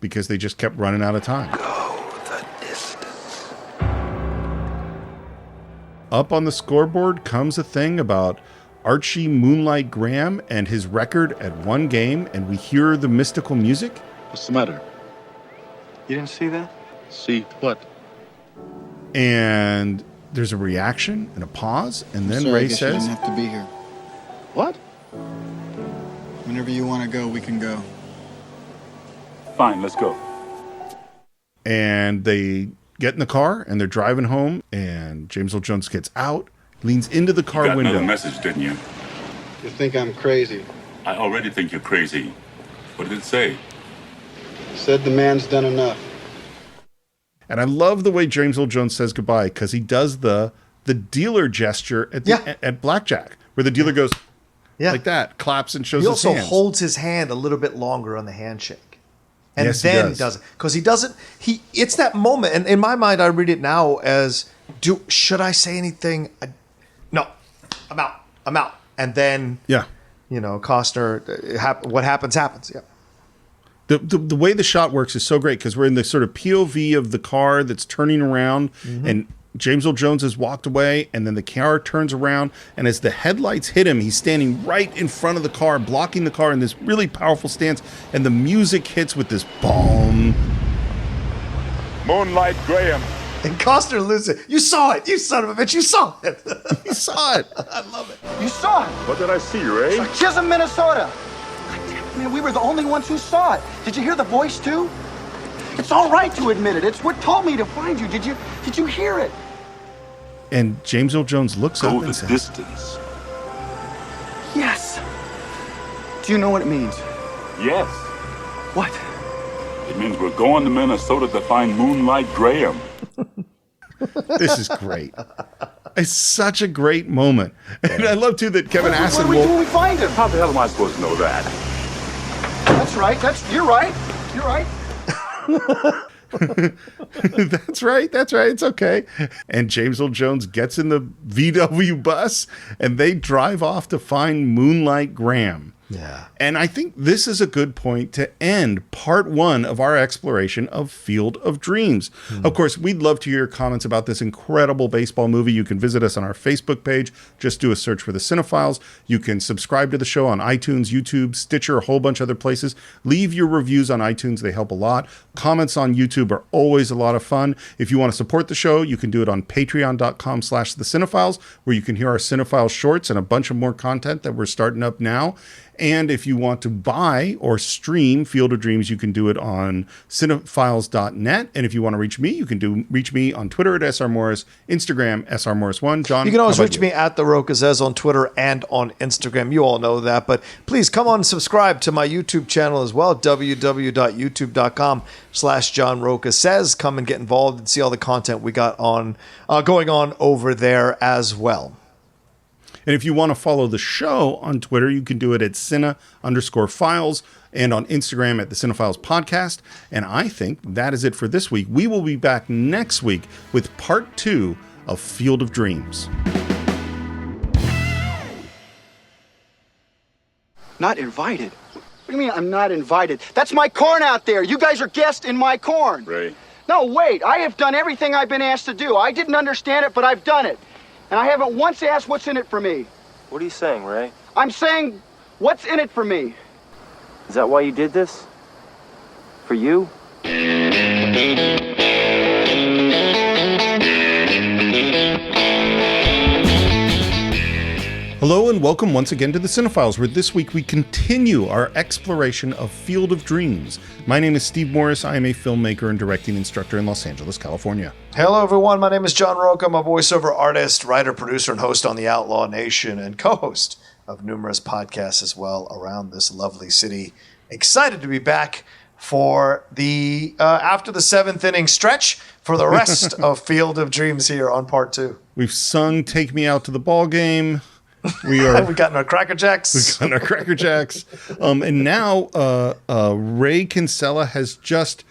because they just kept running out of time. Go the distance. Up on the scoreboard comes a thing about Archie Moonlight Graham and his record at 1 game, and we hear the mystical music. What's the matter? You didn't see that? See what? And there's a reaction and a pause, and then Ray I guess you says, didn't have to be here. What? Whenever you want to go, we can go. Fine, let's go. And they get in the car, and they're driving home, and James Earl Jones gets out, leans into the car You got window. another message, didn't you? You think I'm crazy? I already think you're crazy. What did it say? Said the man's done enough. And I love the way James Earl Jones says goodbye, because he does the dealer gesture at blackjack, where the dealer goes like that, claps and shows his hands. He also holds his hand a little bit longer on the handshake. And Yes, then he does it. Because he doesn't, it's that moment. And in my mind, I read it now as, should I say anything? No, I'm out. And then, Costner, what happens. Yeah. The way the shot works is so great, because we're in the sort of POV of the car that's turning around, and James Earl Jones has walked away, and then the car turns around, and as the headlights hit him, he's standing right in front of the car, blocking the car in this really powerful stance, and the music hits with this boom. Moonlight Graham. And Costner loses it. You saw it. You son of a bitch. You saw it. You saw it. I love it. You saw it. What did I see, Ray? Chisholm, Minnesota. Man, we were the only ones who saw it. Did you hear the voice too? It's all right to admit it. It's what told me to find you. Did you hear it? And James Earl Jones looks up and says, distance. Yes. Do you know what it means? Yes. What? It means we're going to Minnesota to find Moonlight Graham. This is great. It's such a great moment. And I love, too, that Kevin asked him, what do we do when we find him? How the hell am I supposed to know that? That's right. You're right. You're right. That's right. It's okay. And James Earl Jones gets in the VW bus, and they drive off to find Moonlight Graham. Yeah. And I think this is a good point to end part 1 of our exploration of Field of Dreams. Of course, we'd love to hear your comments about this incredible baseball movie. You can visit us on our Facebook page. Just do a search for the Cine-Files. You can subscribe to the show on iTunes, YouTube, Stitcher, a whole bunch of other places. Leave your reviews on iTunes. They help a lot. Comments on YouTube are always a lot of fun. If you want to support the show, you can do it on patreon.com/the Cine-Files, where you can hear our Cine-Files shorts and a bunch of more content that we're starting up now. And if you want to buy or stream Field of Dreams, you can do it on cinefiles.net. And if you want to reach me, you can reach me on Twitter at SRMorris, Instagram, SRMorris1. John, you can always reach me at the Rocha Says on Twitter and on Instagram. You all know that. But please come on and subscribe to my YouTube channel as well, www.youtube.com/John Rocha Says. Come and get involved and see all the content we got on going on over there as well. And if you want to follow the show on Twitter, you can do it at Cine_Files and on Instagram at the Cine-Files Podcast. And I think that is it for this week. We will be back next week with part 2 of Field of Dreams. Not invited? What do you mean I'm not invited? That's my corn out there. You guys are guests in my corn. Ray. No, wait. I have done everything I've been asked to do. I didn't understand it, but I've done it. And I haven't once asked what's in it for me. What are you saying, Ray? I'm saying, what's in it for me? Is that why you did this? For you? Hello and welcome once again to the Cine-Files, where this week we continue our exploration of Field of Dreams. My name is Steve Morris. I am a filmmaker and directing instructor in Los Angeles, California. Hello, everyone. My name is John Rocha. I'm a voiceover artist, writer, producer, and host on The Outlaw Nation, and co-host of numerous podcasts as well around this lovely city. Excited to be back for the after the 7th inning stretch for the rest of Field of Dreams here on part 2. We've sung "Take Me Out to the Ball Game." We've gotten our Cracker Jacks. And now Ray Kinsella has just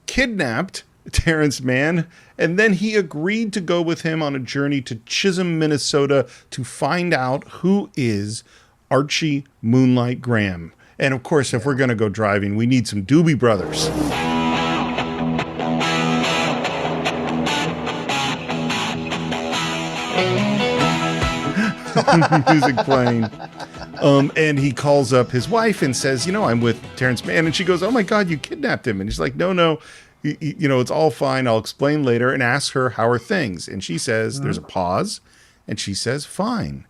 kidnapped Terrence Mann, and then he agreed to go with him on a journey to Chisholm, Minnesota, to find out who is Archie Moonlight Graham. And of course, if we're going to go driving, we need some Doobie Brothers. Music playing. And he calls up his wife and says, I'm with Terrence Mann. And she goes, oh my God, you kidnapped him. And he's like, no, it's all fine. I'll explain later, and asks her, how are things? And she says, there's a pause, and she says, fine.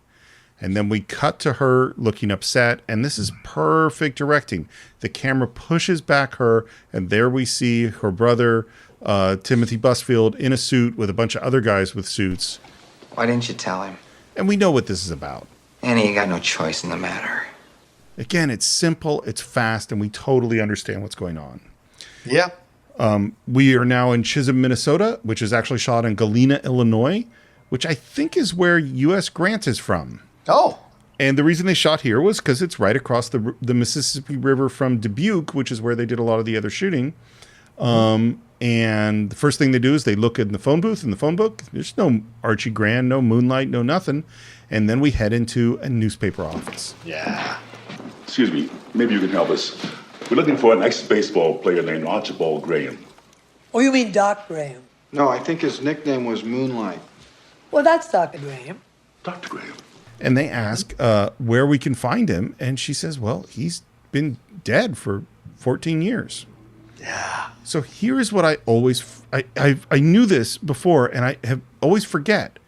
And then we cut to her looking upset, and this is perfect directing. The camera pushes back her, and there we see her brother, Timothy Busfield, in a suit with a bunch of other guys with suits. Why didn't you tell him? And we know what this is about. Annie, you got no choice in the matter. Again, it's simple, it's fast, and we totally understand what's going on. Yeah. We are now in Chisholm, Minnesota, which is actually shot in Galena, Illinois, which I think is where U.S. Grant is from. Oh. And the reason they shot here was because it's right across the Mississippi River from Dubuque, which is where they did a lot of the other shooting. And the first thing they do is they look in the phone booth, in the phone book. There's no Archie Grand, no Moonlight, no nothing. And then we head into a newspaper office. Yeah. Excuse me, maybe you can help us. We're looking for an ex-baseball player named Archibald Graham. Oh, you mean Doc Graham? No, I think his nickname was Moonlight. Well, that's Dr. Graham. Dr. Graham. And they ask where we can find him. And she says, well, he's been dead for 14 years. Yeah. So here's what I always, I knew this before, and I have always forget.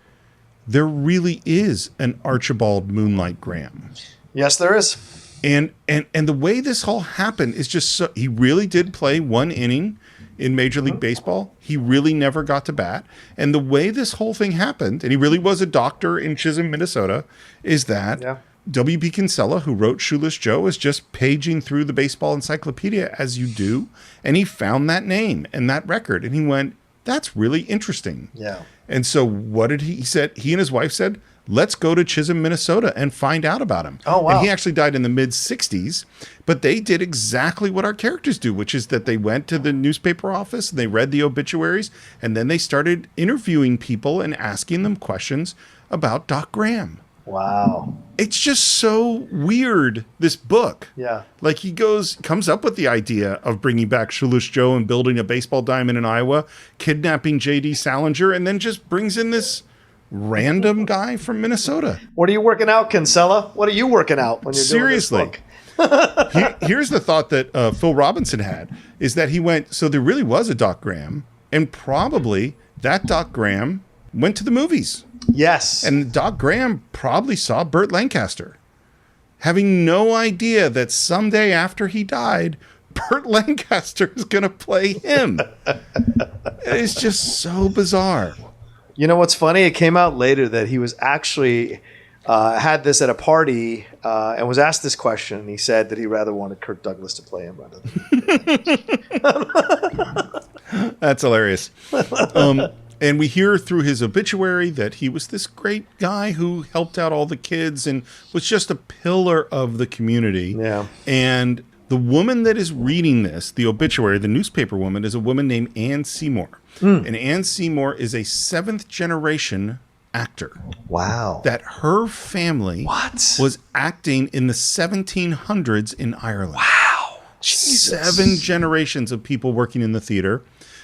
There really is an Archibald Moonlight Graham. Yes, there is. And the way this all happened is just so, he really did play one inning in Major League Baseball. He really never got to bat. And the way this whole thing happened, and he really was a doctor in Chisholm, Minnesota, is that W.B. Kinsella, who wrote Shoeless Joe, was just paging through the baseball encyclopedia as you do. And he found that name and that record. And he went, that's really interesting. Yeah. And so what did he said? He and his wife said, let's go to Chisholm, Minnesota and find out about him. Oh, wow. And he actually died in the mid-60s, but they did exactly what our characters do, which is that they went to the newspaper office and they read the obituaries, and then they started interviewing people and asking them questions about Doc Graham. Wow. It's just so weird, this book. Yeah. Like he comes up with the idea of bringing back Shoeless Joe and building a baseball diamond in Iowa, kidnapping J.D. Salinger, and then just brings in this random guy from Minnesota. What are you working out, Kinsella? What are you working out when you're Seriously. doing this book? Here's the thought that Phil Robinson had, is that he went, so there really was a Doc Graham, and probably that Doc Graham went to the movies. Yes. And Doc Graham probably saw Burt Lancaster, having no idea that someday after he died, Burt Lancaster is going to play him. It's just so bizarre. You know what's funny? It came out later that he was actually had this at a party and was asked this question. And he said that he rather wanted Kirk Douglas to play him rather than. That's hilarious. And we hear through his obituary that he was this great guy who helped out all the kids and was just a pillar of the community. Yeah. And the woman that is reading this, the obituary, the newspaper woman, is a woman named Anne Seymour. And Anne Seymour is a 7th generation actor. Wow. That her family was acting in the 1700s in Ireland. Wow. Jesus. 7 generations of people working in the theater.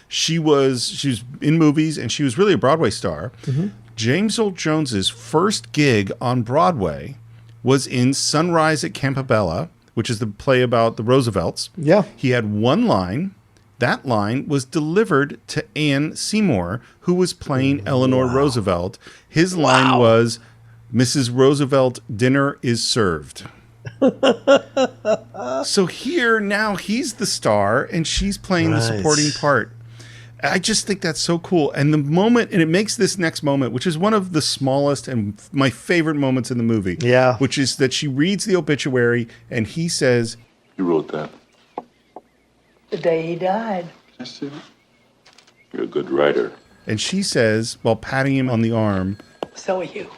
She was in movies, and she was really a Broadway star. Mm-hmm. James Earl Jones's first gig on Broadway was in Sunrise at Campobello, which is the play about the Roosevelts. Yeah. He had one line. That line was delivered to Anne Seymour, who was playing Eleanor Roosevelt. His line was, Mrs. Roosevelt, dinner is served. So here, now he's the star, and she's playing the supporting part. I just think that's so cool. And the moment, and it makes this next moment, which is one of the smallest and my favorite moments in the movie. Yeah. Which is that she reads the obituary, and he says, You wrote that. The day he died. Yes, sir. You're a good writer. And she says, while patting him on the arm, So are you.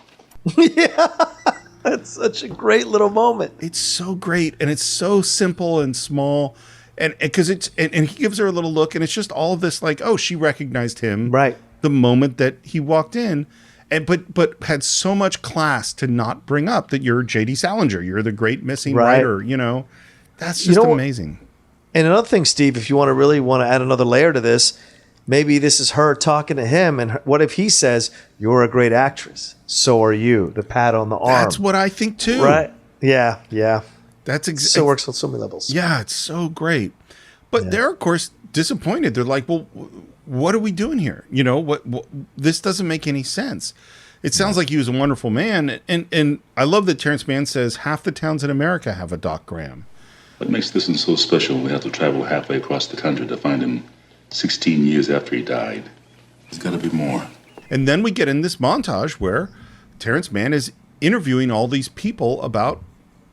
That's such a great little moment. It's so great, and it's so simple and small, and because it's and he gives her a little look, and it's just all of this like, oh, she recognized him right the moment that he walked in, and but had so much class to not bring up that you're J.D. Salinger, you're the great missing writer, you know, that's just amazing. And another thing, Steve, if you want to add another layer to this, maybe this is her talking to him, and what if he says, "You're a great actress, so are you"? The pat on the arm. That's what I think too. Right? Yeah, yeah. That's so works on so many levels. Yeah, it's so great. But they're of course disappointed. They're like, "Well, what are we doing here? You know, what this doesn't make any sense." It sounds like he was a wonderful man, and I love that Terrence Mann says half the towns in America have a Doc Graham. What makes this one so special? We have to travel halfway across the country to find him 16 years after he died. There's got to be more. And then we get in this montage where Terrence Mann is interviewing all these people about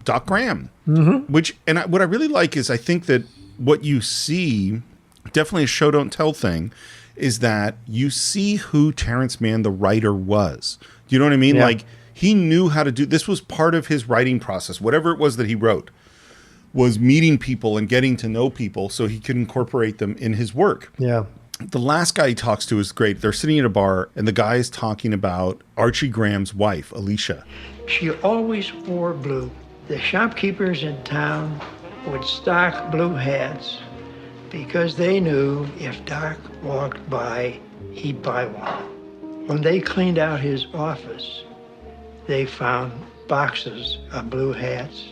Doc Graham. Mm-hmm. What I really like is I think that what you see definitely a show don't tell thing, is that you see who Terrence Mann, the writer, was. Do you know what I mean? Yeah. Like, he knew how to do, this was part of his writing process. Whatever it was that he wrote was meeting people and getting to know people so he could incorporate them in his work. Yeah. The last guy he talks to is great. They're sitting at a bar, and the guy is talking about Archie Graham's wife, Alicia. She always wore blue. The shopkeepers in town would stock blue hats because they knew if Doc walked by, he'd buy one. When they cleaned out his office, they found boxes of blue hats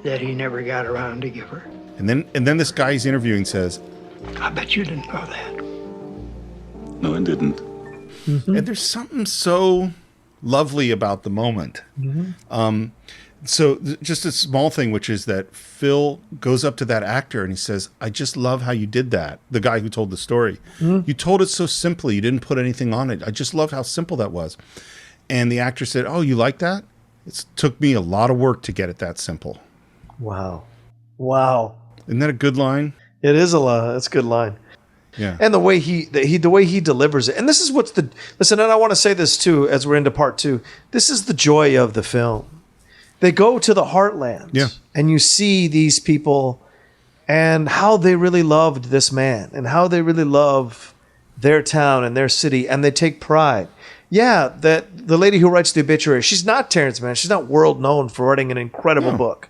that he never got around to give her. And then this guy he's interviewing says, I bet you didn't know that. No, I didn't. And there's something so lovely about the moment. So just a small thing, which is that Phil goes up to that actor and he says, I just love how you did that. The guy who told the story. You told it so simply. You didn't put anything on it. I just loved how simple that was. And the actor said, oh, you like that? It took me a lot of work to get it that simple. Wow. Wow. Isn't that a good line? It is a line. That's a good line. Yeah. And the way he delivers it. And this is listen, and I want to say this too, as we're into part 2. This is the joy of the film. They go to the heartland. Yeah. And you see these people and how they really loved this man and how they really love their town and their city, and they take pride. Yeah, that the lady who writes the obituary, she's not Terrence Mann. She's not world known for writing an incredible book,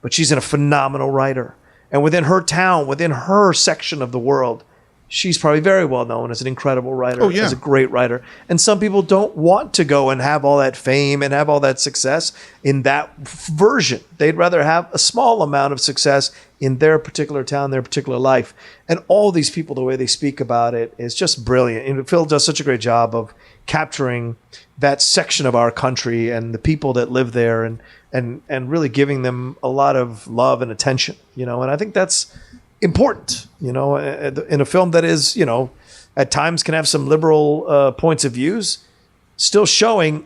but she's a phenomenal writer. And within her town, within her section of the world, she's probably very well known as an incredible writer, as a great writer. And some people don't want to go and have all that fame and have all that success in that version. They'd rather have a small amount of success in their particular town, their particular life. And all these people, the way they speak about it is just brilliant. And Phil does such a great job of capturing that section of our country and the people that live there and really giving them a lot of love and attention, and I think that's important, in a film that is, at times can have some liberal points of views, still showing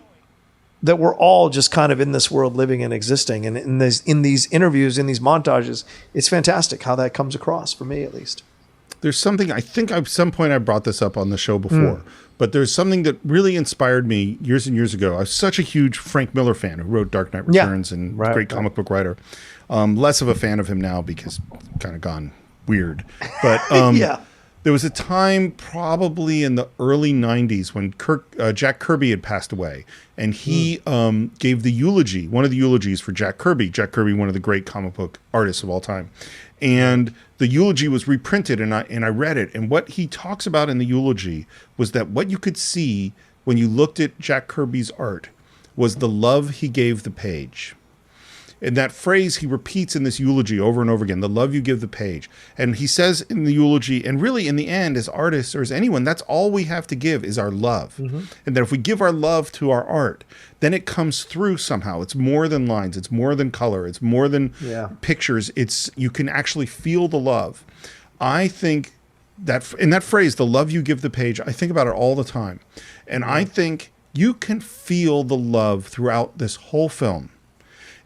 that we're all just kind of in this world living and existing. And in these interviews, in these montages, it's fantastic how that comes across, for me at least. There's something, I think at some point I brought this up on the show before, but there's something that really inspired me years and years ago. I was such a huge Frank Miller fan who wrote Dark Knight Returns and great comic book writer. Less of a fan of him now because kind of gone weird. But there was a time probably in the early 90s when Jack Kirby had passed away, and he gave the eulogy, one of the eulogies for Jack Kirby. Jack Kirby, one of the great comic book artists of all time. And the eulogy was reprinted, and I read it. And what he talks about in the eulogy was that what you could see when you looked at Jack Kirby's art was the love he gave the page. And that phrase he repeats in this eulogy over and over again, the love you give the page. And he says in the eulogy, and really in the end, as artists or as anyone, that's all we have to give is our love. And that if we give our love to our art, then it comes through somehow. It's more than lines. It's more than color. It's more than pictures. You can actually feel the love. I think that in that phrase, the love you give the page, I think about it all the time. And I think you can feel the love throughout this whole film.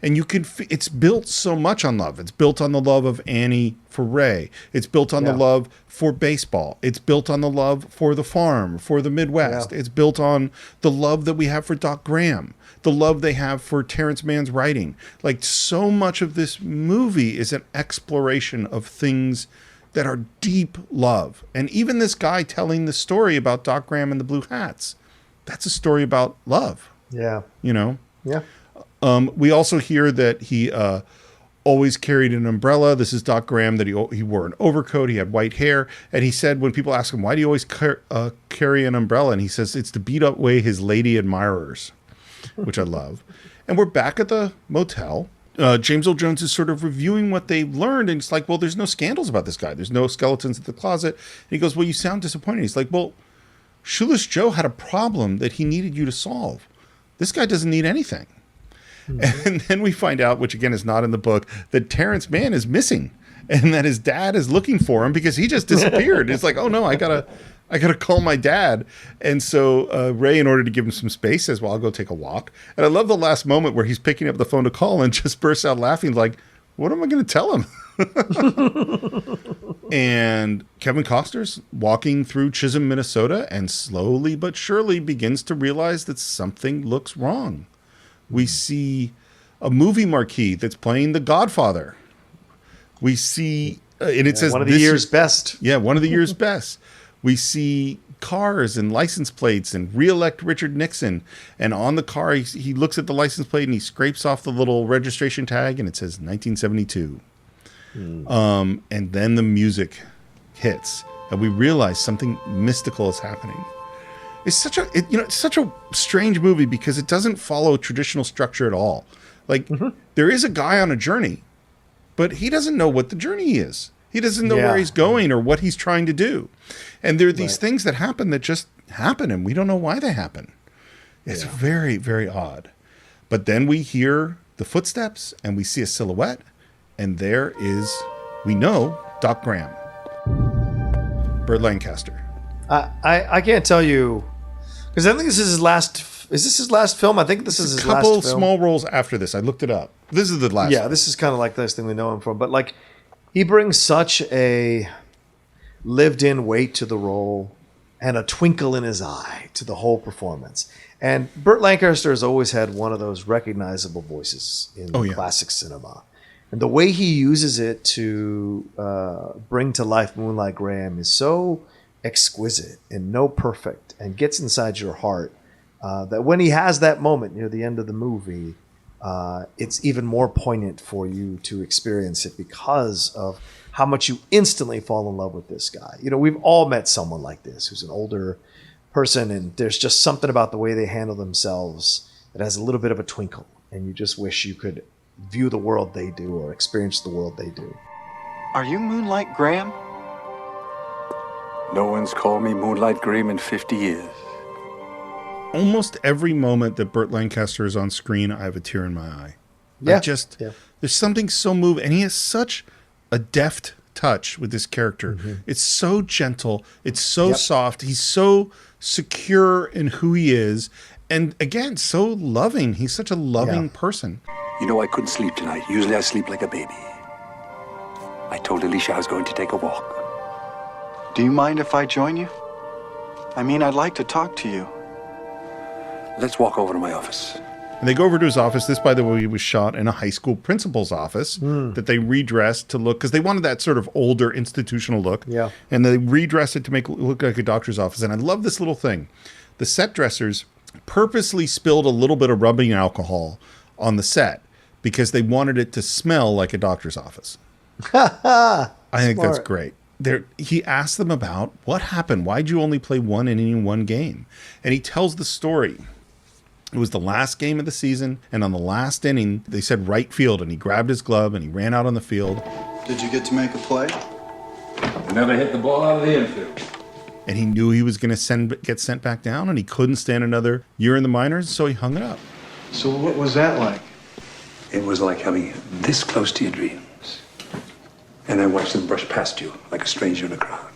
And you can, it's built so much on love. It's built on the love of Annie for Ray. It's built on the love for baseball. It's built on the love for the farm, for the Midwest. It's built on the love that we have for Doc Graham, the love they have for Terrence Mann's writing. Like, so much of this movie is an exploration of things that are deep love. And even this guy telling the story about Doc Graham and the Blue Hats, that's a story about love. Yeah. Yeah. We also hear that he always carried an umbrella. This is Doc Graham, that he wore an overcoat. He had white hair. And he said, when people ask him, why do you always carry an umbrella? And he says, it's to beat away his lady admirers, which I love. And we're back at the motel. James Earl Jones is sort of reviewing what they've learned. And it's like, well, there's no scandals about this guy. There's no skeletons at the closet. And he goes, well, you sound disappointed. He's like, well, Shoeless Joe had a problem that he needed you to solve. This guy doesn't need anything. And then we find out, which again is not in the book, that Terrence Mann is missing and that his dad is looking for him because he just disappeared. It's like, oh no, I gotta call my dad. And so Ray, in order to give him some space, says, well, I'll go take a walk. And I love the last moment where he's picking up the phone to call and just bursts out laughing like, What am I going to tell him? And Kevin Costner's walking through Chisholm, Minnesota, and slowly but surely begins to realize that something looks wrong. We see a movie marquee that's playing The Godfather. We see, and it says one of the year's best. Yeah, one of the year's best. We see cars and license plates and re-elect Richard Nixon. And on the car, he looks at the license plate and he scrapes off the little registration tag, and it says 1972. And then the music hits, and we realize something mystical is happening. It's such a strange movie because it doesn't follow traditional structure at all. Like there is a guy on a journey, but he doesn't know what the journey is. He doesn't know where he's going or what he's trying to do. And there are these things that happen that just happen, and we don't know why they happen. It's very, very odd. But then we hear the footsteps, and we see a silhouette, and there is, we know, Doc Graham. Burt Lancaster. I can't tell you, because I think this is his last. Is this his last film? I think this is his last film. A couple small roles after this. I looked it up. This is the last. Yeah, this is kind of like the last thing we know him from. But like, he brings such a lived-in weight to the role and a twinkle in his eye to the whole performance. And Burt Lancaster has always had one of those recognizable voices in classic cinema. And the way he uses it to bring to life Moonlight Graham is so exquisite and perfect and gets inside your heart that when he has that moment near the end of the movie, it's even more poignant for you to experience it because of how much you instantly fall in love with this guy. You know, we've all met someone like this who's an older person, and there's just something about the way they handle themselves that has a little bit of a twinkle, and you just wish you could view the world they do or experience the world they do. Are you Moonlight Graham? No one's called me Moonlight Graham in 50 years. Almost every moment that Burt Lancaster is on screen, I have a tear in my eye. There's something so moving, and he has such a deft touch with this character. It's so gentle. It's so soft. He's so secure in who he is. And again, so loving. He's such a loving person. You know, I couldn't sleep tonight. Usually I sleep like a baby. I told Alicia I was going to take a walk. Do you mind if I join you? I mean, I'd like to talk to you. Let's walk over to my office. And they go over to his office. This, by the way, was shot in a high school principal's office that they redressed to look, because they wanted that sort of older institutional look. Yeah. And they redressed it to make it look like a doctor's office. And I love this little thing. The set dressers purposely spilled a little bit of rubbing alcohol on the set because they wanted it to smell like a doctor's office. I think that's great. He asked them about what happened. Why'd you only play one inning in one game? And he tells the story. It was the last game of the season, and on the last inning, they said right field, and he grabbed his glove and he ran out on the field. Did you get to make a play? I never hit the ball out of the infield. And he knew he was going to get sent back down, and he couldn't stand another year in the minors, so he hung it up. So what was that like? It was like having this close to your dreams. And I watched them brush past you like a stranger in a crowd.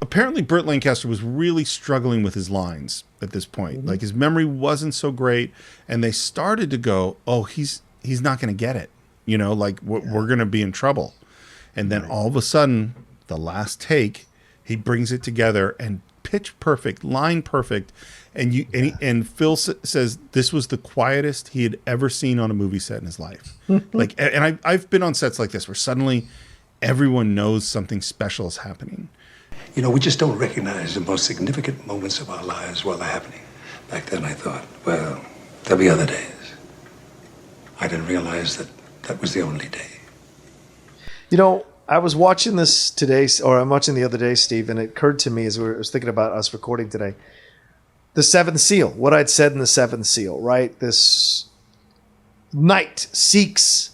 Apparently, Burt Lancaster was really struggling with his lines at this point. Like, his memory wasn't so great, and they started to go, oh, he's not going to get it. You know, like, we're going to be in trouble. And then all of a sudden, the last take, he brings it together and pitch perfect, line perfect. And Phil says this was the quietest he had ever seen on a movie set in his life. I've been on sets like this where suddenly everyone knows something special is happening. You know, we just don't recognize the most significant moments of our lives while they're happening. Back then I thought, well, there'll be other days. I didn't realize that was the only day. You know, I was watching this today, or I'm watching the other day, Steve, and it occurred to me as I was thinking about us recording today, the seventh seal, what I'd said in the seventh seal, right? This knight seeks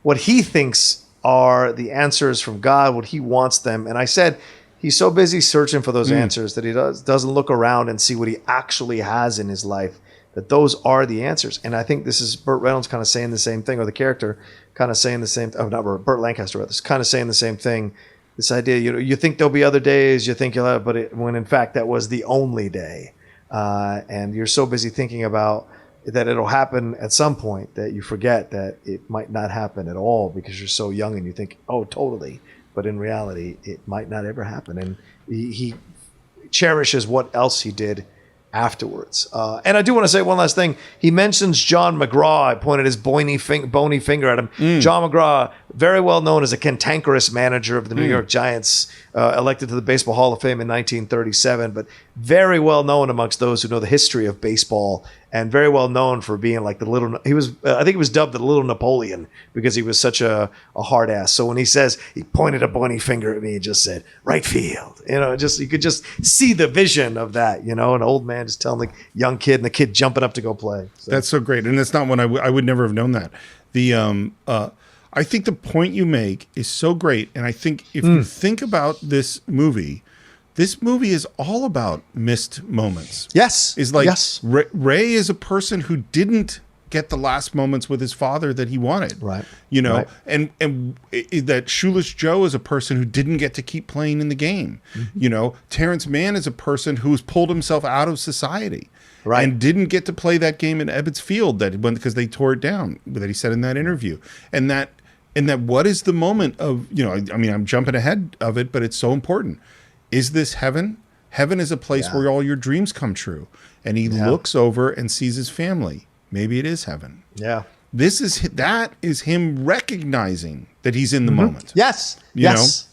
what he thinks are the answers from God, what he wants them. And I said, he's so busy searching for those answers that he doesn't look around and see what he actually has in his life, that those are the answers. And I think this is Burt Reynolds kind of saying the same thing, or the character kind of saying the same thing. Oh, not Burt Lancaster, rather, kind of saying the same thing. This idea, you think there'll be other days, you think you'll have, when in fact that was the only day. And you're so busy thinking about that it'll happen at some point, that you forget that it might not happen at all because you're so young and you think, oh, totally. But in reality, it might not ever happen. And he cherishes what else he did afterwards. And I do want to say one last thing. He mentions John McGraw. I pointed his bony finger at him. John McGraw, very well known as a cantankerous manager of the New York Giants, elected to the Baseball Hall of Fame in 1937, but very well known amongst those who know the history of baseball, and very well known for being like the little, he was, I think he was dubbed the little Napoleon because he was such a hard ass. So when he says, he pointed a bony finger at me and just said, right field, you could just see the vision of that, an old man just telling the young kid and the kid jumping up to go play. So. That's so great. And that's not one I would never have known that. I think the point you make is so great. And I think if you think about this movie is all about missed moments. Yes. Is like Ray is a person who didn't get the last moments with his father that he wanted. Right. Right. And that Shoeless Joe is a person who didn't get to keep playing in the game. Terrence Mann is a person who's pulled himself out of society. Right. And didn't get to play that game in Ebbets Field because they tore it down, that he said in that interview. And that what is the moment of, I'm jumping ahead of it, but it's so important. Is this heaven? Heaven is a place where all your dreams come true. And he looks over and sees his family. Maybe it is heaven. Yeah. That is him recognizing that he's in the moment. Yes. Yes.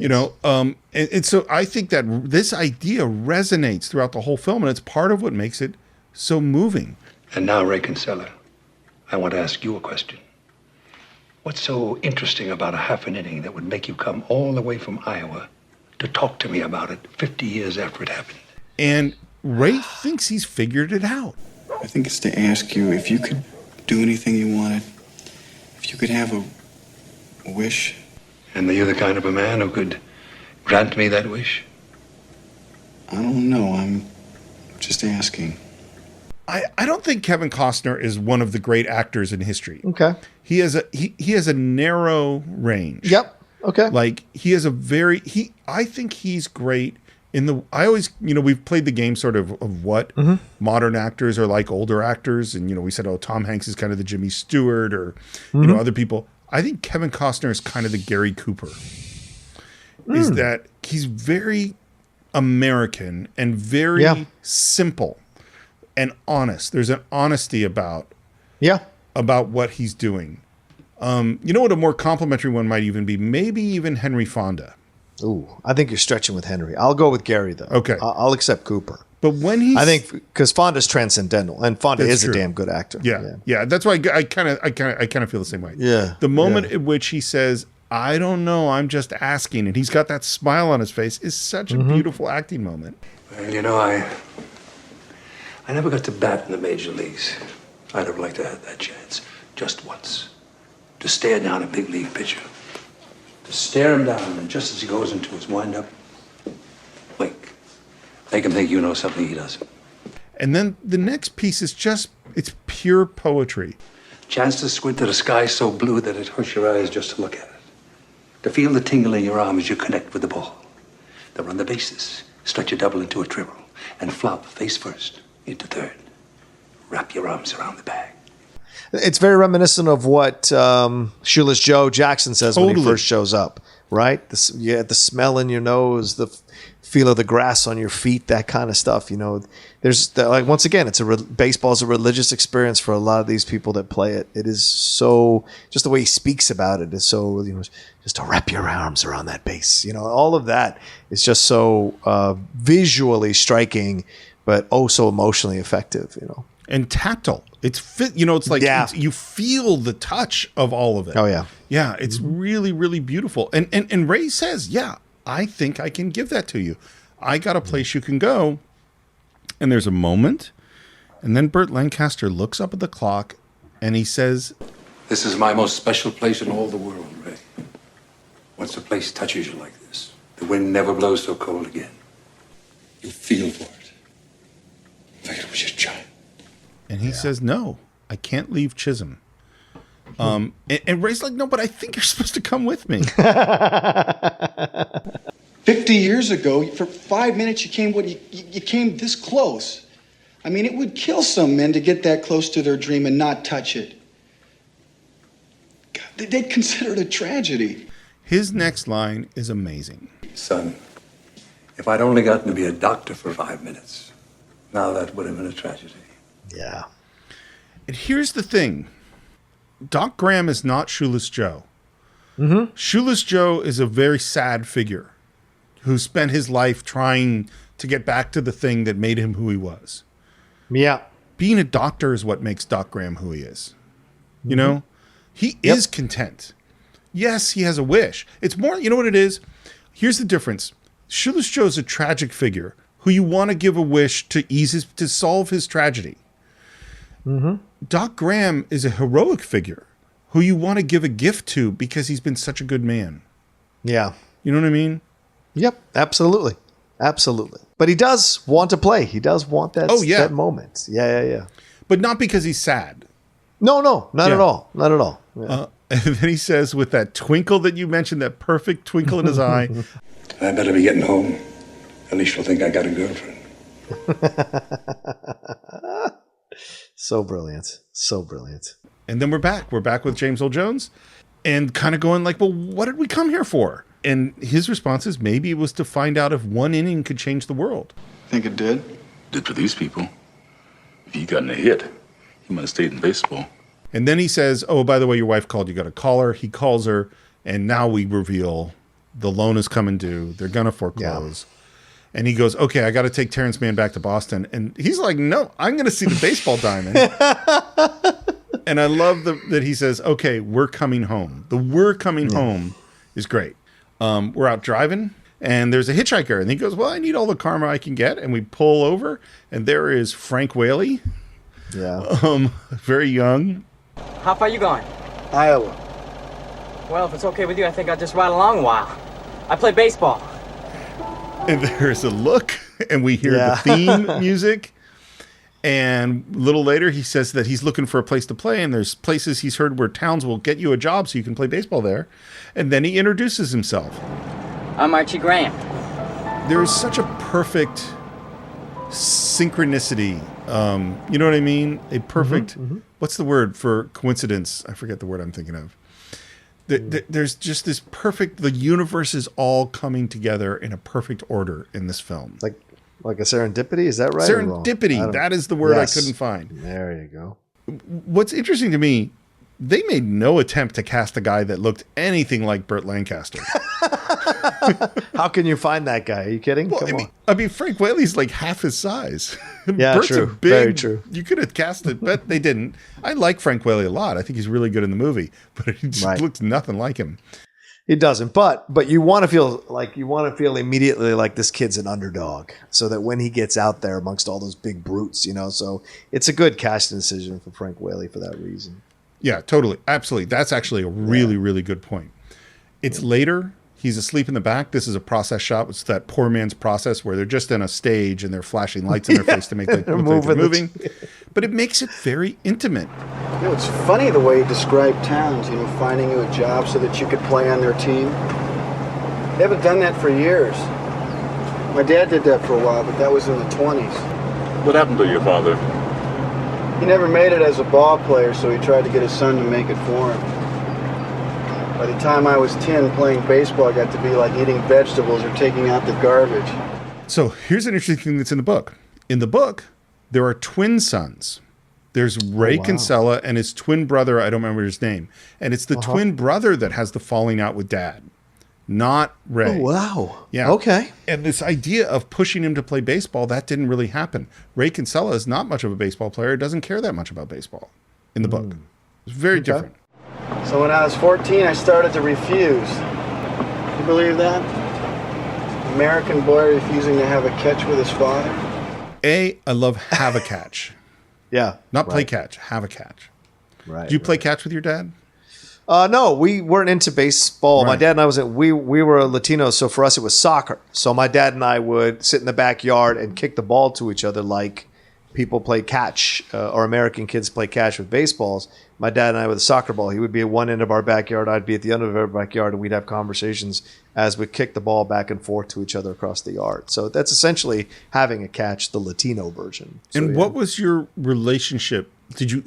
And so I think that this idea resonates throughout the whole film, and it's part of what makes it so moving. And now, Ray Kinsella, I want to ask you a question. What's so interesting about a half an inning that would make you come all the way from Iowa to talk to me about it 50 years after it happened? And Ray thinks he's figured it out. I think it's to ask you if you could do anything you wanted, if you could have a wish. And you're the kind of a man who could grant me that wish? I don't know. I'm just asking. I don't think Kevin Costner is one of the great actors in history. Okay. He has a narrow range. Yep. Okay. Like he has I think he's great I always, we've played the game sort of what modern actors are like older actors. And, we said, Tom Hanks is kind of the Jimmy Stewart or, other people. I think Kevin Costner is kind of the Gary Cooper. Is that he's very American and very simple and honest. There's an honesty about what he's doing. What a more complimentary one might even be? Maybe even Henry Fonda. Ooh, I think you're stretching with Henry. I'll go with Gary, though. Okay. I'll accept Cooper. But when I think because Fonda's transcendental, and Fonda is a damn good actor. Yeah. That's why I kind of feel the same way. Yeah. The moment at which he says, "I don't know, I'm just asking," and he's got that smile on his face, is such a beautiful acting moment. Well, I never got to bat in the major leagues. I'd have liked to have that chance, just once, to stare down a big league pitcher. To stare him down, and just as he goes into his windup, wink. Make him think you know something he doesn't. And then the next piece is it's pure poetry. Chance to squint at a sky so blue that it hurts your eyes just to look at it. To feel the tingle in your arm as you connect with the ball. To run the bases, stretch a double into a triple, and flop face first into third. Wrap your arms around the bag. It's very reminiscent of what Shoeless Joe Jackson says when he first shows up, right? The smell in your nose, the feel of the grass on your feet, that kind of stuff. There's once again, baseball is a religious experience for a lot of these people that play it. It is so, just the way he speaks about it is so, just to wrap your arms around that base. All of that is just so visually striking, but so emotionally effective. And tactile. It's you feel the touch of all of it. Oh yeah. Yeah, it's really, really beautiful. And Ray says, I think I can give that to you. I got a place you can go. And there's a moment, and then Burt Lancaster looks up at the clock and he says, "This is my most special place in all the world, Ray. Once a place touches you like this, the wind never blows so cold again. You feel for it. Like it was your child." And he says, "No, I can't leave Chisholm." And Ray's like, "No, but I think you're supposed to come with me." 50 years ago, for 5 minutes, you came this close. I mean, it would kill some men to get that close to their dream and not touch it. God, they'd consider it a tragedy. His next line is amazing. Son, if I'd only gotten to be a doctor for 5 minutes, now that would have been a tragedy. Yeah. And here's the thing. Doc Graham is not Shoeless Joe. Mm-hmm. Shoeless Joe is a very sad figure who spent his life trying to get back to the thing that made him who he was. Yeah. Being a doctor is what makes Doc Graham who he is. You know? He is content. Yes, he has a wish. It's more, you know what it is? Here's the difference. Shoeless Joe is a tragic figure who you want to give a wish to to solve his tragedy. Mm-hmm. Doc Graham is a heroic figure who you want to give a gift to because he's been such a good man. Yeah. You know what I mean? Yep, absolutely. Absolutely. But he does want to play. He does want that, that moment. Yeah. But not because he's sad. No, not at all. Not at all. Yeah. And then he says, with that twinkle that you mentioned, that perfect twinkle in his eye, I better be getting home. At least you'll think I got a girlfriend. So brilliant. So brilliant. And then we're back. We're back with James Earl Jones and kind of going like, well, what did we come here for? And his response is maybe it was to find out if one inning could change the world. Think it did? Did for these people. If he gotten a hit, he might have stayed in baseball. And then he says, oh, by the way, your wife called. You got to call her. He calls her. And now we reveal the loan is coming due. They're going to foreclose. Yeah. And he goes, okay, I got to take Terrence Mann back to Boston. And he's like, no, I'm going to see the baseball diamond. And I love that he says, okay, we're coming home. The we're coming home is great. We're out driving and there's a hitchhiker. And he goes, well, I need all the karma I can get. And we pull over and there is Frank Whaley. Yeah. Very young. How far are you going? Iowa. Well, if it's okay with you, I think I'll just ride along a while. I play baseball. And there's a look, and we hear the theme music. And a little later, he says that he's looking for a place to play, and there's places he's heard where towns will get you a job so you can play baseball there. And then he introduces himself. I'm Archie Graham. There is such a perfect synchronicity. You know what I mean? A perfect, what's the word for coincidence? I forget the word I'm thinking of. There's just this perfect, the universe is all coming together in a perfect order in this film. Like a serendipity, is that right? Serendipity, that is the word I couldn't find. There you go. What's interesting to me, they made no attempt to cast a guy that looked anything like Burt Lancaster. How can you find that guy? Are you kidding? Well, I mean, Frank Whaley's like half his size. Yeah, Burt's true. A big, very true. You could have cast it, but they didn't. I like Frank Whaley a lot. I think he's really good in the movie, but he just looks nothing like him. He doesn't, but you want to feel immediately like this kid's an underdog, so that when he gets out there amongst all those big brutes, so it's a good casting decision for Frank Whaley for that reason. Yeah, totally, absolutely. That's actually a really, really good point. It's later. He's asleep in the back. This is a process shot. It's that poor man's process where they're just in a stage and they're flashing lights in their face to make like they're moving. But it makes it very intimate. It's funny the way you describe towns, finding you a job so that you could play on their team. They haven't done that for years. My dad did that for a while, but that was in the 20s. What happened to your father? He never made it as a ball player, so he tried to get his son to make it for him. By the time I was 10, playing baseball, I got to be like eating vegetables or taking out the garbage. So here's an interesting thing that's in the book. In the book, there are twin sons. There's Ray Kinsella and his twin brother. I don't remember his name. And it's the twin brother that has the falling out with dad, not Ray. Oh, wow. Yeah. Okay. And this idea of pushing him to play baseball, that didn't really happen. Ray Kinsella is not much of a baseball player. Doesn't care that much about baseball in the book. It's very different. So when I was 14, I started to refuse. You believe that? American boy refusing to have a catch with his father? I love have a catch. Yeah. Not play catch, have a catch. Right. Do you play catch with your dad? No, we weren't into baseball. Right. My dad and I we were Latinos, so for us it was soccer. So my dad and I would sit in the backyard and kick the ball to each other like people play catch or American kids play catch with baseballs, my dad and I with a soccer ball, he would be at one end of our backyard, I'd be at the other end of our backyard, and we'd have conversations as we kick the ball back and forth to each other across the yard. So that's essentially having a catch, the Latino version. So, and what was your relationship?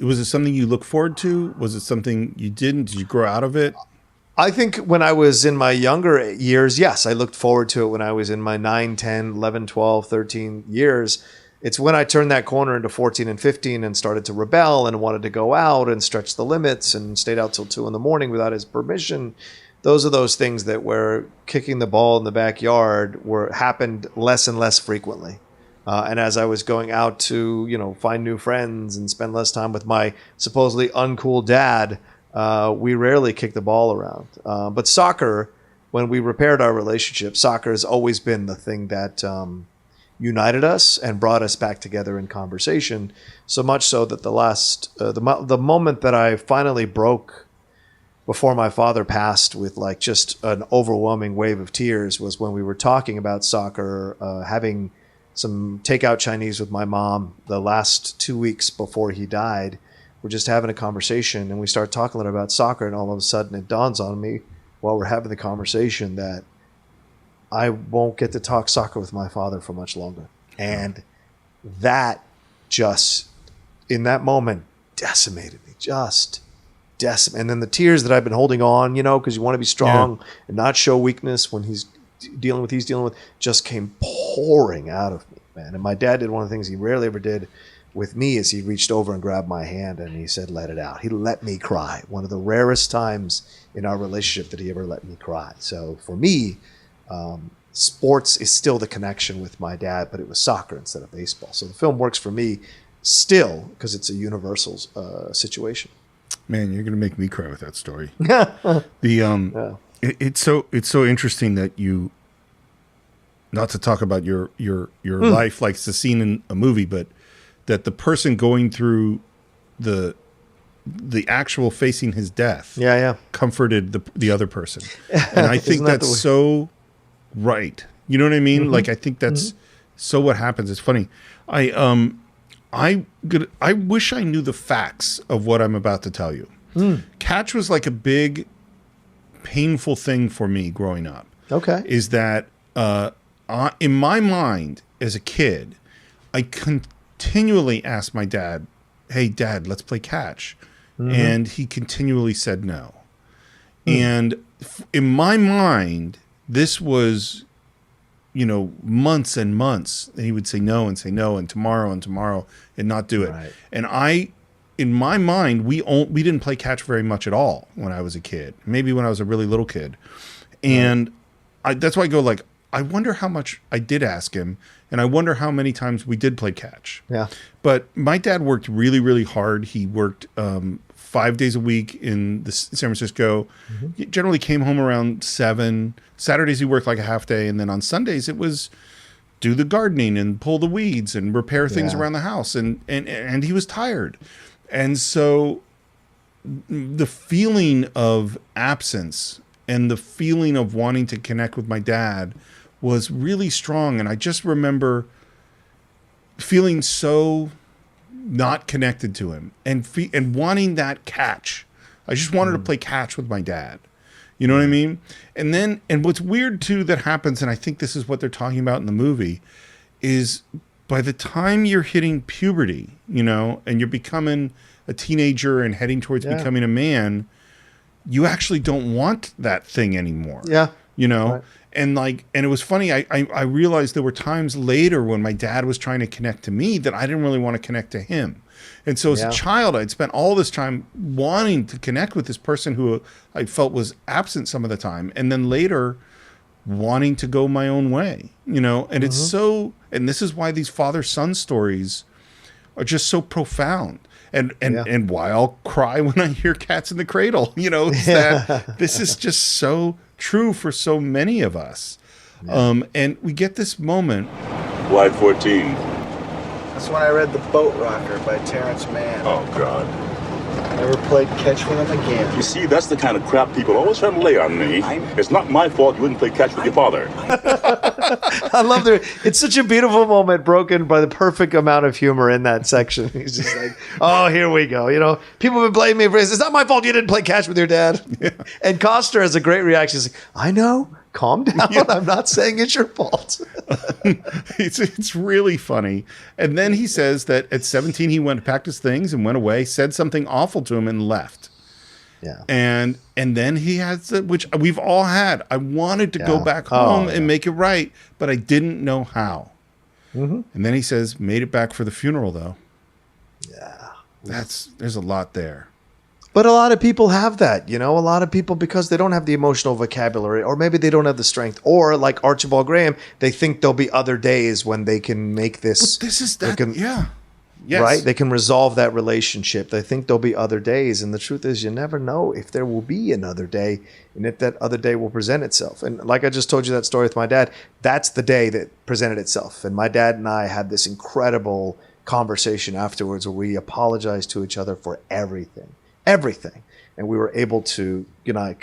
Was it something you look forward to? Was it something you didn't? Did you grow out of it? I think when I was in my younger years, yes, I looked forward to it. When I was in my 9, 10, 11, 12, 13 years, it's when I turned that corner into 14 and 15 and started to rebel and wanted to go out and stretch the limits and stayed out till 2 a.m. without his permission. Those are those things that where kicking the ball in the backyard happened less and less frequently. And as I was going out to, find new friends and spend less time with my supposedly uncool dad, we rarely kicked the ball around. But soccer, when we repaired our relationship, soccer has always been the thing that united us and brought us back together in conversation. So much so that the moment that I finally broke before my father passed with like just an overwhelming wave of tears was when we were talking about soccer, having some takeout Chinese with my mom the last 2 weeks before he died. We're just having a conversation and we start talking a little about soccer, and all of a sudden it dawns on me while we're having the conversation that I won't get to talk soccer with my father for much longer. And that just, in that moment, decimated me. And then the tears that I've been holding on, because you want to be strong and not show weakness when he's dealing with, just came pouring out of me, man. And my dad did one of the things he rarely ever did with me is he reached over and grabbed my hand and he said, let it out. He let me cry. One of the rarest times in our relationship that he ever let me cry. So for me, sports is still the connection with my dad, but it was soccer instead of baseball. So the film works for me still because it's a universal situation. Man, you're going to make me cry with that story. It's so interesting that you, not to talk about your life like it's a scene in a movie, but that the person going through the actual facing his death comforted the other person. And I think that's so right. You know what I mean? Like, I think that's so what happens. It's funny. I wish I knew the facts of what I'm about to tell you. Catch was like a big, painful thing for me growing up. Okay. Is that in my mind as a kid, I continually asked my dad, hey, Dad, let's play catch. And he continually said no. And in my mind, this was, months and months. And he would say no and tomorrow and not do it. Right. And in my mind, we didn't play catch very much at all when I was a kid. Maybe when I was a really little kid. And that's why I go like, I wonder how much I did ask him, and I wonder how many times we did play catch. Yeah. But my dad worked really, really hard. He worked 5 days a week in San Francisco. He generally came home around 7. Saturdays he worked like a half day, and then on Sundays it was do the gardening and pull the weeds and repair things around the house. And he was tired. And so the feeling of absence and the feeling of wanting to connect with my dad was really strong. And I just remember feeling so not connected to him and wanting that catch. I just wanted to play catch with my dad. You know what I mean? And what's weird too that happens, and I think this is what they're talking about in the movie, is by the time you're hitting puberty, and you're becoming a teenager and heading towards becoming a man, you actually don't want that thing anymore. Yeah. Right. And it was funny. I realized there were times later when my dad was trying to connect to me that I didn't really want to connect to him. And so as a child, I'd spent all this time wanting to connect with this person who I felt was absent some of the time. And then later wanting to go my own way, and it's so, and this is why these father-son stories are just so profound. And why I'll cry when I hear Cats in the Cradle, that this is just so true for so many of us. And we get this moment. Flight 14. That's when I read The Boat Rocker by Terrence Mann. Oh, God. Never played catch with him again. You see, that's the kind of crap people always try to lay on me. It's not my fault you wouldn't play catch with your father. I love that. It's such a beautiful moment broken by the perfect amount of humor in that section. He's just like, oh, here we go. You know, people have been blaming me for this. It's not my fault you didn't play catch with your dad. Yeah. And Costner has a great reaction. He's like, I know. Calm down. Yeah. I'm not saying it's your fault. It's really funny. And then he says that at 17, he went, packed his things and went away, said something awful to him and left. Yeah. And then he has, which we've all had. I wanted to go back home and make it right, but I didn't know how. Mm-hmm. And then he says, made it back for the funeral, though. Yeah. There's a lot there. But a lot of people have that, you know, a lot of people, because they don't have the emotional vocabulary, or maybe they don't have the strength, or like Archibald Graham, they think there'll be other days when they can make this. But this is that, yeah. Yes. Right? They can resolve that relationship. They think there'll be other days. And the truth is, you never know if there will be another day and if that other day will present itself. And like I just told you that story with my dad, that's the day that presented itself. And my dad and I had this incredible conversation afterwards where we apologized to each other for everything. And we were able to, you know,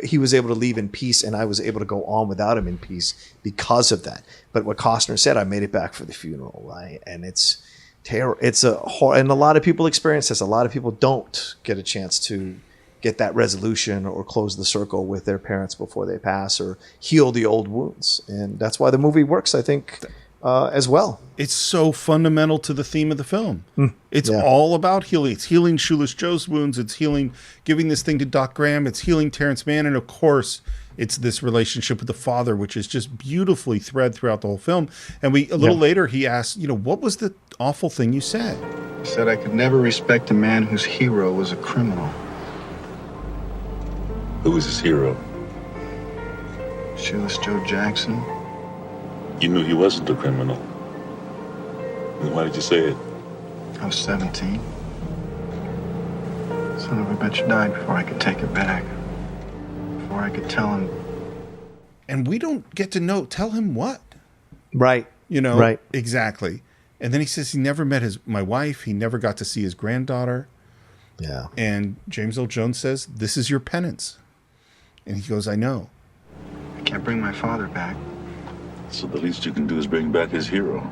he was able to leave in peace and I was able to go on without him in peace because of that. But what Costner said, I made it back for the funeral, right? And it's terror. And a lot of people experience this. A lot of people don't get a chance to get that resolution or close the circle with their parents before they pass or heal the old wounds. And that's why the movie works, I think, as well. It's so fundamental to the theme of the film. It's all about healing. It's healing Shoeless Joe's wounds. It's healing, giving this thing to Doc Graham. It's healing Terrence Mann. And of course, it's this relationship with the father, which is just beautifully thread throughout the whole film. And a little later, he asked, you know, what was the awful thing you said? He said I could never respect a man whose hero was a criminal. Who was his hero? Shoeless Joe Jackson. You knew he wasn't a criminal. Then why did you say it? I was 17. Son of a bitch died before I could take it back. Before I could tell him. And we don't get to tell him what. Right. You know, right. Exactly. And then he says he never met my wife. He never got to see his granddaughter. Yeah. And James Earl Jones says, this is your penance. And he goes, I know. I can't bring my father back. So the least you can do is bring back his hero.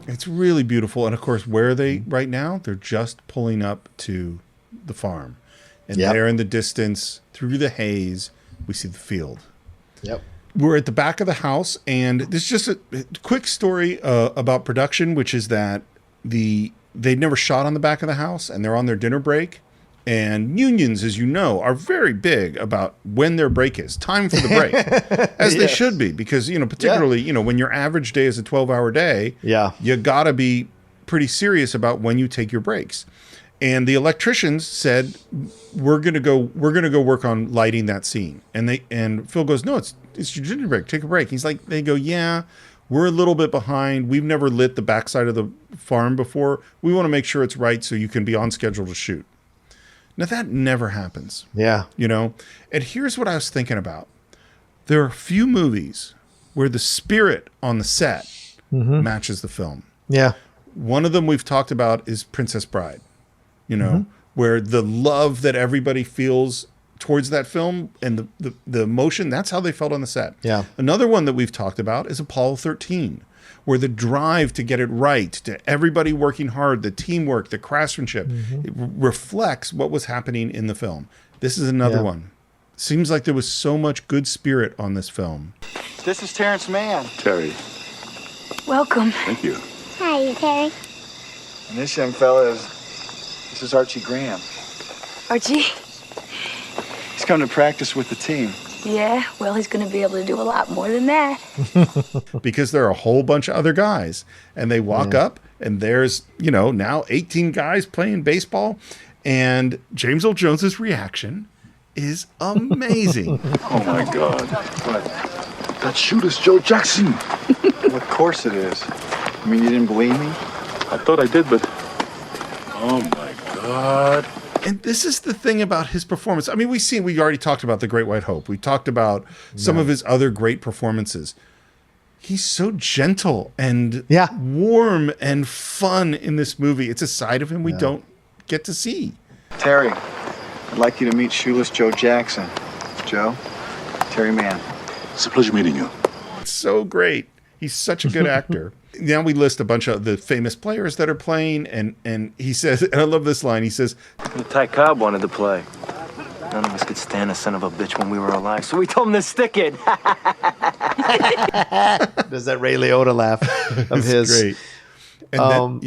It's really beautiful. And of course, where are they right now? They're just pulling up to the farm. And there in the distance, through the haze, we see the field. Yep. We're at the back of the house, and this is just a quick story about production, which is that they'd never shot on the back of the house, and they're on their dinner break. And unions, as you know, are very big about when their break is. Time for the break. As they should be. Because, you know, particularly, you know, when your average day is a 12-hour day, you got to be pretty serious about when you take your breaks. And the electricians said, we're going to go work on lighting that scene. And Phil goes, no, it's your dinner break. Take a break. They go, yeah, we're a little bit behind. We've never lit the backside of the farm before. We want to make sure it's right so you can be on schedule to shoot. Now, that never happens. Yeah. You know? And here's what I was thinking about. There are few movies where the spirit on the set matches the film. Yeah. One of them we've talked about is Princess Bride, you know, where the love that everybody feels towards that film and the emotion, that's how they felt on the set. Yeah. Another one that we've talked about is Apollo 13. Where the drive to get it right, to everybody working hard, the teamwork, the craftsmanship, it reflects what was happening in the film. This is another one. Seems like there was so much good spirit on this film. This is Terrence Mann. Terry. Welcome. Thank you. Hi, Terry. And this young fella this is Archie Graham. Archie? He's come to practice with the team. Yeah, well, he's going to be able to do a lot more than that. Because there are a whole bunch of other guys. And they walk up, and there's, you know, now 18 guys playing baseball. And James Earl Jones's reaction is amazing. Oh, my God. What? That's Shoeless Joe Jackson. Well, of course it is. I mean, you didn't believe me? I thought I did, but... Oh, my God. And this is the thing about his performance. I mean, we already talked about The Great White Hope. We talked about some of his other great performances. He's so gentle and warm and fun in this movie. It's a side of him we don't get to see. Terry, I'd like you to meet Shoeless Joe Jackson. Joe, Terry Mann. It's a pleasure meeting you. It's so great. He's such a good actor. Now we list a bunch of the famous players that are playing, and he says, and I love this line, he says, Ty Cobb wanted to play. None of us could stand a son of a bitch when we were alive, so we told him to stick it. Does that Ray Liotta laugh of his? Great. And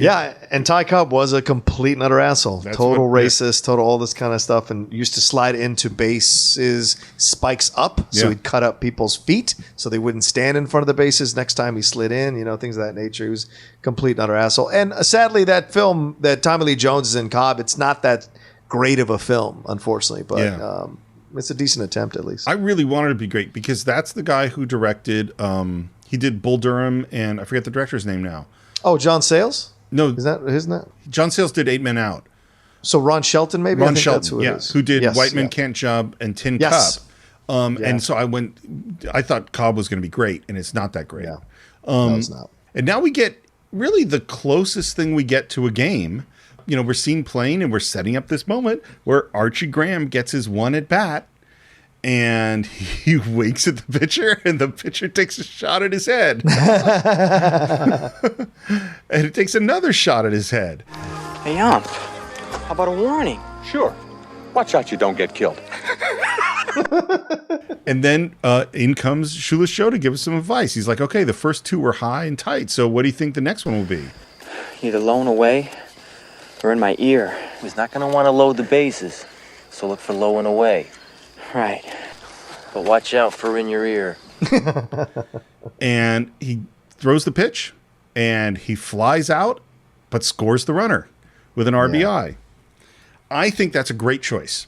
and Ty Cobb was a complete and utter asshole. Total racist, total all this kind of stuff, and used to slide into bases spikes up, so he'd cut up people's feet so they wouldn't stand in front of the bases next time he slid in, things of that nature. He was a complete and utter asshole. And sadly, that film that Tommy Lee Jones is in, Cobb, it's not that great of a film, unfortunately, but it's a decent attempt at least. I really wanted it to be great because that's the guy who directed, he did Bull Durham, and I forget the director's name now. Oh, John Sayles? No. Isn't that? John Sayles did 8 Men Out. So Ron Shelton, maybe? Ron Shelton, who did White Men Can't Jump and Tin Cup. And so I thought Cobb was going to be great, and it's not that great. Yeah. No, it's not. And now we get really the closest thing we get to a game. We're seeing playing, and we're setting up this moment where Archie Graham gets his one at bat, and he winks at the pitcher, and the pitcher takes a shot at his head. And it takes another shot at his head. Hey, how about a warning? Sure. Watch out you don't get killed. And then in comes Shoeless Joe to give us some advice. He's like, okay, the first 2 were high and tight, so what do you think the next one will be? Either low and away or in my ear. He's not going to want to load the bases, so look for low and away. Right. But watch out for in your ear. And he throws the pitch, and he flies out, but scores the runner with an RBI. I think that's a great choice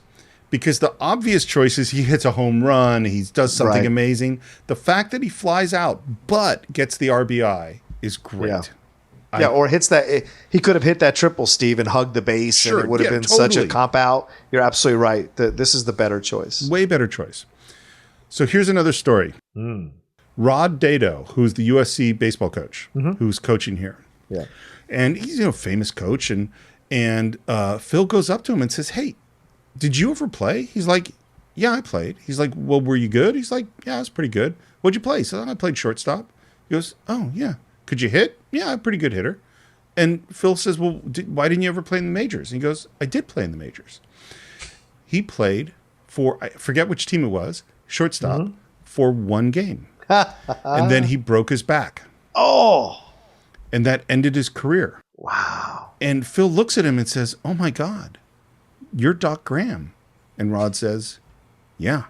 because the obvious choice is he hits a home run, he does something amazing. The fact that he flies out but gets the RBI is great. Or hits that. He could have hit that triple, Steve, and hugged the base, and it would have been such a cop out. You're absolutely right. This is the better choice. Way better choice. So here's another story. Rod Dado, who's the USC baseball coach, who's coaching here. Yeah. And he's a famous coach, and Phil goes up to him and says, "Hey, did you ever play?" He's like, "Yeah, I played." He's like, "Well, were you good?" He's like, "Yeah, I was pretty good." "What'd you play?" He said, "I played shortstop." He goes, "Oh, yeah. Could you hit?" "Yeah, I'm a pretty good hitter." And Phil says, "Well, why didn't you ever play in the majors?" And he goes, "I did play in the majors." He played I forget which team it was, shortstop, for 1 game. And then he broke his back. Oh. And that ended his career. Wow. And Phil looks at him and says, "Oh my God, you're Doc Graham." And Rod says, "Yeah."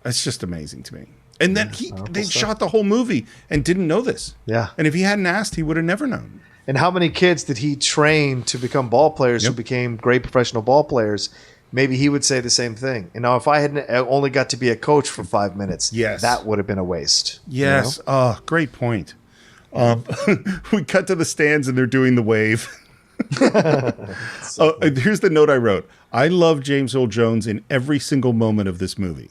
That's just amazing to me. And then they shot the whole movie and didn't know this. Yeah. And if he hadn't asked, he would have never known. And how many kids did he train to become ball players who became great professional ball players? Maybe he would say the same thing. If I had only got to be a coach for 5 minutes, that would have been a waste. Yes. You know? Oh, great point. We cut to the stands and they're doing the wave. Here's the note I wrote. I love James Earl Jones in every single moment of this movie.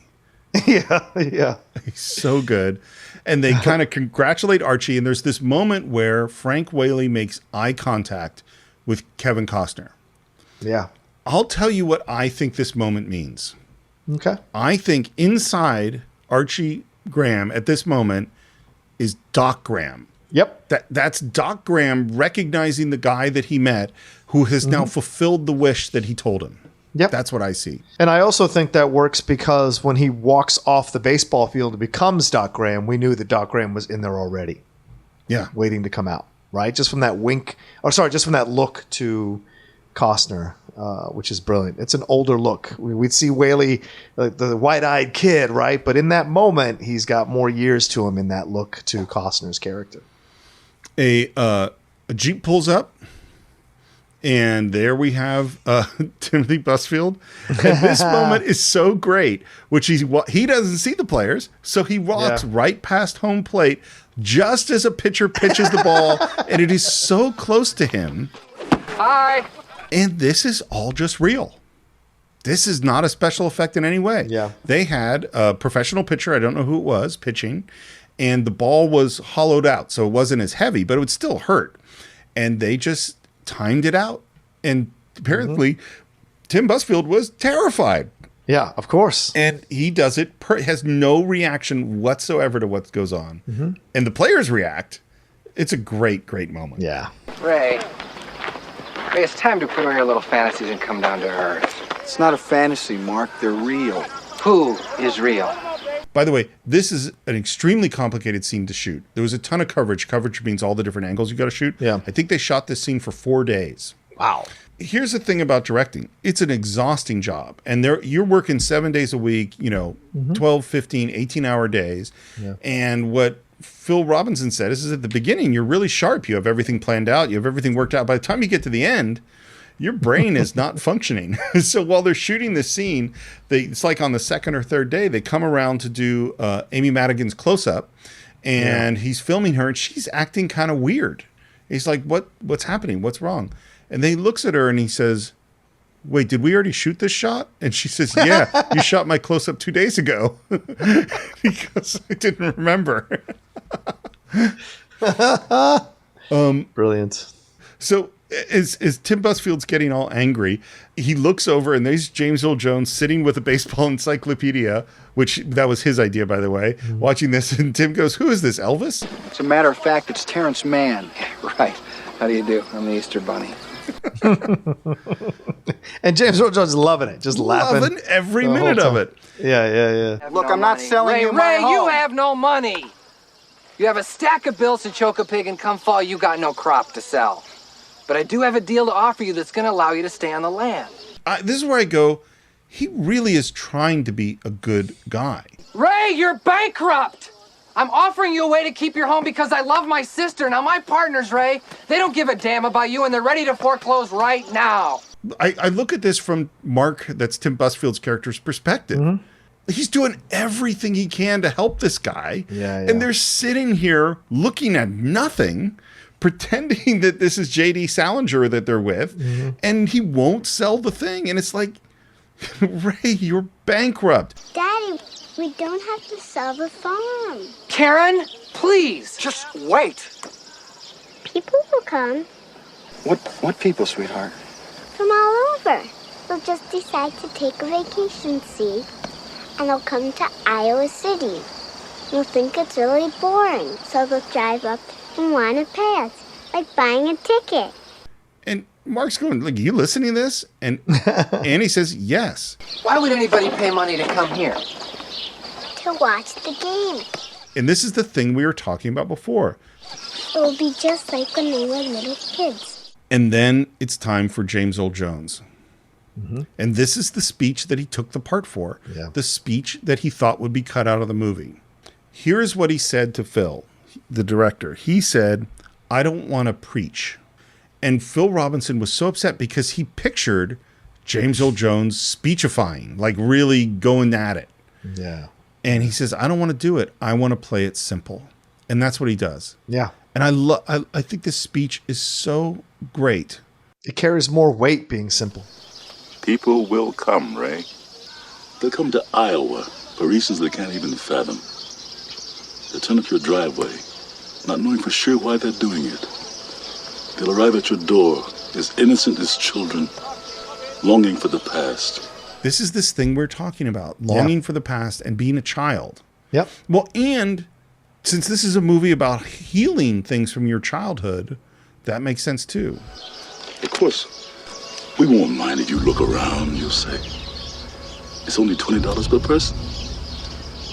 Yeah. He's so good. And they kind of congratulate Archie, and there's this moment where Frank Whaley makes eye contact with Kevin Costner. Yeah. I'll tell you what I think this moment means. Okay. I think inside Archie Graham at this moment is Doc Graham. Yep. That's Doc Graham recognizing the guy that he met who has now fulfilled the wish that he told him. Yep. That's what I see. And I also think that works because when he walks off the baseball field and becomes Doc Graham, we knew that Doc Graham was in there already. Yeah. Waiting to come out, right? Just from that just from that look to Costner, which is brilliant. It's an older look. We'd see Whaley, the wide-eyed kid, right? But in that moment, he's got more years to him in that look to Costner's character. A Jeep pulls up. And there we have Timothy Busfield. And this moment is so great, which he doesn't see the players. So he walks right past home plate just as a pitcher pitches the ball. And it is so close to him. Hi. And this is all just real. This is not a special effect in any way. Yeah. They had a professional pitcher, I don't know who it was, pitching. And the ball was hollowed out. So it wasn't as heavy, but it would still hurt. And they just timed it out And apparently Tim Busfield was terrified. Yeah, of course. And he does it, has no reaction whatsoever to what goes on. And the players react. It's a great, great moment. Yeah. Ray, it's time to put on your little fantasies and come down to earth. It's not a fantasy, Mark. They're real. Who is real? By the way, this is an extremely complicated scene to shoot. There was a ton of coverage. Coverage means all the different angles you got to shoot. Yeah. I think they shot this scene for 4 days. Wow. Here's the thing about directing. It's an exhausting job. And you're working 7 days a week, 12, 15, 18-hour days. Yeah. And what Phil Robinson said is at the beginning, you're really sharp. You have everything planned out. You have everything worked out. By the time you get to the end, your brain is not functioning. So while they're shooting this scene, it's like on the second or third day, they come around to do Amy Madigan's close-up. And he's filming her, and she's acting kind of weird. He's like, what's happening? What's wrong? And then he looks at her and he says, wait, did we already shoot this shot? And she says, yeah, you shot my close-up 2 days ago. Because I didn't remember. Brilliant. So as Tim Busfield's getting all angry, he looks over and there's James Earl Jones sitting with a baseball encyclopedia, which that was his idea, by the way, watching this. And Tim goes, who is this, Elvis? As a matter of fact, it's Terrence Mann. Right. How do you do? I'm the Easter Bunny. And James Earl Jones is loving it, just laughing. Loving every minute of it. Yeah. Look, I'm not selling Ray, you my home. you have no money. You have a stack of bills to choke a pig, and come fall, you got no crop to sell. But I do have a deal to offer you that's going to allow you to stay on the land. This is where I go, he really is trying to be a good guy. Ray, you're bankrupt. I'm offering you a way to keep your home because I love my sister. Now, my partners, Ray, they don't give a damn about you, and they're ready to foreclose right now. I look at this from Mark, that's Tim Busfield's character's perspective. He's doing everything he can to help this guy. Yeah. And they're sitting here looking at nothing, pretending that this is J.D. Salinger that they're with, and he won't sell the thing. And it's like, Ray, you're bankrupt. Daddy, we don't have to sell the farm. Karen, please. Just wait. People will come What people, sweetheart? from all over. They'll just decide to take a vacation, see? And they'll come to Iowa City. They'll think it's really boring, so they'll drive up and want to pay us, like buying a ticket. And Mark's going, like, you listening to this? And Annie says, yes. Why would anybody pay money to come here? To watch the game. And this is the thing we were talking about before. It will be just like when they were little kids. And then it's time for James Earl Jones. And this is the speech that he took the part for. Yeah. The speech that he thought would be cut out of the movie. Here's what he said to Phil, the director. He said, I don't want to preach. And Phil Robinson was so upset because he pictured James Earl Jones speechifying, like really going at it. Yeah. And he says, I don't want to do it. I want to play it simple. And that's what he does. Yeah. And I think this speech is so great. It carries more weight being simple. People will come, Ray. They'll come to Iowa for reasons they can't even fathom. They'll turn up your driveway, not knowing for sure why they're doing it. They'll arrive at your door as innocent as children, longing for the past. This is this thing we're talking about, longing for the past and being a child. Yep. Well, and since this is a movie about healing things from your childhood, that makes sense too. Of course, we won't mind if you look around, you'll say. It's only $20 per person.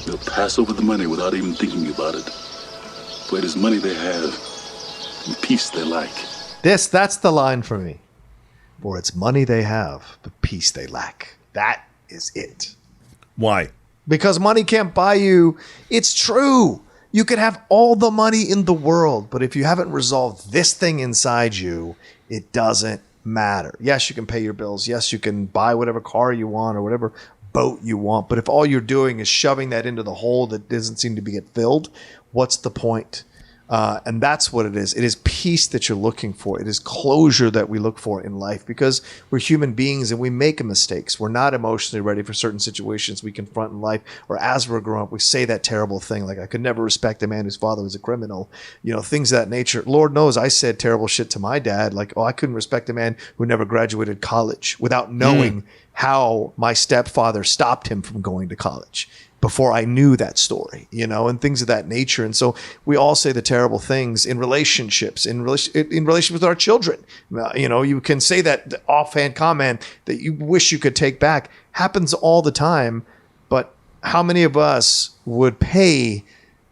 They'll pass over the money without even thinking about it. For it is money they have and peace they lack. That's the line for me. For it's money they have, but peace they lack. That is it. Why? Because money can't buy you. It's true. You could have all the money in the world, but if you haven't resolved this thing inside you, it doesn't matter. Yes, you can pay your bills. Yes, you can buy whatever car you want or whatever boat you want. But if all you're doing is shoving that into the hole that doesn't seem to be get filled, what's the point And that's what it is. It is peace that you're looking for. It is closure that we look for in life, because we're human beings and we make mistakes. We're not emotionally ready for certain situations we confront in life, or as we're growing up, we say that terrible thing like, I could never respect a man whose father was a criminal, things of that nature. Lord knows I said terrible shit to my dad, like, I couldn't respect a man who never graduated college, without knowing how my stepfather stopped him from going to college before I knew that story, and things of that nature. And so we all say the terrible things in relationships, in relation with our children. You can say that offhand comment that you wish you could take back. Happens all the time. But how many of us would pay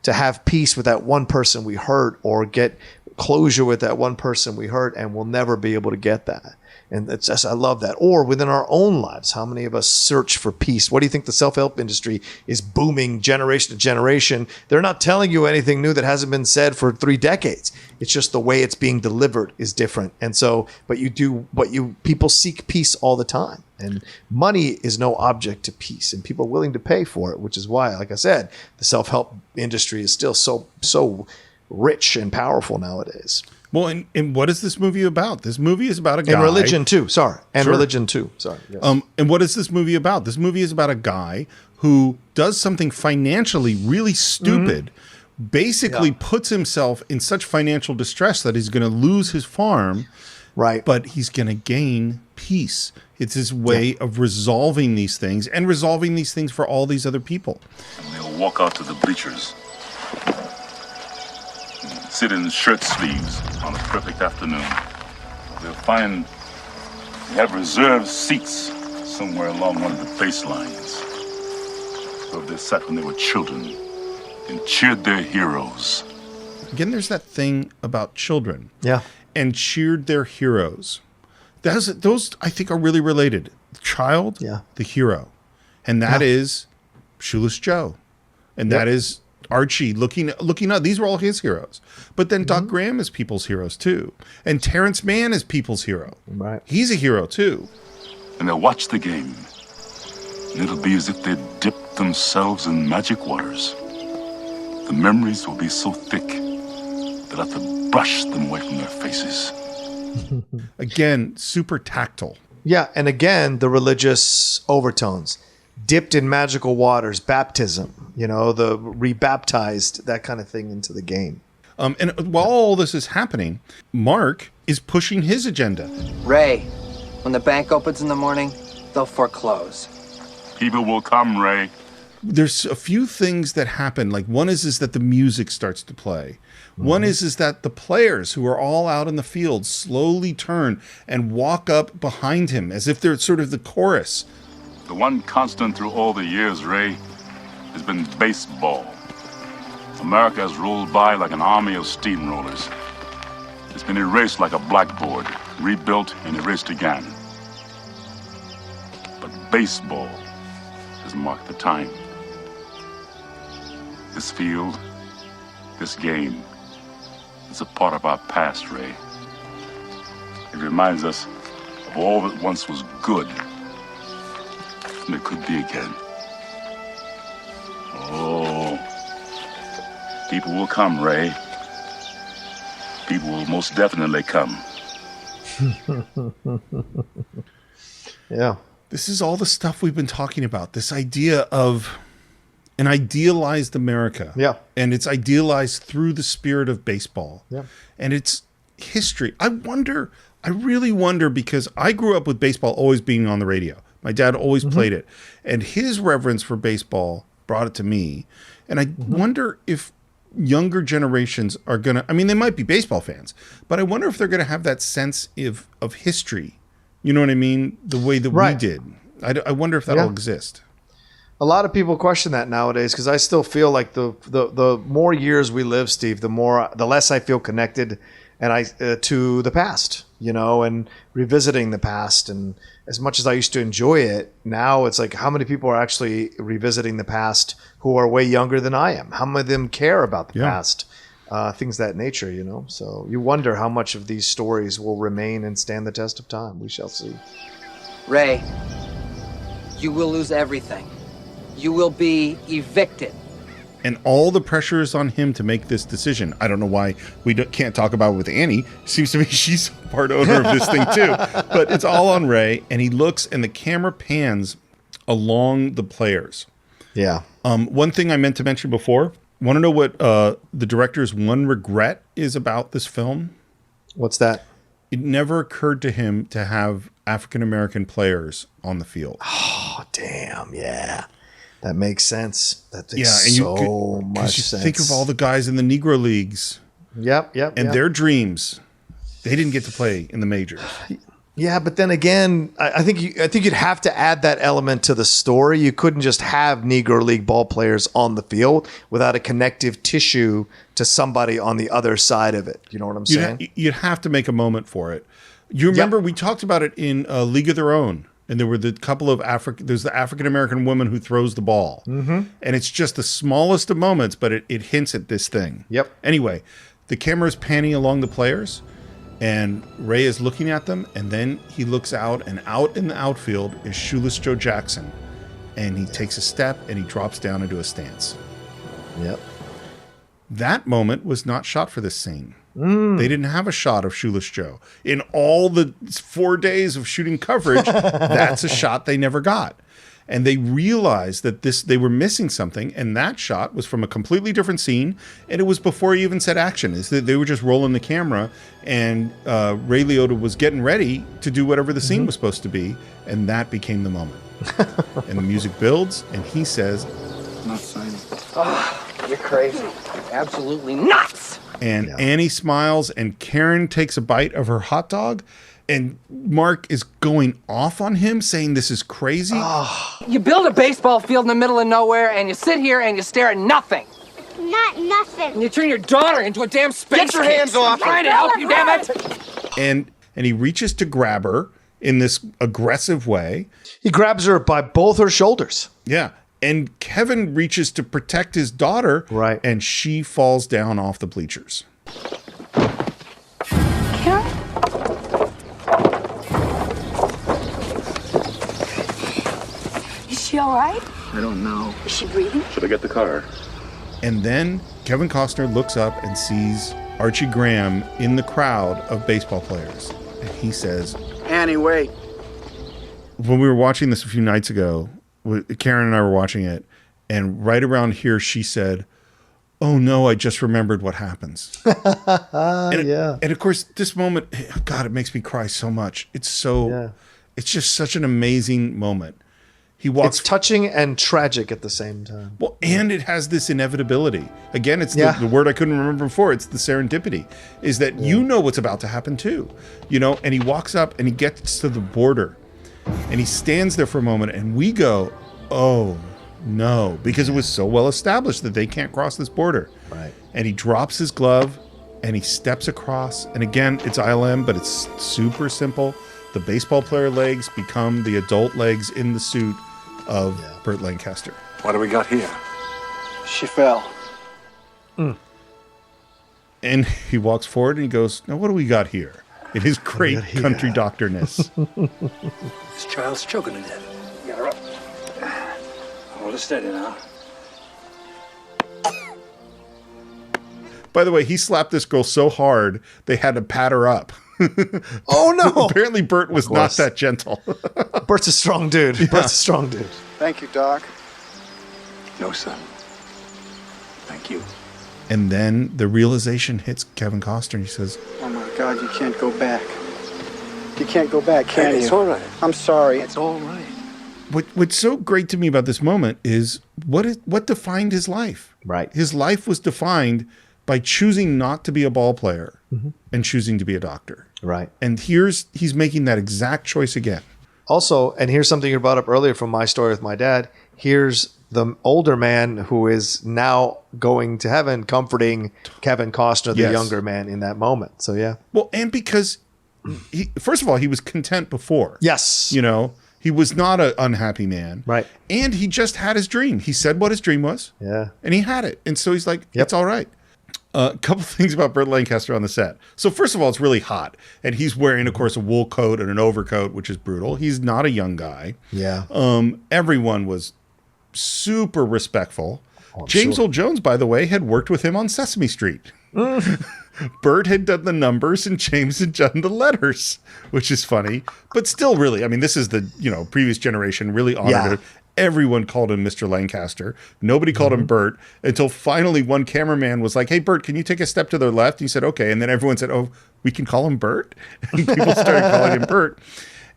to have peace with that one person we hurt, or get closure with that one person we hurt, and we'll never be able to get that? And it's just, I love that. Or within our own lives, how many of us search for peace? What do you think the self-help industry is booming generation to generation? They're not telling you anything new that hasn't been said for 3 decades. It's just the way it's being delivered is different. And so, people seek peace all the time. And money is no object to peace, and people are willing to pay for it, which is why, like I said, the self-help industry is still so rich and powerful nowadays. Well, and what is this movie about? This movie is about a guy. And religion too. Sorry. And religion too. Sorry. Yes. And what is this movie about? This movie is about a guy who does something financially really stupid, basically puts himself in such financial distress that he's going to lose his farm. Right. But he's going to gain peace. It's his way of resolving these things, and resolving these things for all these other people. And they'll walk out to the bleachers, sit in shirt sleeves on a perfect afternoon. They'll find they have reserved seats somewhere along one of the baselines, where they sat when they were children and cheered their heroes. Again, there's that thing about children. Yeah. And cheered their heroes. Those I think are really related. The child, the hero. And that is Shoeless Joe. And that is Archie looking up. These were all his heroes. But then Doc Graham is people's heroes too. And Terrence Mann is people's hero. Right. He's a hero too. And they'll watch the game. And it'll be as if they'd dipped themselves in magic waters. The memories will be so thick they'll have to brush them away from their faces. Again, super tactile. Yeah, and again, the religious overtones. Dipped in magical waters, baptism, the rebaptized, that kind of thing into the game. And while all this is happening, Mark is pushing his agenda. Ray, when the bank opens in the morning, they'll foreclose. People will come, Ray. There's a few things that happen. Like one is that the music starts to play. One is that the players who are all out in the field slowly turn and walk up behind him as if they're sort of the chorus. The one constant through all the years, Ray, has been baseball. America has rolled by like an army of steamrollers. It's been erased like a blackboard, rebuilt and erased again. But baseball has marked the time. This field, this game, is a part of our past, Ray. It reminds us of all that once was good, and it could be again. Oh, people will come, Ray. People will most definitely come. Yeah. This is all the stuff we've been talking about. This idea of an idealized America. Yeah. And it's idealized through the spirit of baseball. Yeah. And it's history. I really wonder, because I grew up with baseball always being on the radio. My dad always played it. And his reverence for baseball brought it to me. And I wonder if younger generations are going to, they might be baseball fans, but I wonder if they're going to have that sense of history. You know what I mean? The way that we did. I wonder if that'll exist. A lot of people question that nowadays, because I still feel like the more years we live, Steve, the less I feel connected to the past, and revisiting the past. And as much as I used to enjoy it, now it's like, how many people are actually revisiting the past who are way younger than I am? How many of them care about the past? Things of that nature, So you wonder how much of these stories will remain and stand the test of time. We shall see. Ray, you will lose everything. You will be evicted. And all the pressure is on him to make this decision. I don't know why we can't talk about it with Annie. Seems to me she's part owner of this thing too. But it's all on Ray. And he looks and the camera pans along the players. Yeah. One thing I meant to mention before. Want to know what the director's one regret is about this film? What's that? It never occurred to him to have African-American players on the field. Oh, damn. Yeah. That makes sense. That makes and so much sense. Think of all the guys in the Negro Leagues. Yep. And their dreams. They didn't get to play in the majors. Yeah, but then again, I think you'd have to add that element to the story. You couldn't just have Negro League ball players on the field without a connective tissue to somebody on the other side of it. You know what I'm saying? You'd have to make a moment for it. You remember we talked about it in League of Their Own, and there were the couple of there's the African-American woman who throws the ball. Mm-hmm. And it's just the smallest of moments, but it hints at this thing. Yep. Anyway, the camera is panning along the players, and Ray is looking at them, and then he looks out, and out in the outfield is Shoeless Joe Jackson. And he takes a step, and he drops down into a stance. Yep. That moment was not shot for this scene. They didn't have a shot of Shoeless Joe. In all the 4 days of shooting coverage, that's a shot they never got. And they realized that they were missing something, and that shot was from a completely different scene, and it was before he even said action. They were just rolling the camera, and Ray Liotta was getting ready to do whatever the scene was supposed to be, and that became the moment. And the music builds, and he says, Not signing. Oh, you're crazy. You're absolutely nuts. And Annie smiles, and Karen takes a bite of her hot dog, and Mark is going off on him, saying this is crazy. You build a baseball field in the middle of nowhere, and you sit here and you stare at nothing. Not nothing. And you turn your daughter into a damn space Get your kid. hands off I'm trying to help you, damn it. And he reaches to grab her in this aggressive way. He grabs her by both her shoulders. Yeah. And Kevin reaches to protect his daughter. Right. And she falls down off the bleachers. Karen? Is she all right? I don't know. Is she breathing? Should I get the car? And then Kevin Costner looks up and sees Archie Graham in the crowd of baseball players. And he says, Annie, wait. when we were watching this a few nights ago, Karen and I were watching it, and right around here she said, "Oh no, I just remembered what happens." And of course, this moment, God, it makes me cry so much. It's so, it's just such an amazing moment. He walks. It's touching and tragic at the same time. Well, and it has this inevitability. Again, it's the word I couldn't remember before. It's the serendipity. Is that you know what's about to happen too, you know? And he walks up and he gets to the border, and he stands there for a moment, and we go, "Oh no," because it was so well established that they can't cross this border. Right. And he drops his glove and he steps across. And again, it's ILM, but it's super simple. The baseball player legs become the adult legs in the suit of Burt Lancaster. What do we got here? She fell. And he walks forward and he goes, "Now what do we got here?" In his great country doctorness. This child's choking to death. Get her up. Hold it steady now. By the way, he slapped this girl so hard they had to pat her up. Oh no! Apparently Burt was not that gentle. Burt's a strong dude. Burt's a strong dude. Thank you, Doc. No, son. Thank you. And then the realization hits Kevin Costner and he says, Oh my God, you can't go back. You can't go back, can you? It's all right. I'm sorry. It's all right. What's so great to me about this moment is what defined his life. Right. His life was defined by choosing not to be a ball player and choosing to be a doctor. Right. And he's making that exact choice again. Also, and here's something you brought up earlier from my story with my dad. Here's the older man who is now going to heaven, comforting Kevin Costner, the younger man, in that moment. So, yeah. Well, and because, first of all, he was content before. Yes. You know, he was not an unhappy man. Right. And he just had his dream. He said what his dream was. Yeah. And he had it. And so he's like, it's all right. A couple things about Burt Lancaster on the set. So first of all, it's really hot. And he's wearing, of course, a wool coat and an overcoat, which is brutal. He's not a young guy. Yeah. Everyone was super respectful. James Earl Jones, by the way, had worked with him on Sesame Street. Burt had done the numbers and James had done the letters, which is funny, but still really, I mean, this is the, previous generation really honored it. Everyone called him Mr. Lancaster. Nobody called him Burt until finally one cameraman was like, hey, Burt, can you take a step to the left? He said, okay. And then everyone said, oh, we can call him Burt? And people started calling him Burt.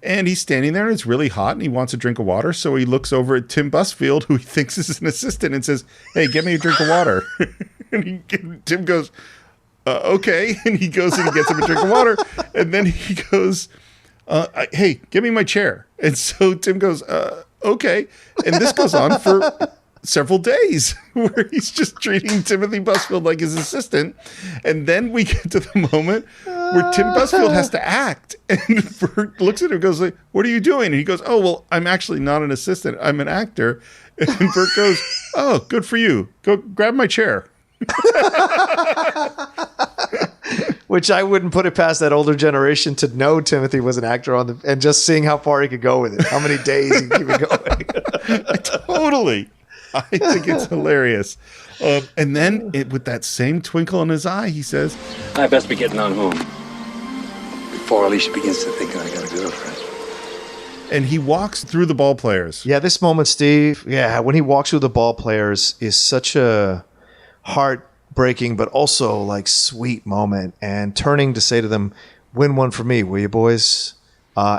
And he's standing there and it's really hot and he wants a drink of water. So he looks over at Tim Busfield, who he thinks is an assistant, and says, hey, get me a drink of water. And Tim goes, okay. And he goes and he gets him a drink of water. And then he goes, hey, give me my chair. And so Tim goes, okay. And this goes on for several days where he's just treating Timothy Busfield like his assistant. And then we get to the moment where Tim Busfield has to act. And Burt looks at him and goes, like, what are you doing? And he goes, oh, well, I'm actually not an assistant. I'm an actor. And Burt goes, oh, good for you. Go grab my chair. Which I wouldn't put it past that older generation to know Timothy was an actor and just seeing how far he could go with it. How many days he could keep it going. Totally. I think it's hilarious. And then with that same twinkle in his eye, he says, I best be getting on home before Alicia begins to think I got a girlfriend. And he walks through the ball players. Yeah, this moment, Steve, when he walks through the ball players is such a heartbreaking but also like sweet moment, and turning to say to them, win one for me, will you, boys?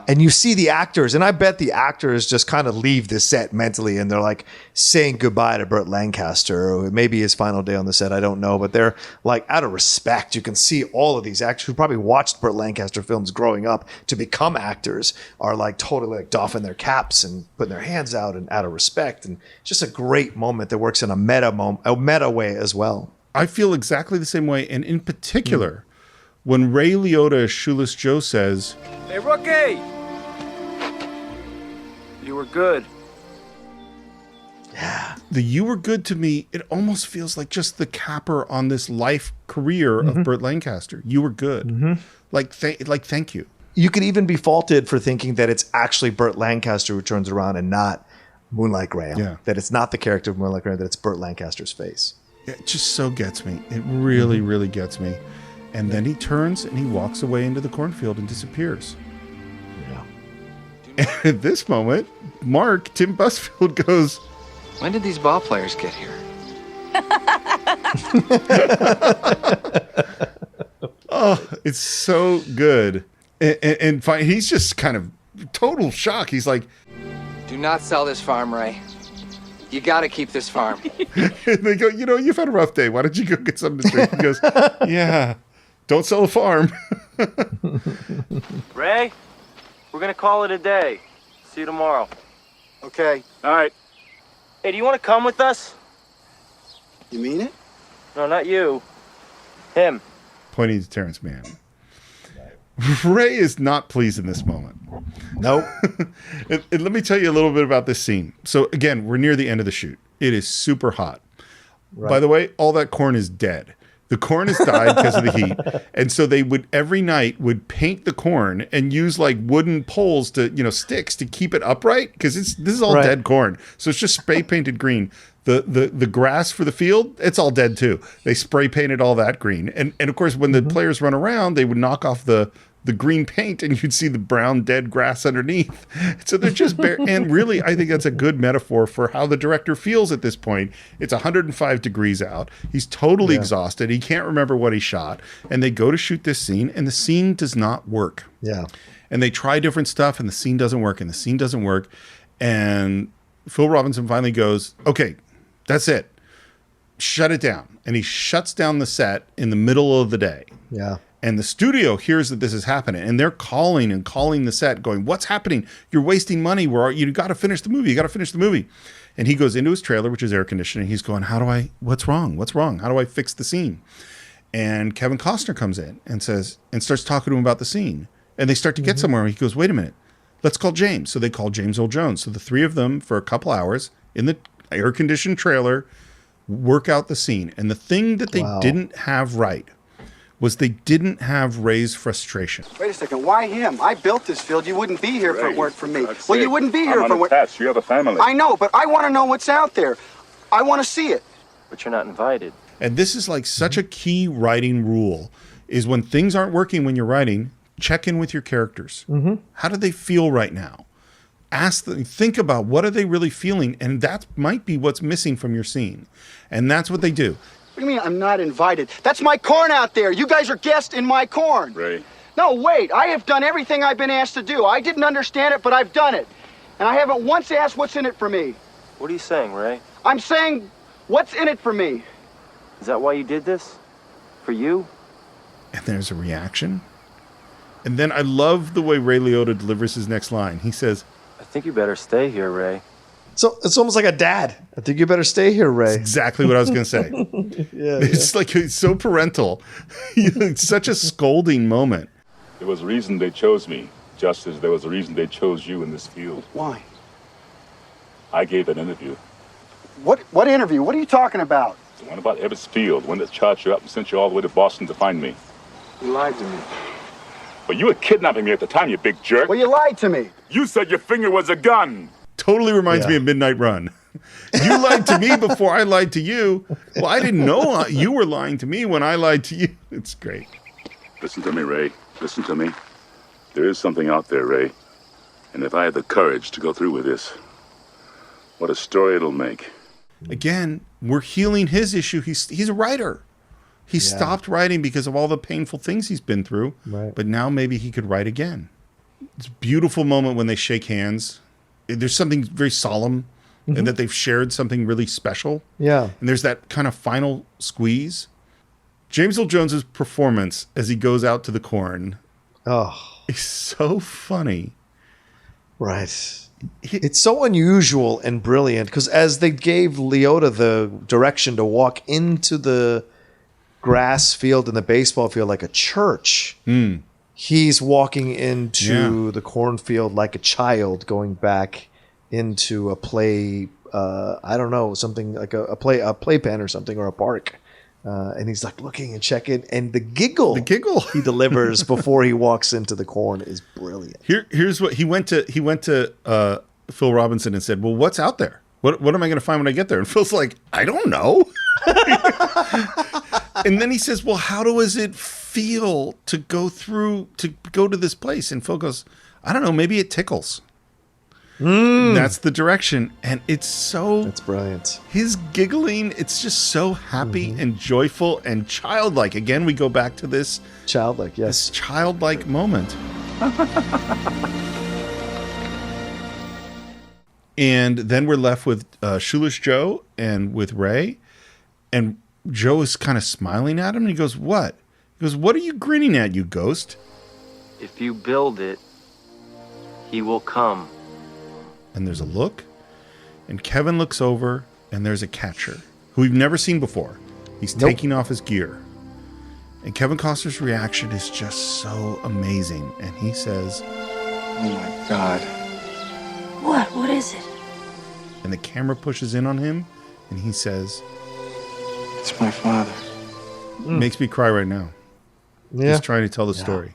And you see the actors, and I bet the actors just kind of leave the set mentally and they're like saying goodbye to Burt Lancaster, or maybe his final day on the set, I don't know, but they're like, out of respect, you can see all of these actors who probably watched Burt Lancaster films growing up to become actors are like totally like doffing their caps and putting their hands out and out of respect. And it's just a great moment that works in a meta way as well. I feel exactly the same way. And in particular, when Ray Liotta as Shoeless Joe says, hey, Rookie! You were good. Yeah. The you were good to me, it almost feels like just the capper on this life career of Burt Lancaster. You were good. Thank you. You could even be faulted for thinking that it's actually Burt Lancaster who turns around and not Moonlight Graham. Yeah. That it's not the character of Moonlight Graham, that it's Burt Lancaster's face. It just so gets me. It really, really gets me. And then he turns and he walks away into the cornfield and disappears. Yeah. And at this moment, Mark, Tim Busfield, goes, when did these ball players get here? Oh, it's so good. And he's just kind of total shock. He's like, do not sell this farm, Ray. You got to keep this farm. And they go, you've had a rough day. Why don't you go get something to drink? He goes, yeah, don't sell the farm. Ray, we're going to call it a day. See you tomorrow. Okay. All right. Hey, do you want to come with us? You mean it? No, not you. Him. Pointing to Terrence Mann. Ray is not pleased in this moment. Nope. And let me tell you a little bit about this scene. So again, we're near the end of the shoot. It is super hot. Right. By the way, all that corn is dead. The corn has died because of the heat. And so they would every night would paint the corn and use like wooden poles to, sticks to keep it upright, because this is all dead corn. So it's just spray painted green. The grass for the field, it's all dead too. They spray painted all that green. And of course, when the players run around, they would knock off the green paint and you'd see the brown dead grass underneath. So they're just bare. And really, I think that's a good metaphor for how the director feels at this point. It's 105 degrees out. He's totally exhausted. He can't remember what he shot. And they go to shoot this scene and the scene does not work. Yeah. And they try different stuff and the scene doesn't work and the scene doesn't work. And Phil Robinson finally goes, okay, that's it. Shut it down. And he shuts down the set in the middle of the day. Yeah. And the studio hears that this is happening, and they're calling the set, going, what's happening? You're wasting money. You got to finish the movie. You got to finish the movie. And he goes into his trailer, which is air conditioning. He's going, what's wrong? What's wrong? How do I fix the scene? And Kevin Costner comes in and starts talking to him about the scene. And they start to get somewhere. He goes, wait a minute. Let's call James. So they call James Earl Jones. So the three of them, for a couple hours in the air conditioned trailer, work out the scene. And the thing that they didn't have right was they didn't have Ray's frustration. Wait a second, why him? I built this field. You wouldn't be here if it weren't for me. Well, you wouldn't be here if it weren't. You have a family. I know, but I want to know what's out there. I want to see it. but you're not invited. And this is like such a key writing rule, is when things aren't working when you're writing, check in with your characters. How do they feel right now? Ask them, think about what are they really feeling, and that might be what's missing from your scene. And that's what they do. What do you mean I'm not invited? That's my corn out there. You guys are guests in my corn. Ray. No, wait. I have done everything I've been asked to do. I didn't understand it, but I've done it. And I haven't once asked what's in it for me. What are you saying, Ray? I'm saying, what's in it for me? Is that why you did this? For you? And there's a reaction. And then I love the way Ray Liotta delivers his next line. He says, I think you better stay here, Ray. So it's almost like a dad. I think you better stay here, Ray. That's exactly what I was going to say. It's like it's so parental. It's such a scolding moment. There was a reason they chose me, just as there was a reason they chose you in this field. Why? I gave an interview. What interview? What are you talking about? The one about Ebbets Field, the one that charged you up and sent you all the way to Boston to find me. You lied to me. But you were kidnapping me at the time, you big jerk. Well, you lied to me. You said your finger was a gun. Totally reminds me of Midnight Run. You lied to me before I lied to you. Well, I didn't know you were lying to me when I lied to you. It's great. Listen to me, Ray. Listen to me. There is something out there, Ray. And if I had the courage to go through with this, what a story it'll make. Again, we're healing his issue. He's a writer. He stopped writing because of all the painful things he's been through. Right. But now maybe he could write again. It's a beautiful moment when they shake hands. There's something very solemn and that they've shared something really special. Yeah. And there's that kind of final squeeze. James Earl Jones's performance as he goes out to the corn is so funny. Right. It's so unusual and brilliant because as they gave Liotta the direction to walk into the grass field and the baseball field like a church, he's walking into the cornfield like a child going back into a play, I don't know, something like a playpen or something, or a park. And he's like looking and checking, and the giggle he delivers before he walks into the corn is brilliant. Here's what he went to Phil Robinson and said, well, what's out there? What am I going to find when I get there? And Phil's like, I don't know. And then he says, well, how does it feel to go to this place? And Phil goes, I don't know, maybe it tickles. That's the direction. And that's brilliant. His giggling, it's just so happy and joyful and childlike. Again, we go back to this childlike, this childlike moment. And then we're left with Shoeless Joe and with Ray. And Joe is kind of smiling at him. And he goes, what? He goes, what are you grinning at, you ghost? If you build it, he will come. And there's a look. And Kevin looks over, and there's a catcher who we've never seen before. He's taking off his gear. And Kevin Costner's reaction is just so amazing. And he says, oh my God. What? What is it? And the camera pushes in on him, and he says, it's my father. Makes me cry right now. Yeah. He's trying to tell the story.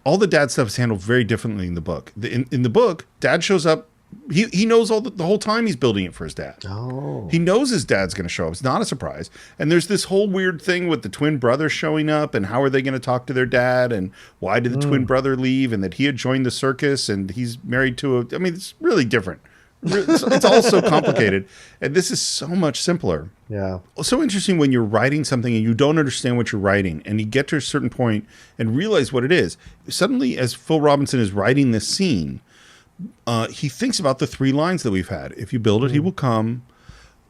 All the dad stuff is handled very differently in the book. In the book, dad shows up. He knows the whole time he's building it for his dad. Oh. He knows his dad's going to show up. It's not a surprise. And there's this whole weird thing with the twin brothers showing up and how are they going to talk to their dad and why did the twin brother leave and that he had joined the circus and he's married to it's really different. It's all so complicated. And this is so much simpler. Yeah. So interesting when you're writing something and you don't understand what you're writing and you get to a certain point and realize what it is. Suddenly, as Phil Robinson is writing this scene, he thinks about the 3 lines that we've had. If you build it, he will come,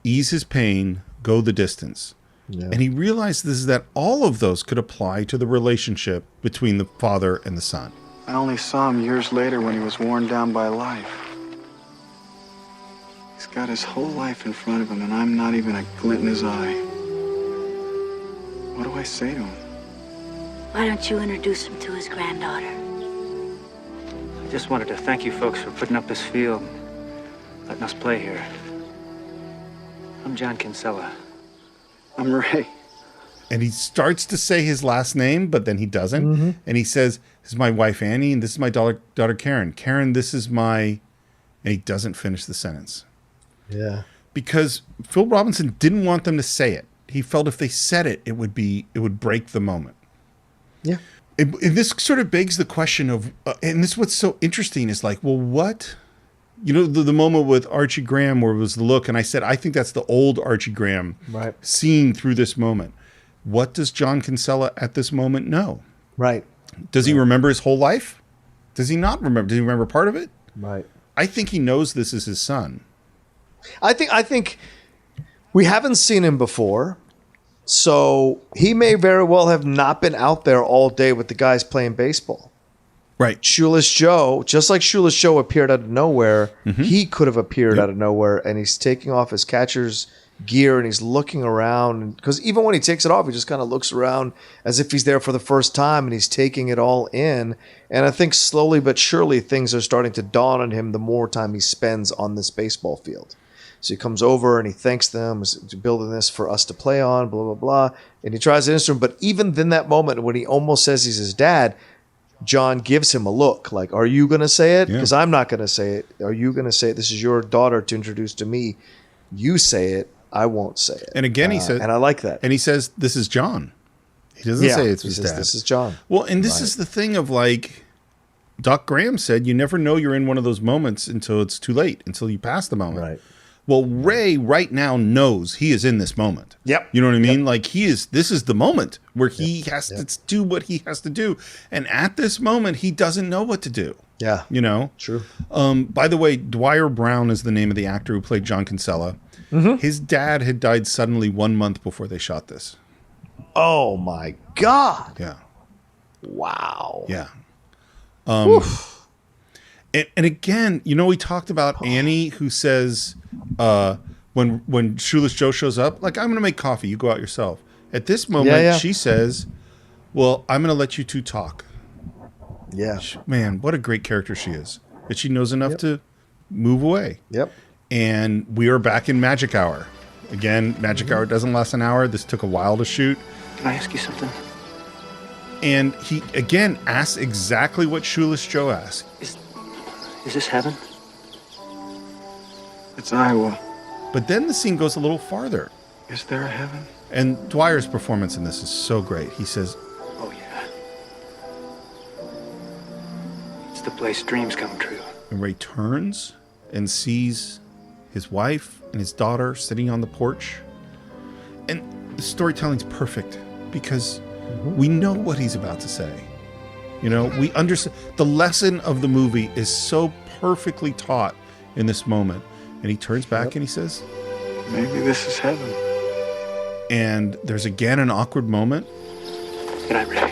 ease his pain, go the distance. Yeah. And he realizes that all of those could apply to the relationship between the father and the son. I only saw him years later when he was worn down by life. He's got his whole life in front of him, and I'm not even a glint in his eye. What do I say to him? Why don't you introduce him to his granddaughter? I just wanted to thank you folks for putting up this field and letting us play here. I'm John Kinsella. I'm Ray. And he starts to say his last name, but then he doesn't. And he says, this is my wife, Annie, and this is my daughter, Karen. Karen, this is my... And he doesn't finish the sentence. Yeah. because Phil Robinson didn't want them to say it. He felt if they said it, it would break the moment. Yeah. And this sort of begs the question of, and this is what's so interesting is like, well, what, the moment with Archie Graham where it was the look, and I said, I think that's the old Archie Graham seen through this moment. What does John Kinsella at this moment know? Right. Does he remember his whole life? Does he not remember? Does he remember part of it? Right. I think he knows this is his son. I think we haven't seen him before. So he may very well have not been out there all day with the guys playing baseball. Right. Shoeless Joe, just like Shoeless Joe appeared out of nowhere, he could have appeared out of nowhere, and he's taking off his catcher's gear and he's looking around. Because even when he takes it off, he just kind of looks around as if he's there for the first time and he's taking it all in. And I think slowly but surely things are starting to dawn on him the more time he spends on this baseball field. So he comes over and he thanks them for building this for us to play on, blah, blah, blah. And he tries an instrument. But even in that moment when he almost says he's his dad, John gives him a look like, are you going to say it? Because I'm not going to say it. Are you going to say it? This is your daughter to introduce to me. You say it. I won't say it. And again, he says, and I like that. And he says, this is John. He doesn't say it's his dad. This is John. Well, and this is the thing of like, Doc Graham said, you never know you're in one of those moments until it's too late, until you pass the moment. Right. Well, Ray right now knows he is in this moment. Yep. You know what I mean? Like this is the moment where he has to do what he has to do. And at this moment, he doesn't know what to do. Yeah. True. By the way, Dwyer Brown is the name of the actor who played John Kinsella. His dad had died suddenly 1 month before they shot this. Oh my God. Yeah. Wow. Yeah. And again, we talked about Annie who says, when Shoeless Joe shows up, like, I'm going to make coffee. You go out yourself. At this moment, she says, well, I'm going to let you two talk. Yeah. Man, what a great character she is. That she knows enough to move away. Yep. And we are back in Magic Hour. Again, Magic Hour doesn't last an hour. This took a while to shoot. Can I ask you something? And he, again, asks exactly what Shoeless Joe asked. Is this heaven? It's Iowa. But then the scene goes a little farther. Is there a heaven? And Dwyer's performance in this is so great. He says, oh, yeah. It's the place dreams come true. And Ray turns and sees his wife and his daughter sitting on the porch. And the storytelling's perfect because we know what he's about to say. We understand. The lesson of the movie is so perfectly taught in this moment. And he turns back and he says, maybe this is heaven. And there's again an awkward moment. Good night, Ray.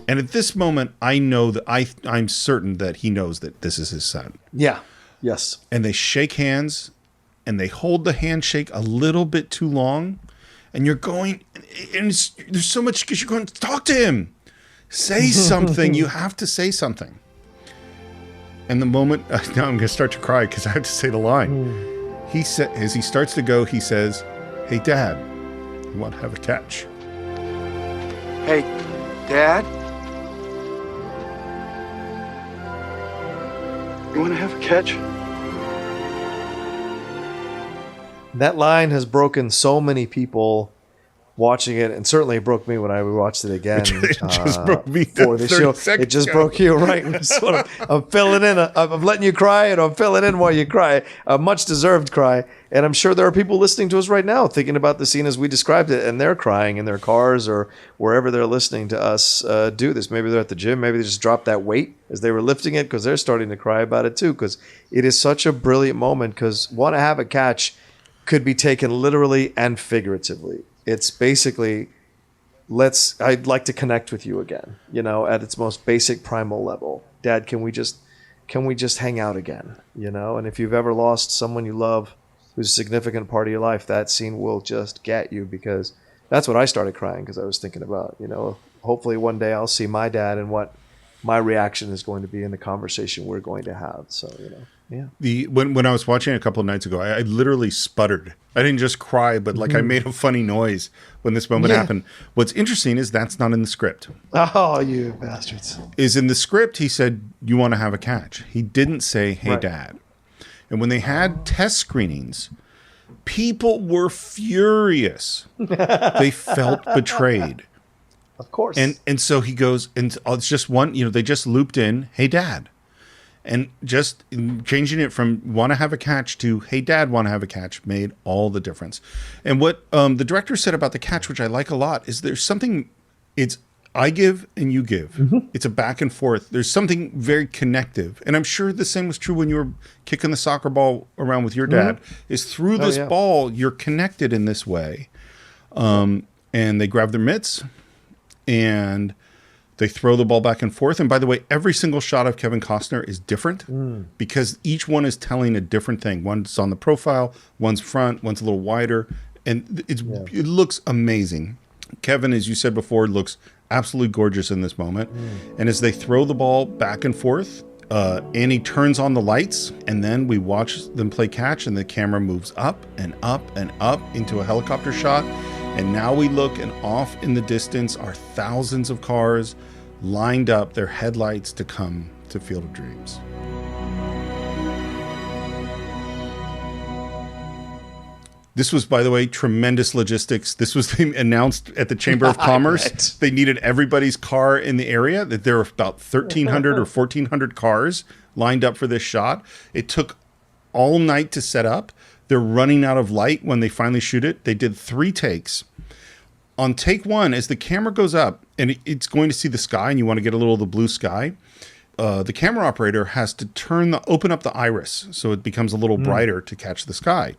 And at this moment, I know that I'm certain that he knows that this is his son. Yeah. Yes. And they shake hands and they hold the handshake a little bit too long. And you're going, and there's so much because you're going, talk to him. Say something. You have to say something. And the moment, now I'm going to start to cry because I have to say the line. He said, as he starts to go, he says, hey, Dad, you want to have a catch? Hey, Dad? You want to have a catch? That line has broken so many people watching it, and certainly it broke me when I watched it again. It just broke me for the show. It just broke you, right? I'm filling in. I'm letting you cry, and I'm filling in while you cry. A much-deserved cry. And I'm sure there are people listening to us right now thinking about the scene as we described it, and they're crying in their cars or wherever they're listening to us do this. Maybe they're at the gym. Maybe they just dropped that weight as they were lifting it because they're starting to cry about it too, because it is such a brilliant moment because Want to Have a Catch could be taken literally and figuratively. It's basically, I'd like to connect with you again, at its most basic primal level. Dad, can we just hang out again, And if you've ever lost someone you love who's a significant part of your life, that scene will just get you, because that's what I started crying because I was thinking about, hopefully one day I'll see my dad and what my reaction is going to be in the conversation we're going to have. So, yeah. When I was watching it a couple of nights ago, I literally sputtered. I didn't just cry, but I made a funny noise when this moment happened. What's interesting is that's not in the script. Oh, you bastards. Is in the script, he said, you want to have a catch. He didn't say, hey, Dad. And when they had test screenings, People were furious. They felt betrayed. Of course. And so he goes, and it's just one, they just looped in, "Hey, Dad." And just changing it from "want to have a catch" to "Hey, Dad, want to have a catch" made all the difference. And what the director said about the catch, which I like a lot, is there's something, it's I give and you give. Mm-hmm. It's a back and forth. There's something very connective. And I'm sure the same was true when you were kicking the soccer ball around with your dad, is through this ball, you're connected in this way. And they grab their mitts and they throw the ball back and forth. And by the way, every single shot of Kevin Costner is different because each one is telling a different thing. One's on the profile, one's front, one's a little wider. And it looks amazing. Kevin, as you said before, looks absolutely gorgeous in this moment. And as they throw the ball back and forth, Annie turns on the lights, and then we watch them play catch, and the camera moves up and up and up into a helicopter shot. And now we look, and off in the distance are thousands of cars lined up, their headlights to come to Field of Dreams. This was, by the way, tremendous logistics. This was announced at the Chamber of Commerce. They needed everybody's car in the area. That there were about 1,300 or 1,400 cars lined up for this shot. It took all night to set up. They're running out of light when they finally shoot it. They did 3 takes. On take 1, as the camera goes up and it's going to see the sky, and you want to get a little of the blue sky, the camera operator has to open up the iris so it becomes a little brighter to catch the sky.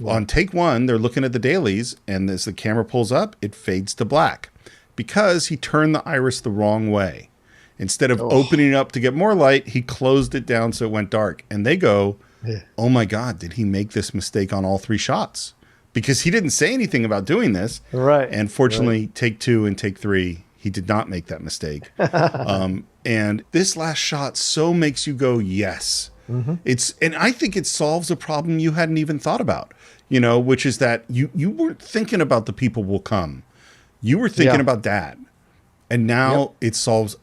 On take 1, they're looking at the dailies, and as the camera pulls up, it fades to black because he turned the iris the wrong way. Instead of opening it up to get more light, he closed it down so it went dark. And they go, "Oh my God, did he make this mistake on all 3 shots?" Because he didn't say anything about doing this. Right. And fortunately, take 2 and take 3, he did not make that mistake. And this last shot so makes you go, yes. And I think it solves a problem you hadn't even thought about, which is that you weren't thinking about the people will come. You were thinking about Dad. And now it solves,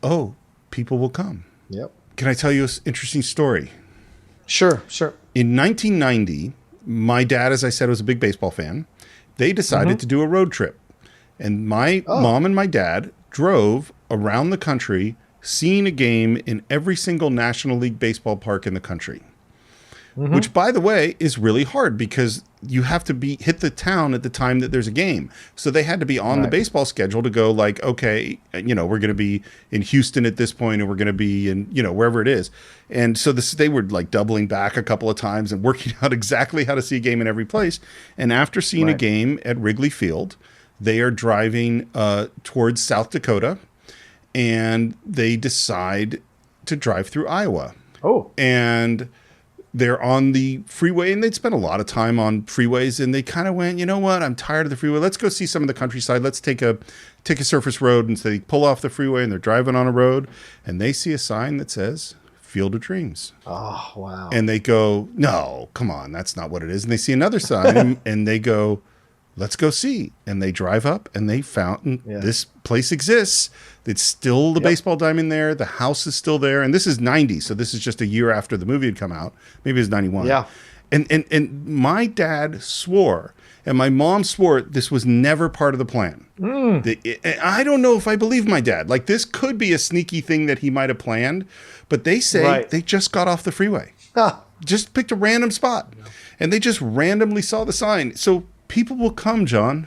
people will come. Yep. Can I tell you an interesting story? Sure. In 1990, my dad, as I said, was a big baseball fan. They decided to do a road trip. And my mom and my dad drove around the country seeing a game in every single National League baseball park in the country. Which, by the way, is really hard because you have to hit the town at the time that there's a game. So they had to be on the baseball schedule to go like, okay, we're going to be in Houston at this point, and we're going to be in, wherever it is. And so they were like doubling back a couple of times and working out exactly how to see a game in every place. And after seeing a game at Wrigley Field, they are driving towards South Dakota, and they decide to drive through Iowa. And they're on the freeway, and they'd spent a lot of time on freeways, and they kind of went, you know what? I'm tired of the freeway. Let's go see some of the countryside. Let's take a surface road. And so they pull off the freeway, and they're driving on a road, and they see a sign that says Field of Dreams. Oh, wow. And they go, no, come on. That's not what it is. And they see another sign, and they go, let's go see. And they drive up, and they found this place exists. It's still the baseball diamond there. The house is still there. And this is 90. So this is just a year after the movie had come out. Maybe it was 91. Yeah. And my dad swore, and my mom swore, this was never part of the plan. I don't know if I believe my dad. Like, this could be a sneaky thing that he might have planned. But they say they just got off the freeway. Just picked a random spot. And they just randomly saw the sign. So people will come, John.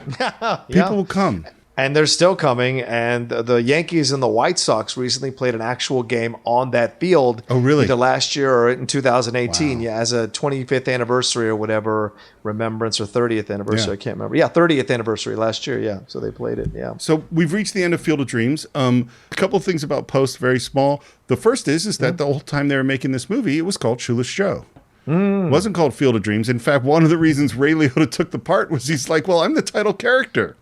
People will come. And they're still coming. And the Yankees and the White Sox recently played an actual game on that field. Oh, really? Either last year or in 2018. Wow. Yeah, as a 25th anniversary or whatever, remembrance, or 30th anniversary. I can't remember. Yeah, 30th anniversary last year. Yeah, so they played it. Yeah. So we've reached the end of Field of Dreams. A couple of things about Post, very small. The first is that the whole time they were making this movie, it was called Shoeless Joe. It wasn't called Field of Dreams. In fact, one of the reasons Ray Liotta took the part was he's like, well, I'm the title character.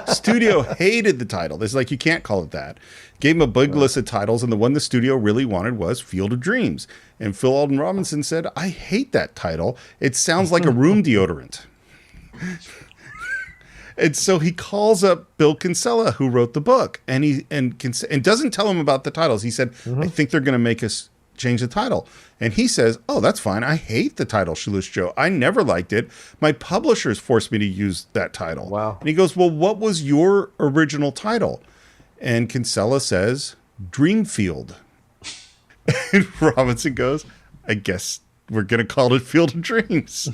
Studio hated the title. It's like, you can't call it that. Gave him a big list of titles, and the one the studio really wanted was Field of Dreams. And Phil Alden Robinson said, I hate that title. It sounds like a room deodorant. And so he calls up Bill Kinsella, who wrote the book, and doesn't tell him about the titles. He said, I think they're going to make us change the title. And he says, oh, that's fine. I hate the title Shoeless Joe. I never liked it. My publishers forced me to use that title. Wow. And he goes, well, what was your original title? And Kinsella says, Dreamfield. And Robinson goes, I guess we're going to call it Field of Dreams.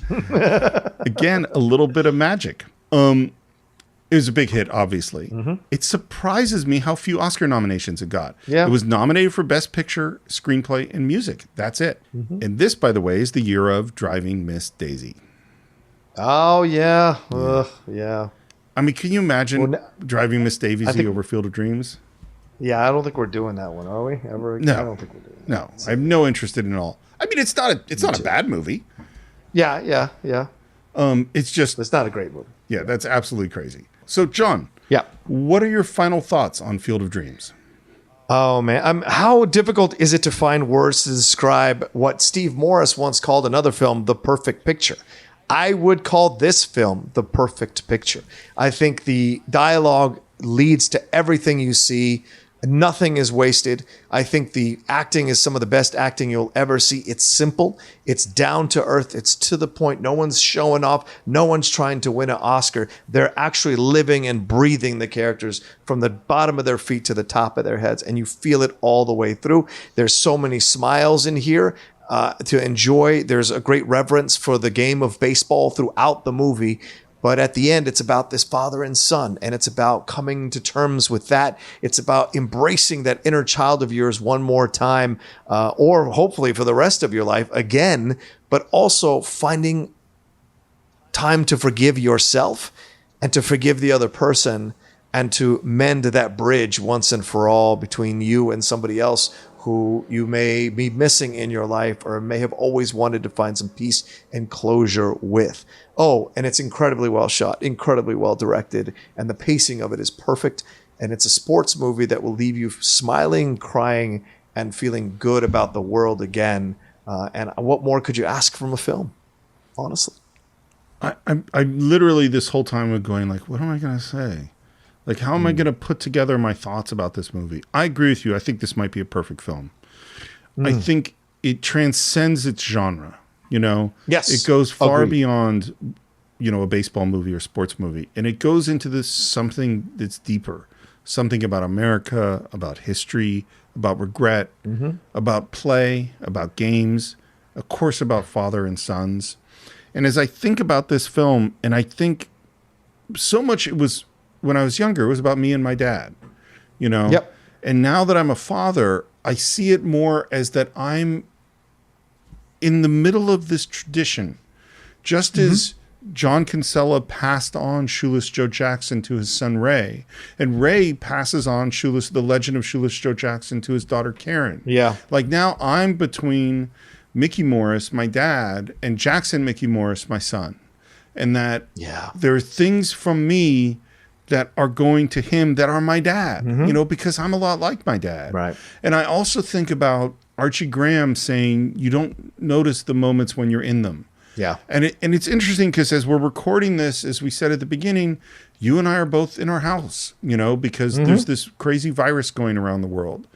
Again, a little bit of magic. It was a big hit, obviously. It surprises me how few Oscar nominations it got. Yeah. It was nominated for Best Picture, Screenplay, and Music. That's it. And this, by the way, is the year of Driving Miss Daisy. Oh, yeah. Yeah. I mean, can you imagine Driving Miss Daisy over Field of Dreams? Yeah, I don't think we're doing that one, are we? Ever? No. I don't think we're doing that. No, I have no interest in it at all. I mean, it's not a bad movie. Yeah. It's just... It's not a great movie. Yeah, that's absolutely crazy. So, John, yeah, what are your final thoughts on Field of Dreams? Oh, man. How difficult is it to find words to describe what Steve Morris once called another film the perfect picture? I would call this film the perfect picture. I think the dialogue leads to everything you see. Nothing is wasted. I think the acting is some of the best acting you'll ever see. It's simple. It's down to earth. It's to the point. No one's showing off. No one's trying to win an Oscar. They're actually living and breathing the characters from the bottom of their feet to the top of their heads. And you feel it all the way through. There's so many smiles in here to enjoy. There's a great reverence for the game of baseball throughout the movie. But at the end, it's about this father and son, and it's about coming to terms with that. It's about embracing that inner child of yours one more time, or hopefully for the rest of your life again, but also finding time to forgive yourself and to forgive the other person and to mend that bridge once and for all between you and somebody else who you may be missing in your life or may have always wanted to find some peace and closure with. Oh, and it's incredibly well shot, incredibly well directed, and the pacing of it is perfect. And it's a sports movie that will leave you smiling, crying, and feeling good about the world again. And what more could you ask from a film, honestly? I literally this whole time was going like, what am I going to say? Like, how am I going to put together my thoughts about this movie? I agree with you. I think this might be a perfect film. I think it transcends its genre. You know, yes, it goes far beyond, you know, a baseball movie or sports movie. And it goes into this something that's deeper, something about America, about history, about regret, about play, about games, of course, about father and sons. And as I think about this film, and I think so much it was, when I was younger, it was about me and my dad, you know? Yep. And now that I'm a father, I see it more as that I'm in the middle of this tradition, just as John Kinsella passed on Shoeless Joe Jackson to his son Ray, and Ray passes on the legend of Shoeless Joe Jackson to his daughter Karen. Yeah. Like now I'm between Mickey Morris, my dad, and Jackson Mickey Morris, my son. And that there are things from me that are going to him that are my dad, you know, because I'm a lot like my dad. Right. And I also think about Archie Graham saying, you don't notice the moments when you're in them. Yeah. And it's interesting because as we're recording this, as we said at the beginning, you and I are both in our house, you know, because there's this crazy virus going around the world.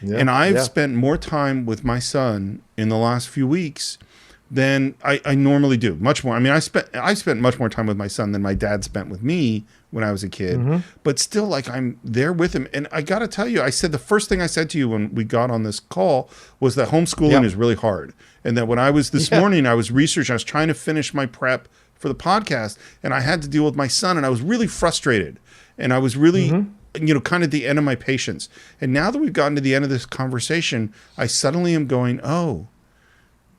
Yeah. And I've spent more time with my son in the last few weeks than I normally do. Much more. I mean, I spent much more time with my son than my dad spent with me when I was a kid, but still, like, I'm there with him. And I got to tell you, the first thing I said to you when we got on this call was that homeschooling is really hard. And that when I was this morning, I was researching, I was trying to finish my prep for the podcast, and I had to deal with my son, and I was really frustrated. And I was really, you know, kind of at the end of my patience. And now that we've gotten to the end of this conversation, I suddenly am going, oh,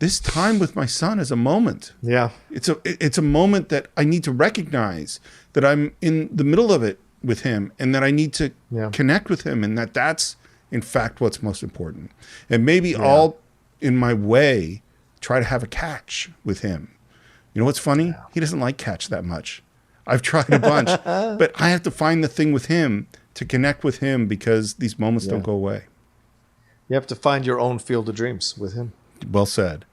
this time with my son is a moment. Yeah. It's a moment that I need to recognize that I'm in the middle of it with him, and that I need to connect with him, and that's in fact what's most important. And maybe I'll, in my way, try to have a catch with him. You know what's funny? Yeah. He doesn't like catch that much. I've tried a bunch, but I have to find the thing with him to connect with him because these moments don't go away. You have to find your own field of dreams with him. Well said.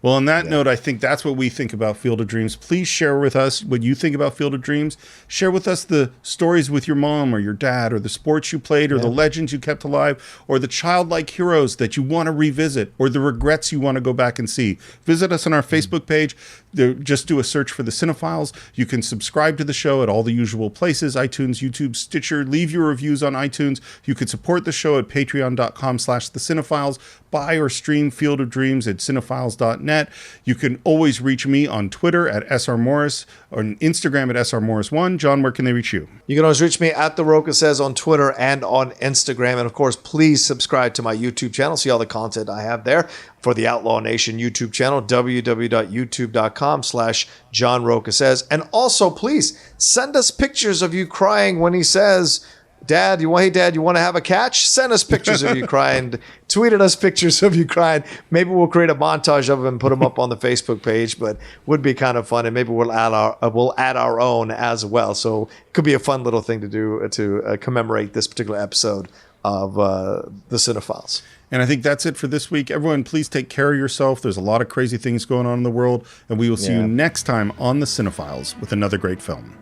Well, on that note, I think that's what we think about Field of Dreams. Please share with us what you think about Field of Dreams. Share with us the stories with your mom or your dad, or the sports you played, or the legends you kept alive, or the childlike heroes that you want to revisit, or the regrets you want to go back and see. Visit us on our Facebook page. Just do a search for the Cine-Files. You can subscribe to the show at all the usual places: iTunes, YouTube, Stitcher. Leave your reviews on iTunes. You can support the show at patreon.com/thecine-files. Buy or stream Field of Dreams at cinephiles.net. You can always reach me on Twitter at SRMorris, or on Instagram at SRMorris1. John, where can they reach you? You can always reach me at The Rocha Says on Twitter and on Instagram. And of course, please subscribe to my YouTube channel. See all the content I have there for the Outlaw Nation YouTube channel, www.youtube.com/John Rocha Says. And also, please send us pictures of you crying when he says, Dad, you want to have a catch? Send us pictures of you crying. Tweet at us pictures of you crying. Maybe we'll create a montage of them and put them up on the Facebook page, but would be kind of fun. And maybe we'll add our own as well. So it could be a fun little thing to do to commemorate this particular episode of the Cine-Files. And I think that's it for this week. Everyone, please take care of yourself. There's a lot of crazy things going on in the world, and we will see you next time on the Cine-Files with another great film.